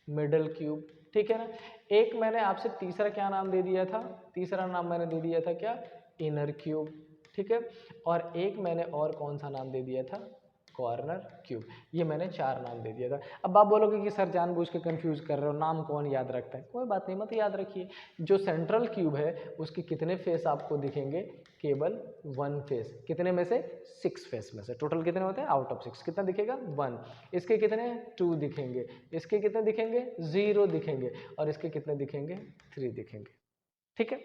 मिडल क्यूब, ठीक है ना। एक मैंने आपसे तीसरा क्या नाम दे दिया था? तीसरा नाम मैंने दे दिया था क्या? इनर क्यूब, ठीक है। और एक मैंने और कौन सा नाम दे दिया था? Corner cube. ये मैंने 4 नाम दे दिया था। अब आप बोलोगे कि सर जानबूझ के कंफ्यूज कर रहे हो, नाम कौन याद रखता है? कोई बात नहीं, मत याद रखिए। जो सेंट्रल क्यूब है उसके कितने फेस आपको दिखेंगे? केवल 1 फेस। कितने में से? 6 फेस में से। टोटल कितने होते हैं? आउट ऑफ 6 कितना दिखेगा? 1। इसके कितने? 2 दिखेंगे। इसके कितने दिखेंगे? 0 दिखेंगे। और इसके कितने दिखेंगे? 3 दिखेंगे, ठीक है।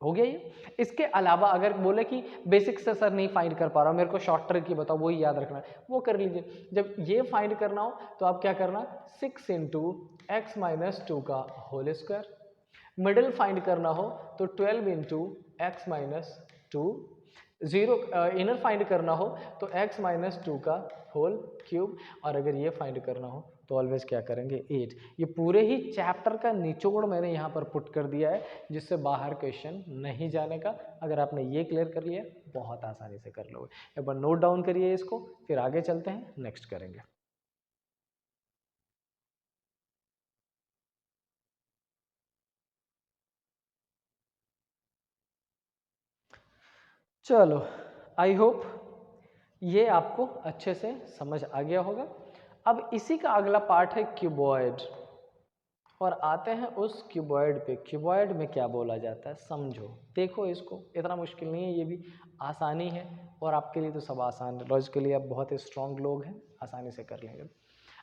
हो गया ये। इसके अलावा अगर बोले कि बेसिक से सर नहीं फाइंड कर पा रहा हूँ, मेरे को शॉर्ट ट्रिक की बताओ, वही याद रखना है, वो कर लीजिए। जब ये फाइंड करना हो तो आप क्या करना? 6 × x - 2 का होल स्क्वायर। मिडिल फाइंड करना हो तो 12 × x - 2। जीरो इनर फाइंड करना हो तो x - 2 का होल क्यूब। और अगर ये फाइंड करना हो तो ऑलवेज क्या करेंगे? 8। ये पूरे ही चैप्टर का निचोड़ मैंने यहाँ पर पुट कर दिया है जिससे बाहर क्वेश्चन नहीं जाने का। अगर आपने ये क्लियर कर लिया बहुत आसानी से कर लोगे। एक बार नोट डाउन करिए इसको, फिर आगे चलते हैं, नेक्स्ट करेंगे। चलो, आई होप ये आपको अच्छे से समझ आ गया होगा। अब इसी का अगला पार्ट है क्यूबॉइड, और आते हैं उस क्यूबॉइड पे। क्यूबॉइड में क्या बोला जाता है समझो। देखो इसको, इतना मुश्किल नहीं है, ये भी आसानी है। और आपके लिए तो सब आसान है, लॉजिकली आप बहुत ही स्ट्रांग लोग हैं, आसानी से कर लेंगे।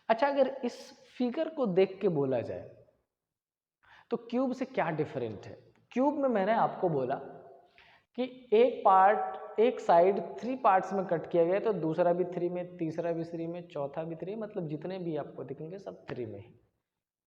अच्छा, अगर इस फिगर को देख के बोला जाए तो क्यूब से क्या डिफरेंट है? क्यूब में मैंने आपको बोला कि एक पार्ट, एक साइड 3 पार्ट्स में कट किया गया, तो दूसरा भी 3 में, तीसरा भी 3 में, चौथा भी 3, मतलब जितने भी आपको दिखेंगे सब 3 में ही।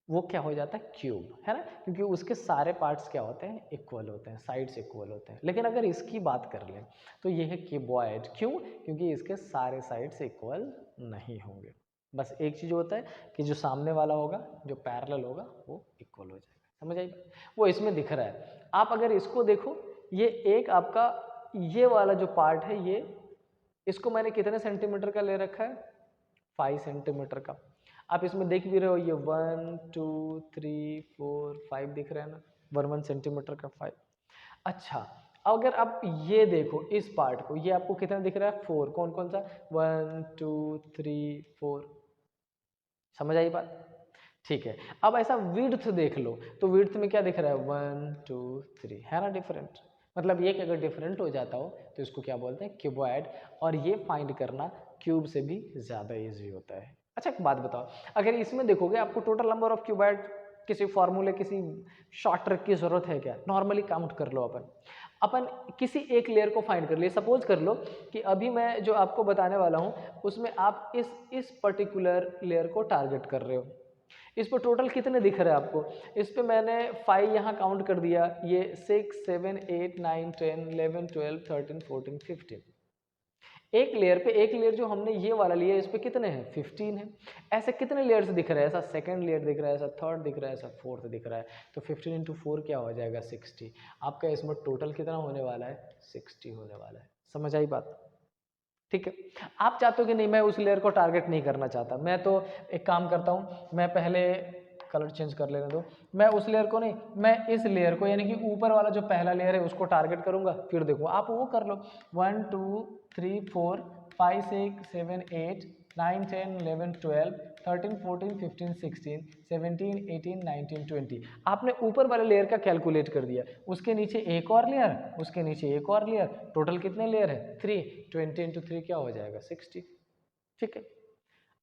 वो क्या हो जाता है? क्यूब, है ना। क्योंकि उसके सारे पार्ट्स क्या होते हैं? इक्वल होते हैं, साइड्स इक्वल होते हैं। लेकिन अगर इसकी बात कर लें तो ये है क्यूबॉइड। क्यों? क्योंकि इसके सारे साइड्स इक्वल नहीं होंगे। बस एक चीज़ होता है कि जो सामने वाला होगा, जो पैरेलल होगा, वो इक्वल हो जाएगा। समझ आई? वो इसमें दिख रहा है। आप अगर इसको देखो, ये एक आपका ये वाला जो पार्ट है, ये इसको मैंने कितने सेंटीमीटर का ले रखा है? 5 सेंटीमीटर का। आप इसमें देख भी रहे हो, ये 1 2 3 4 5 दिख रहा है ना, 1 सेंटीमीटर का 5। अच्छा, अगर आप ये देखो इस पार्ट को, ये आपको कितना दिख रहा है? 4। कौन कौन सा? 1 2 3 4। समझ आई बात? ठीक है। अब ऐसा विड्थ देख लो, तो विड्थ में क्या दिख रहा है? 1 2 3, है ना डिफरेंट। मतलब ये कि अगर डिफरेंट हो जाता हो तो इसको क्या बोलते हैं? क्यूबॉइड। और ये फाइंड करना क्यूब से भी ज़्यादा इजी होता है। अच्छा, एक बात बताओ, अगर इसमें देखोगे आपको टोटल नंबर ऑफ क्यूबॉइड, किसी फॉर्मूले, किसी शॉर्ट ट्रिक की जरूरत है क्या? नॉर्मली काउंट कर लो। अपन किसी एक लेयर को फाइंड कर लिए। सपोज कर लो कि अभी मैं जो आपको बताने वाला हूँ उसमें आप इस पर्टिकुलर लेयर को टारगेट कर रहे हो। इस पर टोटल कितने दिख रहे हैं आपको? इस पे मैंने 5 यहाँ काउंट कर दिया, ये 6 7 8 9 10 11 12 13 14 15। एक लेयर पे, एक लेयर जो हमने ये वाला लिया, इस पे कितने हैं? 15 है। ऐसे कितने लेयर्स दिख रहे हैं? ऐसा सेकंड लेयर दिख रहा है, ऐसा थर्ड दिख रहा है, ऐसा फोर्थ दिख रहा है। तो 15 × 4 क्या हो जाएगा? 60। आपका इसमें टोटल कितना होने वाला है? 60 होने वाला है। समझ आई बात? ठीक है। आप चाहते हो कि नहीं, मैं उस लेयर को टारगेट नहीं करना चाहता, मैं तो एक काम करता हूँ, मैं पहले कलर चेंज कर लेने दो। मैं उस लेयर को नहीं, मैं इस लेयर को यानी कि ऊपर वाला जो पहला लेयर है उसको टारगेट करूंगा, फिर देखो आप वो कर लो 1 2 3 4 5 6 7 8 9 10 11 12 13 14 15 16 17 18 19 20। आपने ऊपर वाले लेयर का कैलकुलेट कर दिया, उसके नीचे एक और लेयर, उसके नीचे एक और लेयर, टोटल कितने लेयर है 3, 20 इंटू 3 क्या हो जाएगा 60। ठीक है,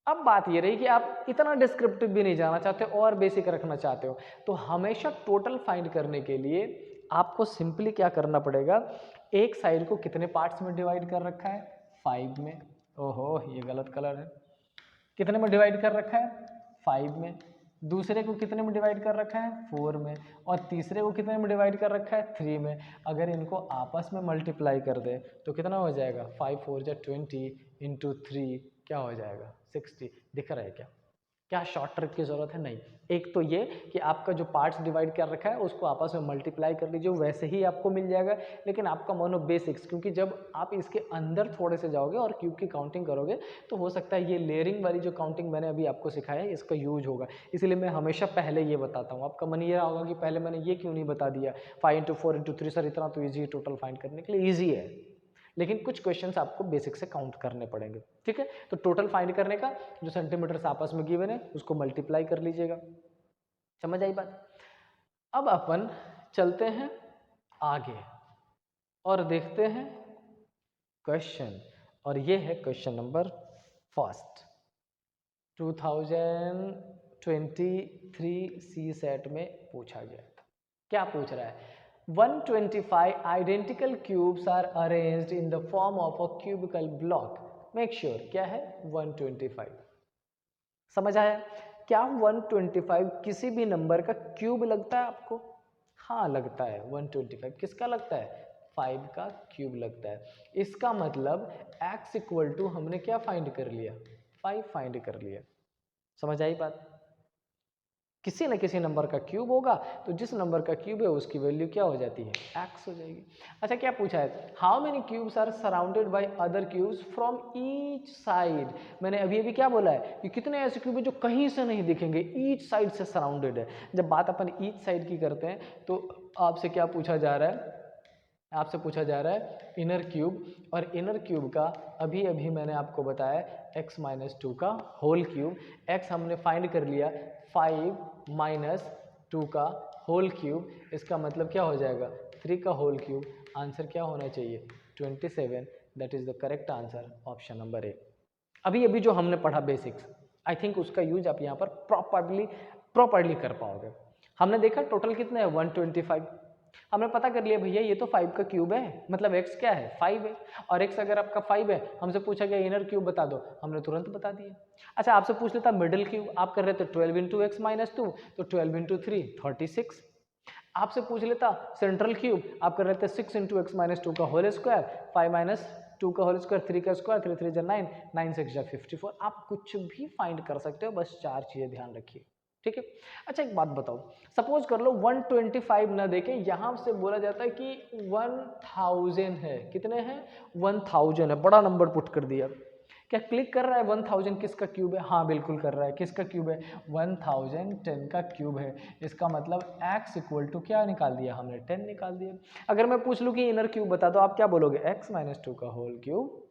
अब बात ये रही कि आप इतना डिस्क्रिप्टिव भी नहीं जाना चाहते और बेसिक रखना चाहते हो, तो हमेशा टोटल फाइंड करने के लिए आपको सिंपली क्या करना पड़ेगा, एक साइड को कितने पार्ट्स में डिवाइड कर रखा है 5 में, ओहो ये गलत कलर है, कितने में डिवाइड कर रखा है 5 में, दूसरे को कितने में डिवाइड कर रखा है 4 में, और तीसरे को कितने में डिवाइड कर रखा है 3 में। अगर इनको आपस में मल्टीप्लाई कर दे तो कितना हो जाएगा 5 4 जा 20 इंटू 3 क्या हो जाएगा 60। दिख रहा है क्या, क्या शॉर्ट ट्रिक की जरूरत है, नहीं। एक तो ये कि आपका जो पार्ट्स डिवाइड कर रखा है उसको आपस में मल्टीप्लाई कर लीजिए, वैसे ही आपको मिल जाएगा। लेकिन आपका मानो बेसिक्स, क्योंकि जब आप इसके अंदर थोड़े से जाओगे और क्यूब की काउंटिंग करोगे तो हो सकता है ये लेयरिंग वाली जो काउंटिंग मैंने अभी आपको सिखाया है इसका यूज होगा, इसलिए मैं हमेशा पहले ये बताता हूँ। आपका मन ये रहा होगा कि पहले मैंने ये क्यों नहीं बता दिया, 5 इंटू 4 इंटू 3 सर इतना तो ईजी है टोटल फाइंड करने के लिए, ईजी है लेकिन कुछ क्वेश्चंस आपको बेसिक से काउंट करने पड़ेंगे। ठीक है, तो टोटल फाइंड करने का जो सेंटीमीटर आपस में गिवन है उसको मल्टीप्लाई कर लीजिएगा, समझ आई बात। अब अपन चलते हैं आगे और देखते हैं क्वेश्चन, और ये है क्वेश्चन नंबर फर्स्ट 2023 सी सेट में पूछा गया था। क्या पूछ रहा है, 125 identical cubes are arranged in the form of a cubical block. Make sure क्या है 125। समझ आया, क्या 125 किसी भी नंबर का क्यूब लगता है आपको? हाँ लगता है, 125 किसका लगता है 5 का क्यूब लगता है। इसका मतलब x इक्वल टू हमने क्या फाइंड कर लिया 5 फाइंड कर लिया, समझ आई बात। किसी न किसी नंबर का क्यूब होगा तो जिस नंबर का क्यूब है उसकी वैल्यू क्या हो जाती है x हो जाएगी। अच्छा क्या पूछा है, how many cubes are surrounded by other cubes from each side. मैंने अभी अभी क्या बोला है कि कितने ऐसे क्यूब है जो कहीं से नहीं दिखेंगे, ईच साइड से सराउंडेड है। जब बात अपन ईच साइड की करते हैं तो आपसे क्या पूछा जा रहा है, आपसे पूछा जा रहा है इनर क्यूब, और इनर क्यूब का अभी अभी मैंने आपको बताया x माइनस 2 का होल क्यूब। x हमने फाइंड कर लिया 5 माइनस 2 का होल क्यूब, इसका मतलब क्या हो जाएगा 3 का होल क्यूब। आंसर क्या होना चाहिए 27, that is the correct answer, option number A. अभी अभी जो हमने पढ़ा बेसिक्स, आई थिंक उसका यूज आप यहाँ पर प्रॉपरली कर पाओगे। हमने देखा टोटल कितने हैं 125, हमने पता कर लिया भैया ये तो 5 का क्यूब है, मतलब x क्या है 5 है, और x अगर आपका 5 है, हमसे पूछा गया इनर क्यूब बता दो, हमने तुरंत बता दिया। अच्छा आपसे पूछ लेता मिडिल क्यूब, आप कर रहे थे 12 इंटू एक्स माइनस 2, तो 12 इंटू 3 36। आपसे पूछ लेता सेंट्रल क्यूब, आप कर रहे थे 6 इंटू एक्स माइनस 2 का होल स्क्वायर, 5 माइनस 2 का होल स्क्वायर, 3 का स्क्वायर, 3 3 जा 9, 9 6 जा 54। आप कुछ भी फाइंड कर सकते हो, बस 4 चीजें ध्यान रखिए। ठीक है, अच्छा एक बात बताओ, सपोज कर लो 125 ना देके यहां से बोला जाता है कि 1000 है, कितने हैं 1000 है, बड़ा नंबर पुट कर दिया, क्या क्लिक कर रहा है 1000 किसका क्यूब है? हाँ बिल्कुल कर रहा है, किसका क्यूब है 1010 का क्यूब है। इसका मतलब x इक्वल टू क्या निकाल दिया हमने 10 निकाल दिया। अगर मैं पूछ लूं कि इनर क्यूब बता दो, आप क्या बोलोगे x माइनस 2 का होल क्यूब,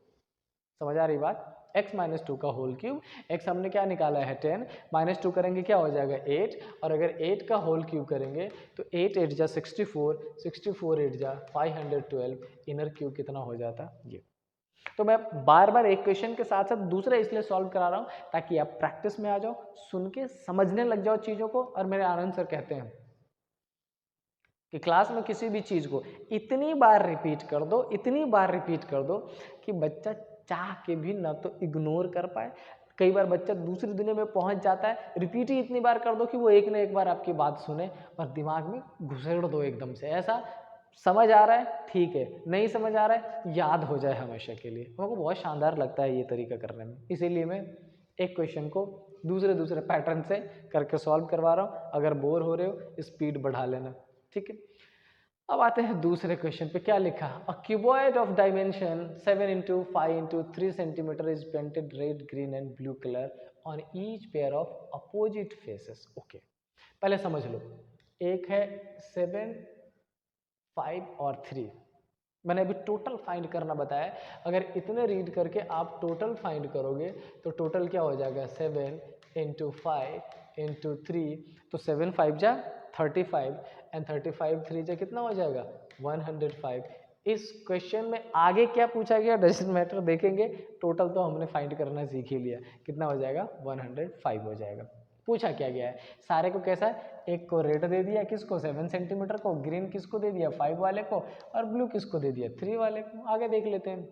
समझ आ रही बात, x माइनस 2 का होल क्यूब, x हमने क्या निकाला है 10, माइनस 2 करेंगे क्या हो जाएगा 8, और अगर 8 का होल क्यूब करेंगे तो 8 8 जा 64, 64 8 जा 512, इनर क्यूब कितना हो जाता ये। तो मैं बार बार एक क्वेश्चन के साथ साथ दूसरा इसलिए सॉल्व करा रहा हूं ताकि आप प्रैक्टिस में आ जाओ, सुन के समझने लग जाओ चीजों को। और मेरे आनंद सर कहते हैं कि क्लास में किसी भी चीज को इतनी बार रिपीट कर दो, इतनी बार रिपीट कर दो कि बच्चा चाह के भी ना तो इग्नोर कर पाए, कई बार बच्चा दूसरी दुनिया में पहुंच जाता है। रिपीट ही इतनी बार कर दो कि वो एक ना एक बार आपकी बात सुने और दिमाग में घुसेड़ दो एकदम से, ऐसा समझ आ रहा है ठीक है, नहीं समझ आ रहा है याद हो जाए हमेशा के लिए। मेरे को बहुत शानदार लगता है ये तरीका करने में, इसीलिए मैं एक क्वेश्चन को दूसरे दूसरे पैटर्न से करके सॉल्व करवा रहा हूँ। अगर बोर हो रहे हो स्पीड बढ़ा लेना, ठीक है। अब आते हैं दूसरे क्वेश्चन पे, क्या लिखा, a cuboid of dimension 7 into 5 into 3 centimetre is painted red green and blue colour on each pair of opposite faces. Okay, पहले समझ लो, एक है 7, 5 और 3। मैंने अभी टोटल फाइंड करना बताया है। अगर इतने रीड करके आप टोटल फाइंड करोगे तो टोटल क्या हो जाएगा, 7 इंटू 5 इंटू 3, तो 7 5 जा 35 एंड 35 3 जा कितना हो जाएगा 105। इस क्वेश्चन में आगे क्या पूछा गया डजंट मैटर, देखेंगे। टोटल तो हमने फाइंड करना सीख ही लिया, कितना हो जाएगा 105 हो जाएगा। पूछा क्या गया है, सारे को कैसा है, एक को रेड दे दिया किसको 7 सेंटीमीटर को, ग्रीन किसको दे दिया 5 वाले को, और ब्लू किसको दे दिया 3 वाले को। आगे देख लेते हैं।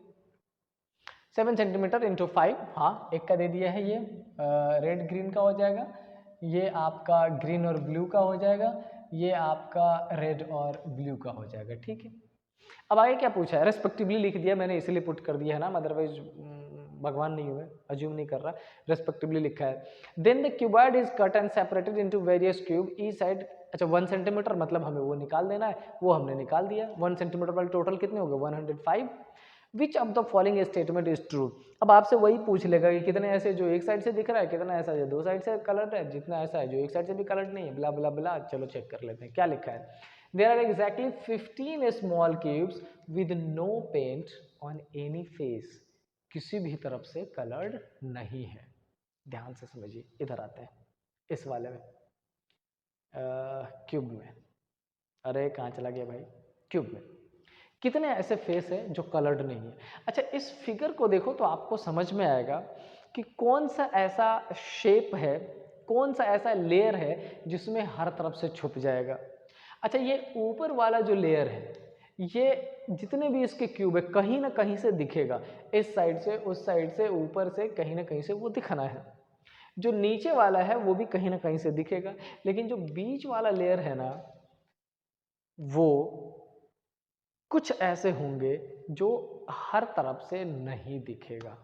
7 सेंटीमीटर इंटू 5, हाँ एक का दे दिया है, ये रेड ग्रीन का हो जाएगा, ये आपका ग्रीन और ब्लू का हो जाएगा, ये आपका रेड और ब्लू का हो जाएगा, ठीक है। अब आगे क्या पूछा है, रेस्पेक्टिवली लिख दिया मैंने, इसलिए पुट कर दिया है ना, अदरवाइज भगवान नहीं हुए, अज्यूम नहीं कर रहा, रेस्पेक्टिवली लिखा है। Then the cuboid is cut and separated into various cube each side. अच्छा 1 सेंटीमीटर मतलब हमें वो निकाल देना है, वो हमने निकाल दिया। 1 सेंटीमीटर वाले टोटल कितने हो गए 105। विच of the following statement is true. अब आपसे वही पूछ लेगा कि कितने ऐसे जो एक साइड से दिख रहा है, कितना ऐसा जो दो साइड से कलर्ड है, जितना ऐसा है जो एक साइड से भी कलर्ड नहीं है, ब्ला ब्ला ब्ला। चलो चेक कर लेते हैं क्या लिखा है। There are exactly 15 small cubes with no paint on any face. किसी भी तरफ से कलर्ड नहीं है। ध्यान से समझिए, इधर आते हैं इस वाले में, क्यूब में। अरे कहाँ चला गया भाई, क्यूब में कितने ऐसे फेस है जो कलर्ड नहीं है। अच्छा इस फिगर को देखो तो आपको समझ में आएगा कि कौन सा ऐसा शेप है, कौन सा ऐसा लेयर है जिसमें हर तरफ से छुप जाएगा। अच्छा ये ऊपर वाला जो लेयर है, ये जितने भी इसके क्यूब है कहीं ना कहीं से दिखेगा, इस साइड से उस साइड से ऊपर से कहीं ना कहीं से वो दिखना है। जो नीचे वाला है वो भी कहीं ना कहीं से दिखेगा, लेकिन जो बीच वाला लेयर है ना, वो कुछ ऐसे होंगे जो हर तरफ से नहीं दिखेगा।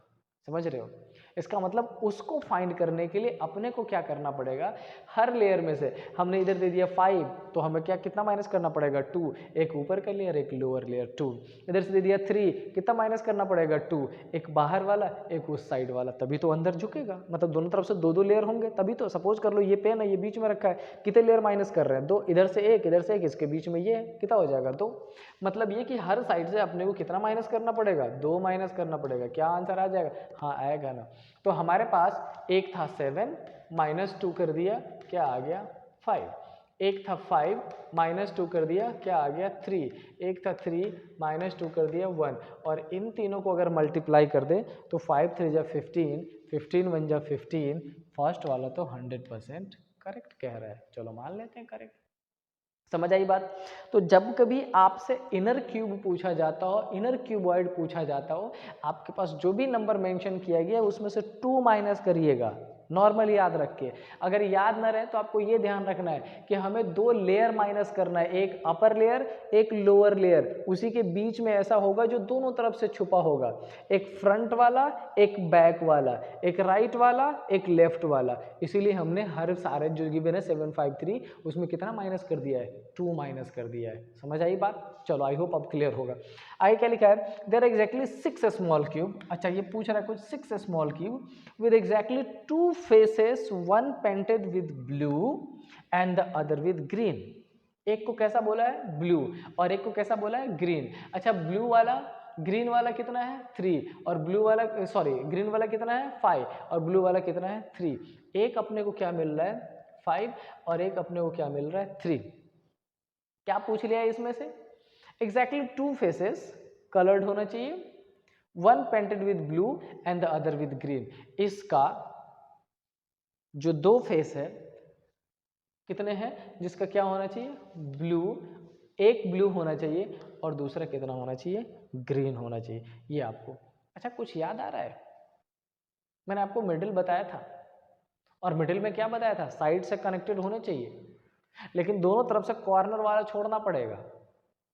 समझ रहे हो, इसका मतलब उसको फाइंड करने के लिए अपने को क्या करना पड़ेगा, हर लेयर में से हमने इधर दे दिया 5, तो हमें क्या कितना माइनस करना पड़ेगा 2, एक ऊपर का लेयर एक लोअर लेयर 2। इधर से दे दिया 3, कितना माइनस करना पड़ेगा 2, एक बाहर वाला एक उस साइड वाला, तभी तो अंदर झुकेगा। मतलब दोनों तरफ से दो दो लेयर होंगे तभी तो। सपोज कर लो ये पेन है, ये बीच में रखा है, कितने लेयर माइनस कर रहे हैं 2, इधर से एक इधर से एक, इसके बीच में ये है, कितना हो जाएगा 2। मतलब ये कि हर साइड से अपने को कितना माइनस करना पड़ेगा 2 माइनस करना पड़ेगा। क्या आंसर आ जाएगा, हाँ आएगा ना। तो हमारे पास एक था 7 माइनस 2 कर दिया, क्या आ गया 5। एक था 5 माइनस 2 कर दिया, क्या आ गया 3। एक था 3 माइनस 2 कर दिया 1। और इन तीनों को अगर मल्टीप्लाई कर दे तो 5 3 जा 15, 15 1 जा 15। फर्स्ट वाला तो 100% करेक्ट कह रहा है, चलो मान लेते हैं करेक्ट। समझ आई बात। तो जब कभी आपसे इनर क्यूब पूछा जाता हो, इनर क्यूबॉइड पूछा जाता हो, आपके पास जो भी नंबर मेंशन किया गया है उसमें से 2 माइनस करिएगा, नॉर्मली याद रख के। अगर याद ना रहे तो आपको ये ध्यान रखना है कि हमें 2 लेयर माइनस करना है, एक अपर लेयर एक लोअर लेयर, उसी के बीच में ऐसा होगा जो दोनों तरफ से छुपा होगा, एक फ्रंट वाला एक बैक वाला, एक राइट वाला एक लेफ्ट वाला। इसीलिए हमने हर सारे जो गिवन है 753 उसमें कितना माइनस कर दिया है 2 माइनस कर दिया है। समझ आई बात, चलो आई होप अब क्लियर होगा। आगे क्या लिखा है, देयर एग्जैक्टली 6 स्मॉल क्यूब। अच्छा ये पूछ रहा है कुछ 6 small cube with exactly 2 faces, one painted with blue and the other with green. एक को कैसा बोला है ब्लू और एक को कैसा बोला है ग्रीन। अच्छा ब्लू वाला ग्रीन वाला कितना है 3 और ब्लू वाला सॉरी ग्रीन वाला कितना है 5 और ब्लू वाला कितना है 3। एक अपने को क्या मिल रहा है 5 और एक अपने को क्या मिल रहा है 3। क्या पूछ लिया है इसमें से, एग्जैक्टली 2 फेसेस कलर्ड होना चाहिए, one painted with blue and the other with green. इसका जो 2 फेस है कितने हैं, जिसका क्या होना चाहिए ब्लू, एक ब्लू होना चाहिए और दूसरा कितना होना चाहिए ग्रीन होना चाहिए। ये आपको अच्छा कुछ याद आ रहा है, मैंने आपको मिडिल बताया था और मिडिल में क्या बताया था साइड से कनेक्टेड होने चाहिए, लेकिन दोनों तरफ से कॉर्नर वाला छोड़ना पड़ेगा।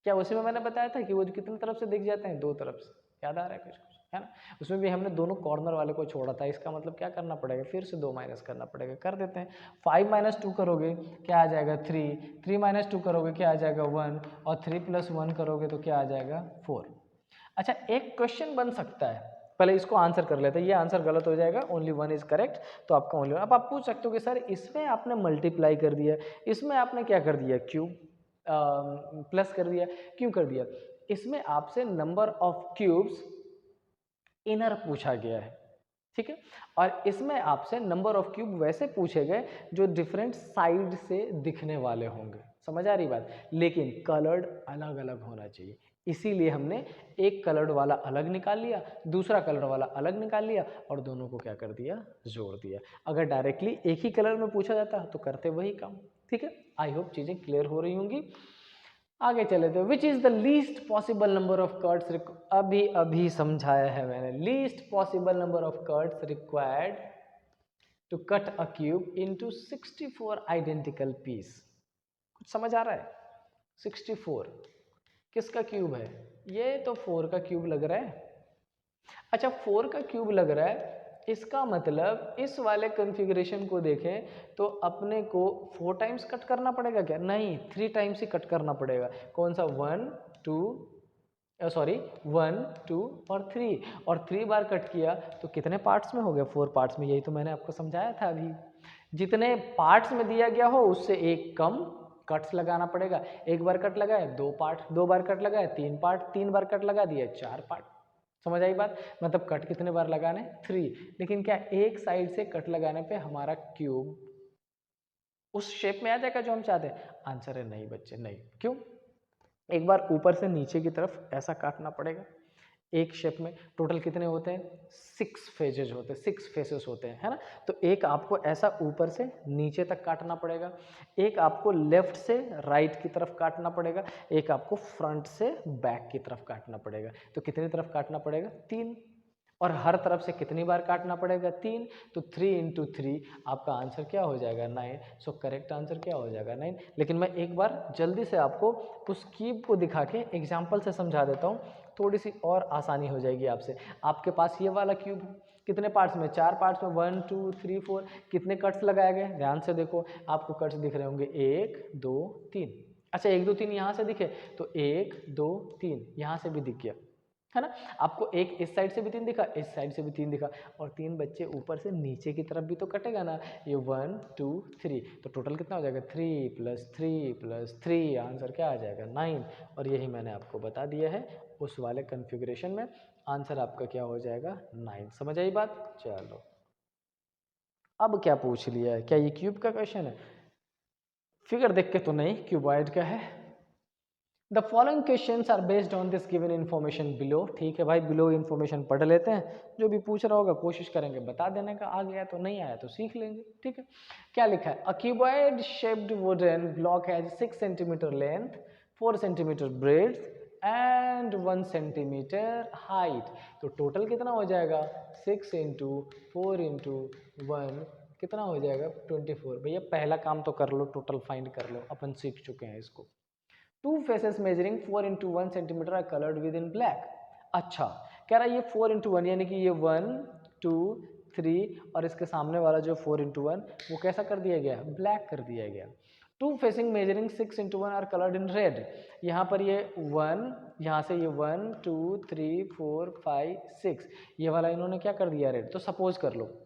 क्या उसी में मैंने बताया था कि वो कितनी तरफ से दिख जाते हैं 2 तरफ से, याद आ रहा है कुछ कुछ है ना। उसमें भी हमने दोनों कॉर्नर वाले को छोड़ा था, इसका मतलब क्या करना पड़ेगा फिर से 2 माइनस करना पड़ेगा। कर देते हैं, 5 माइनस 2 करोगे क्या आ जाएगा 3, 3 माइनस 2 करोगे क्या आ जाएगा 1 और 3 प्लस 1 करोगे तो क्या आ जाएगा 4। अच्छा एक क्वेश्चन बन सकता है, पहले इसको आंसर कर लेते हैं, ये आंसर गलत हो जाएगा, ओनली 1 इज करेक्ट, तो आपका ओनली 1। अब आप पूछ सकते हो कि सर इसमें आपने मल्टीप्लाई कर दिया, इसमें आपने क्या कर दिया, क्यूब प्लस कर दिया, क्यों कर दिया? इसमें आपसे नंबर ऑफ क्यूब्स इनर पूछा गया है, ठीक है, और इसमें आपसे नंबर ऑफ क्यूब वैसे पूछे गए जो डिफरेंट साइड से दिखने वाले होंगे, समझ आ रही बात, लेकिन कलर्ड अलग अलग होना चाहिए, इसीलिए हमने एक कलर्ड वाला अलग निकाल लिया, दूसरा कलर वाला अलग निकाल लिया और दोनों को क्या कर दिया, जोड़ दिया। अगर डायरेक्टली एक ही कलर में पूछा जाता तो करते वही काम, ठीक है। आई होप चीजें क्लियर हो रही होंगी। आगे चले तो which is the least possible number of cuts, अभी अभी समझाया है मैंने, least possible number of cuts required to cut a cube into 64 identical piece. कुछ समझ आ रहा है? 64 किसका क्यूब है? ये तो 4 का क्यूब लग रहा है। अच्छा 4 का क्यूब लग रहा है, इसका मतलब इस वाले कॉन्फ़िगरेशन को देखें तो अपने को 4 टाइम्स कट करना पड़ेगा क्या? नहीं, 3 टाइम्स ही कट करना पड़ेगा। कौन सा? 1 2 1 2 और 3, और 3 बार कट किया तो कितने पार्ट्स में हो गया? 4 पार्ट्स में। यही तो मैंने आपको समझाया था अभी, जितने पार्ट्स में दिया गया हो उससे एक कम कट्स लगाना पड़ेगा। एक बार कट लगाए 2 पार्ट, 2 बार कट लगाए 3 पार्ट, 3 बार कट लगा दिया 4 पार्ट। समझ आई बात? मतलब कट कितने बार लगाने? 3। लेकिन क्या एक साइड से कट लगाने पे हमारा क्यूब उस शेप में आ जाएगा जो हम चाहते हैं? आंसर है नहीं बच्चे, नहीं। क्यों? एक बार ऊपर से नीचे की तरफ ऐसा काटना पड़ेगा। एक शेप में टोटल कितने होते हैं? 6 फेजेज होते हैं, 6 फेसेस होते हैं, है ना। तो एक आपको ऐसा ऊपर से नीचे तक काटना पड़ेगा, एक आपको लेफ्ट से राइट की तरफ काटना पड़ेगा, एक आपको फ्रंट से बैक की तरफ काटना पड़ेगा। तो कितनी तरफ काटना पड़ेगा? 3। और हर तरफ से कितनी बार काटना पड़ेगा? 3। तो 3 इंटू 3 आपका आंसर क्या हो जाएगा? 9। सो करेक्ट आंसर क्या हो जाएगा? 9। लेकिन मैं एक बार जल्दी से आपको उस क्यूब को दिखा के एग्जाम्पल से समझा देता हूँ, थोड़ी सी और आसानी हो जाएगी आपसे। आपके पास ये वाला क्यूब है, कितने पार्ट्स में? 4 पार्ट्स में, 1 2 3 4। कितने कट्स लगाए गए? ध्यान से देखो, आपको कट्स दिख रहे होंगे 1 2 3। अच्छा 1 2 3 यहाँ से दिखे तो 1 2 3 यहाँ से भी दिख गया, है ना। आपको एक इस साइड से भी 3 दिखा, इस साइड से भी 3 दिखा, और 3 बच्चे ऊपर से नीचे की तरफ भी तो कटेगा ना। ये 1 2 3, तो टोटल कितना हो जाएगा? 3 + 3 + 3, आंसर क्या आ जाएगा? 9। और यही मैंने आपको बता दिया है, उस वाले कन्फिग्रेशन में आंसर आपका क्या हो जाएगा? 9। समझ आई बात? चलो अब क्या पूछ लिया है? क्या ये क्यूब का क्वेश्चन है? फिगर देख के तो नहीं, क्यूबॉइड का है। The following questions are based on this given information below. ठीक है भाई, बिलो इन्फॉर्मेशन पढ़ लेते हैं, जो भी पूछ रहा होगा कोशिश करेंगे बता देने का, आ गया तो नहीं आया तो सीख लेंगे, ठीक है। क्या लिखा है? A cuboid shaped wooden block has 6 centimetre length, 4 centimetre breadth and 1 centimetre height. तो टोटल कितना हो जाएगा? 6 इंटू 4 इंटू 1 कितना हो जाएगा? 24। भैया पहला काम तो कर लो, टोटल फाइंड कर लो, अपन सीख चुके हैं इसको। 2 faces measuring 4 into 1 centimeter are colored with in black। अच्छा कह रहा है ये 4 into 1 यानी कि ये 1 2 3 और इसके सामने वाला जो 4 into 1 वो कैसा कर दिया गया? ब्लैक कर दिया गया। 2 facing measuring 6 into 1 are colored in red। यहाँ पर ये 1, यहाँ से ये 1 2 3 4 5 6, ये वाला इन्होंने क्या कर दिया? रेड। तो सपोज कर लो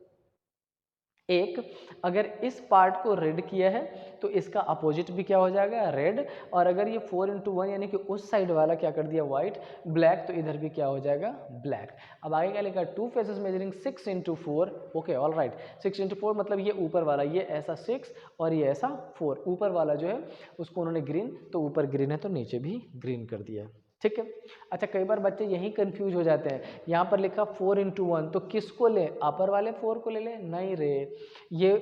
एक, अगर इस पार्ट को रेड किया है तो इसका अपोजिट भी क्या हो जाएगा? रेड। और अगर ये 4 इंटू 1 यानी कि उस साइड वाला क्या कर दिया? व्हाइट ब्लैक, तो इधर भी क्या हो जाएगा? ब्लैक। अब आगे क्या लिखा? 2 faces measuring 6 into 4। Okay all right, 6 into 4 मतलब ये ऊपर वाला, ये ऐसा 6 और ये ऐसा 4। ऊपर वाला जो है उसको उन्होंने ग्रीन, तो ऊपर ग्रीन है तो नीचे भी ग्रीन कर दिया, ठीक है। अच्छा कई बार बच्चे यही कंफ्यूज हो जाते हैं, यहाँ पर लिखा 4 इंटू 1, तो किसको ले? अपर वाले 4 को ले ले? नहीं रे, ये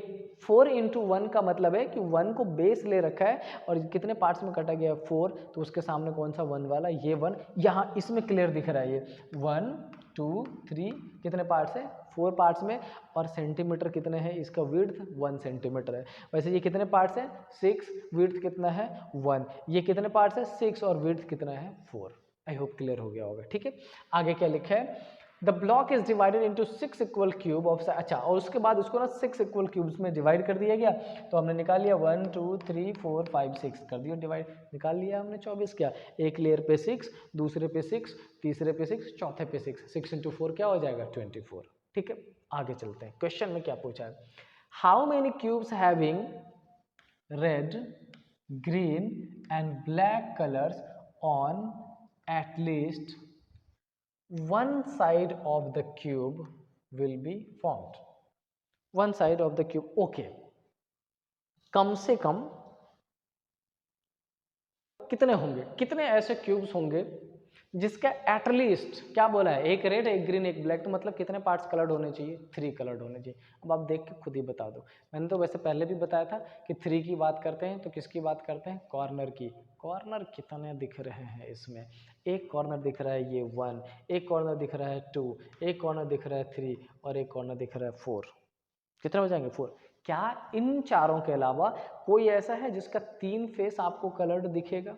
4 इंटू 1 का मतलब है कि 1 को बेस ले रखा है और कितने पार्ट्स में कटा गया? 4, तो उसके सामने कौन सा 1 वाला? ये 1, यहाँ इसमें क्लियर दिख रहा है ये 1 2 3, कितने पार्ट्स है? 4 पार्ट्स में। और सेंटीमीटर कितने हैं? इसका विड्थ 1 सेंटीमीटर है। वैसे ये कितने पार्ट्स हैं? 6, विड्थ कितना है? 1। ये कितने पार्ट्स है? 6 और विड्थ कितना है? 4। आई होप क्लियर हो गया होगा, ठीक है। आगे क्या लिखा है? The block is divided into 6 equal cube of, अच्छा, और उसके बाद उसको ना 6 इक्वल क्यूब्स में डिवाइड कर दिया गया। तो हमने निकाल लिया 1 2 3 4 5 6 कर दिया डिवाइड, निकाल लिया हमने 24 क्या, एक लेयर पे 6, दूसरे पे 6, तीसरे पे 6, चौथे पे 6, 6 इंटू 4 क्या हो जाएगा 24। ठीक है, आगे चलते हैं। क्वेश्चन में क्या पूछा है, how many cubes having red green and black colours on at least one side of the cube will be formed. One side of the cube, okay, कम से कम कितने होंगे, कितने ऐसे क्यूब्स होंगे जिसका एटलीस्ट क्या बोला है, एक रेड एक ग्रीन एक ब्लैक, तो मतलब कितने पार्ट्स कलर्ड होने चाहिए, 3 कलर्ड होने चाहिए। अब आप देख के खुद ही बता दो। मैंने तो वैसे पहले भी बताया था कि 3 की बात करते हैं तो किसकी बात करते हैं, कॉर्नर की। कॉर्नर कितने दिख रहे हैं इसमें, एक कॉर्नर दिख रहा है ये 1, एक कॉर्नर दिख रहा है 2, एक कॉर्नर दिख रहा है 3 और एक कॉर्नर दिख रहा है 4। कितने हो जाएंगे 4। क्या इन चारों के अलावा कोई ऐसा है जिसका 3 फेस आपको कलर्ड दिखेगा,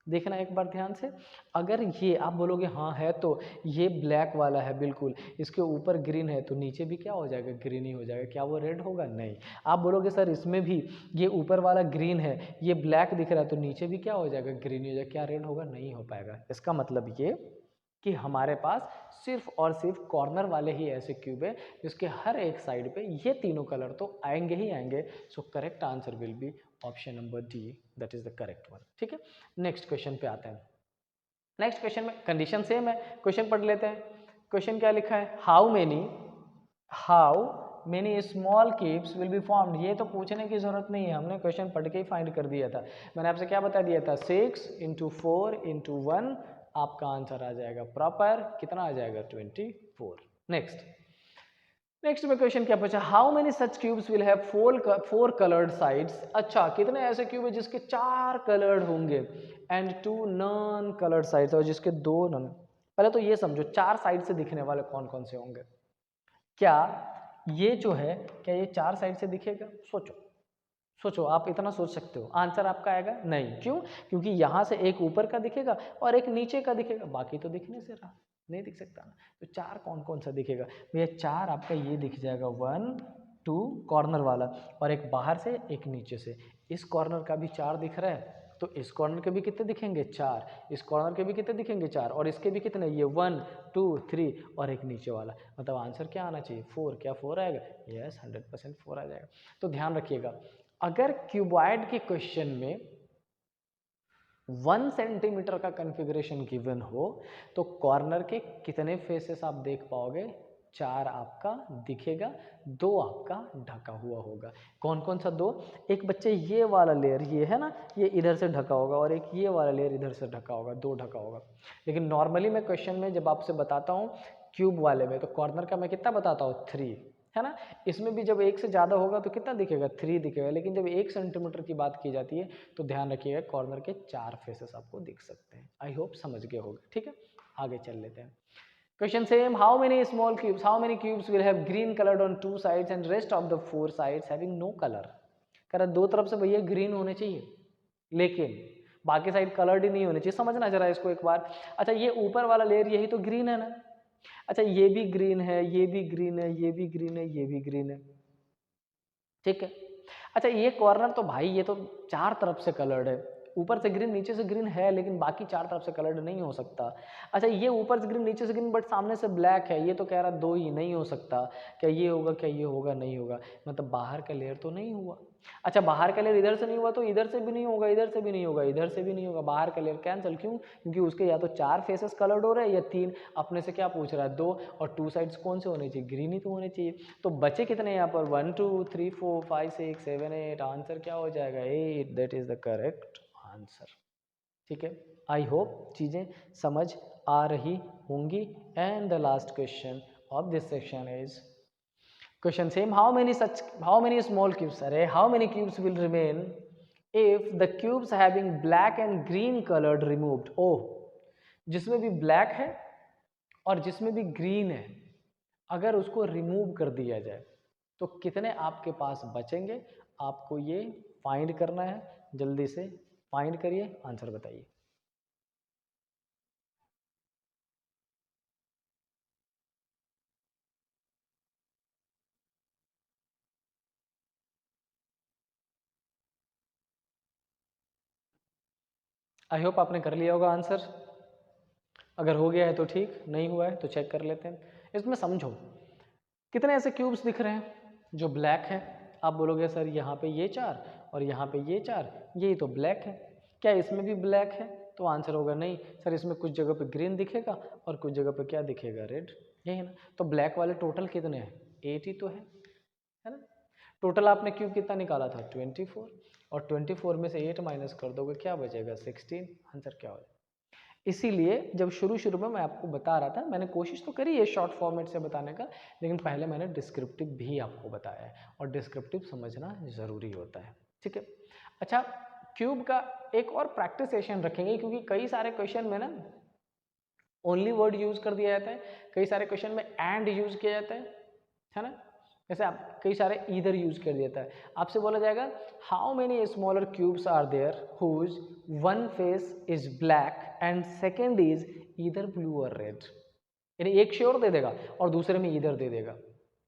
देखना एक बार ध्यान से। अगर ये आप बोलोगे हाँ है, तो ये ब्लैक वाला है बिल्कुल, इसके ऊपर ग्रीन है, तो नीचे भी क्या हो जाएगा, ग्रीन ही हो जाएगा। क्या वो रेड होगा, नहीं। आप बोलोगे सर इसमें भी ये ऊपर वाला ग्रीन है, ये ब्लैक दिख रहा है, तो नीचे भी क्या हो जाएगा, ग्रीन ही हो जाएगा। क्या रेड होगा, नहीं हो पाएगा। इसका मतलब ये कि हमारे पास सिर्फ और सिर्फ कॉर्नर वाले ही ऐसे क्यूब है जिसके हर एक साइड पे ये तीनों कलर तो आएंगे ही आएंगे। So correct answer will be option number D, that is the correct one. ठीक है, नेक्स्ट क्वेश्चन पे आते हैं। नेक्स्ट क्वेश्चन में कंडीशन सेम है, क्वेश्चन पढ़ लेते हैं। क्वेश्चन क्या लिखा है, how many small cubes will be formed. ये तो पूछने की जरूरत नहीं है, हमने क्वेश्चन पढ़ के ही फाइंड कर दिया था। मैंने आपसे क्या बता दिया था, 6 इंटू 4 इंटू 1 आपका आंसर आ जाएगा प्रॉपर, कितना आ जाएगा 24। नेक्स्ट में क्वेश्चन क्या पूछा, how many such cubes will have 4 coloured sides. अच्छा, कितने ऐसे क्यूब है जिसके 4 कलर्ड होंगे एंड 2 नॉन कलर्ड साइड्स, और जिसके 2 नॉन। पहले तो ये समझो 4 साइड से दिखने वाले कौन कौन से होंगे। क्या ये जो है, क्या ये 4 साइड से दिखेगा, सोचो सोचो, आप इतना सोच सकते हो। आंसर आपका आएगा नहीं, क्यों, क्योंकि यहाँ से एक ऊपर का दिखेगा और एक नीचे का दिखेगा, बाकी तो दिखने से रहा, नहीं दिख सकता ना। तो 4 कौन कौन सा दिखेगा भैया, 4 आपका ये दिख जाएगा 1 2 कॉर्नर वाला, और एक बाहर से एक नीचे से। इस कॉर्नर का भी 4 दिख रहा है, तो इस कॉर्नर के भी कितने दिखेंगे 4, इस कॉर्नर के भी कितने दिखेंगे 4, और इसके भी कितने, ये 1 2 3 और एक नीचे वाला। मतलब आंसर क्या आना चाहिए 4। क्या 4 आएगा, यस 100% 4 आ जाएगा। तो ध्यान रखिएगा, अगर क्यूबॉइड के क्वेश्चन में 1 सेंटीमीटर का कॉन्फ़िगरेशन गिवन हो तो कॉर्नर के कितने फेसेस आप देख पाओगे, 4 आपका दिखेगा, 2 आपका ढका हुआ होगा। कौन कौन सा 2, एक बच्चे ये वाला लेयर, ये है ना, ये इधर से ढका होगा, और एक ये वाला लेयर इधर से ढका होगा, 2 ढका होगा। लेकिन नॉर्मली मैं क्वेश्चन में जब आपसे बताता हूँ क्यूब वाले में, तो कॉर्नर का मैं कितना बताता हूँ 3, है ना। इसमें भी जब 1 से ज़्यादा होगा तो कितना दिखेगा 3 दिखेगा, लेकिन जब 1 सेंटीमीटर की बात की जाती है तो ध्यान रखिएगा कॉर्नर के 4 फेसेस आपको दिख सकते हैं। आई होप समझ गए होंगे। ठीक है, आगे चल लेते हैं। Question same, how many small cubes, how many cubes will have green coloured on 2 sides and rest of the 4 sides having no colour. कह रहा दो तरफ से भैया ग्रीन होने चाहिए, लेकिन बाकी साइड कलर्ड ही नहीं होने चाहिए। समझना जरा इसको एक बार। अच्छा, ये ऊपर वाला लेयर यही तो ग्रीन है ना, अच्छा ये भी ग्रीन है, ये भी ग्रीन है, ये भी ग्रीन है, ये भी ग्रीन है, ठीक है। अच्छा, ये कॉर्नर तो भाई ये तो 4 तरफ से कलर्ड है, ऊपर से ग्रीन नीचे से ग्रीन है, लेकिन बाकी 4 तरफ से कलर्ड नहीं हो सकता। अच्छा, ये ऊपर से ग्रीन नीचे से ग्रीन बट सामने से ब्लैक है, ये तो कह रहा 2 ही, नहीं हो सकता। क्या ये होगा, क्या ये होगा, नहीं होगा, मतलब बाहर का लेयर तो नहीं हुआ। अच्छा, बाहर का लेयर इधर से नहीं हुआ तो इधर से भी नहीं होगा, इधर से भी नहीं होगा, इधर से भी नहीं होगा, बाहर का लेयर कैंसिल। क्यों, क्योंकि उसके या तो 4 फेसेस कलर्ड हो रहे हैं या 3। अपने से क्या पूछ रहा है 2, और 2 साइड्स कौन से होने चाहिए, ग्रीन ही तो होने चाहिए। तो बचे कितने यहाँ पर 1 2 3 4 5 6 7 8, आंसर क्या हो जाएगा 8, that is the correct answer. ठीक है, आई होप चीज़ें समझ आ रही होंगी। And the last question of this section is question same, how many small cubes, अरे how many cubes will remain if the cubes having black and green coloured removed. Oh, जिसमें भी black है और जिसमें भी ग्रीन है, अगर उसको रिमूव कर दिया जाए तो कितने आपके पास बचेंगे, आपको ये फाइंड करना है। जल्दी से फाइंड करिए, आंसर बताइए। आई होप आपने कर लिया होगा आंसर। अगर हो गया है तो ठीक, नहीं हुआ है तो चेक कर लेते हैं। इसमें समझो कितने ऐसे क्यूब्स दिख रहे हैं जो ब्लैक है। आप बोलोगे सर यहाँ पे ये 4 और यहाँ पे ये 4, यही तो ब्लैक है। क्या इसमें भी ब्लैक है? तो आंसर होगा नहीं सर, इसमें कुछ जगह पे ग्रीन दिखेगा और कुछ जगह पे क्या दिखेगा, रेड। यही है ना। तो ब्लैक वाले टोटल कितने हैं? 8 ही तो है ना। टोटल आपने क्यूब कितना निकाला था? 24, और 24 में से 8 माइनस कर दोगे क्या बचेगा? 16। आंसर क्या हो? इसीलिए जब शुरू में मैं आपको बता रहा था, मैंने कोशिश तो करी है शॉर्ट फॉर्मेट से बताने का, लेकिन पहले मैंने डिस्क्रिप्टिव भी आपको बताया है, और डिस्क्रिप्टिव समझना ज़रूरी होता है, ठीक है। अच्छा, क्यूब का एक और प्रैक्टिस सेशन रखेंगे, क्योंकि कई सारे क्वेश्चन में ना ओनली वर्ड यूज कर दिया जाता है, कई सारे क्वेश्चन में एंड यूज किया जाता है ना। जैसे आप कई सारे ईदर यूज कर देता है। आपसे बोला जाएगा how many smaller cubes are there whose one face is black and second is either blue और रेड। यानी एक श्योर दे देगा और दूसरे में ईदर दे देगा,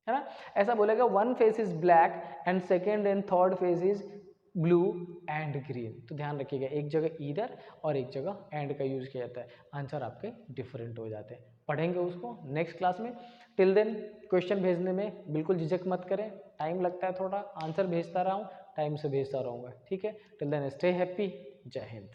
है ना। ऐसा बोलेगा one face is black and second and third phase is blue and green. तो ध्यान रखिएगा, एक जगह ईदर और एक जगह एंड का यूज किया जाता है, आंसर आपके डिफरेंट हो जाते हैं। पढ़ेंगे उसको नेक्स्ट क्लास में। टिल देन क्वेश्चन भेजने में बिल्कुल झिझक मत करें, टाइम लगता है थोड़ा, आंसर भेजता रहा हूँ, टाइम से भेजता रहूँगा, ठीक है। टिल देन स्टे हैप्पी, जय हिंद।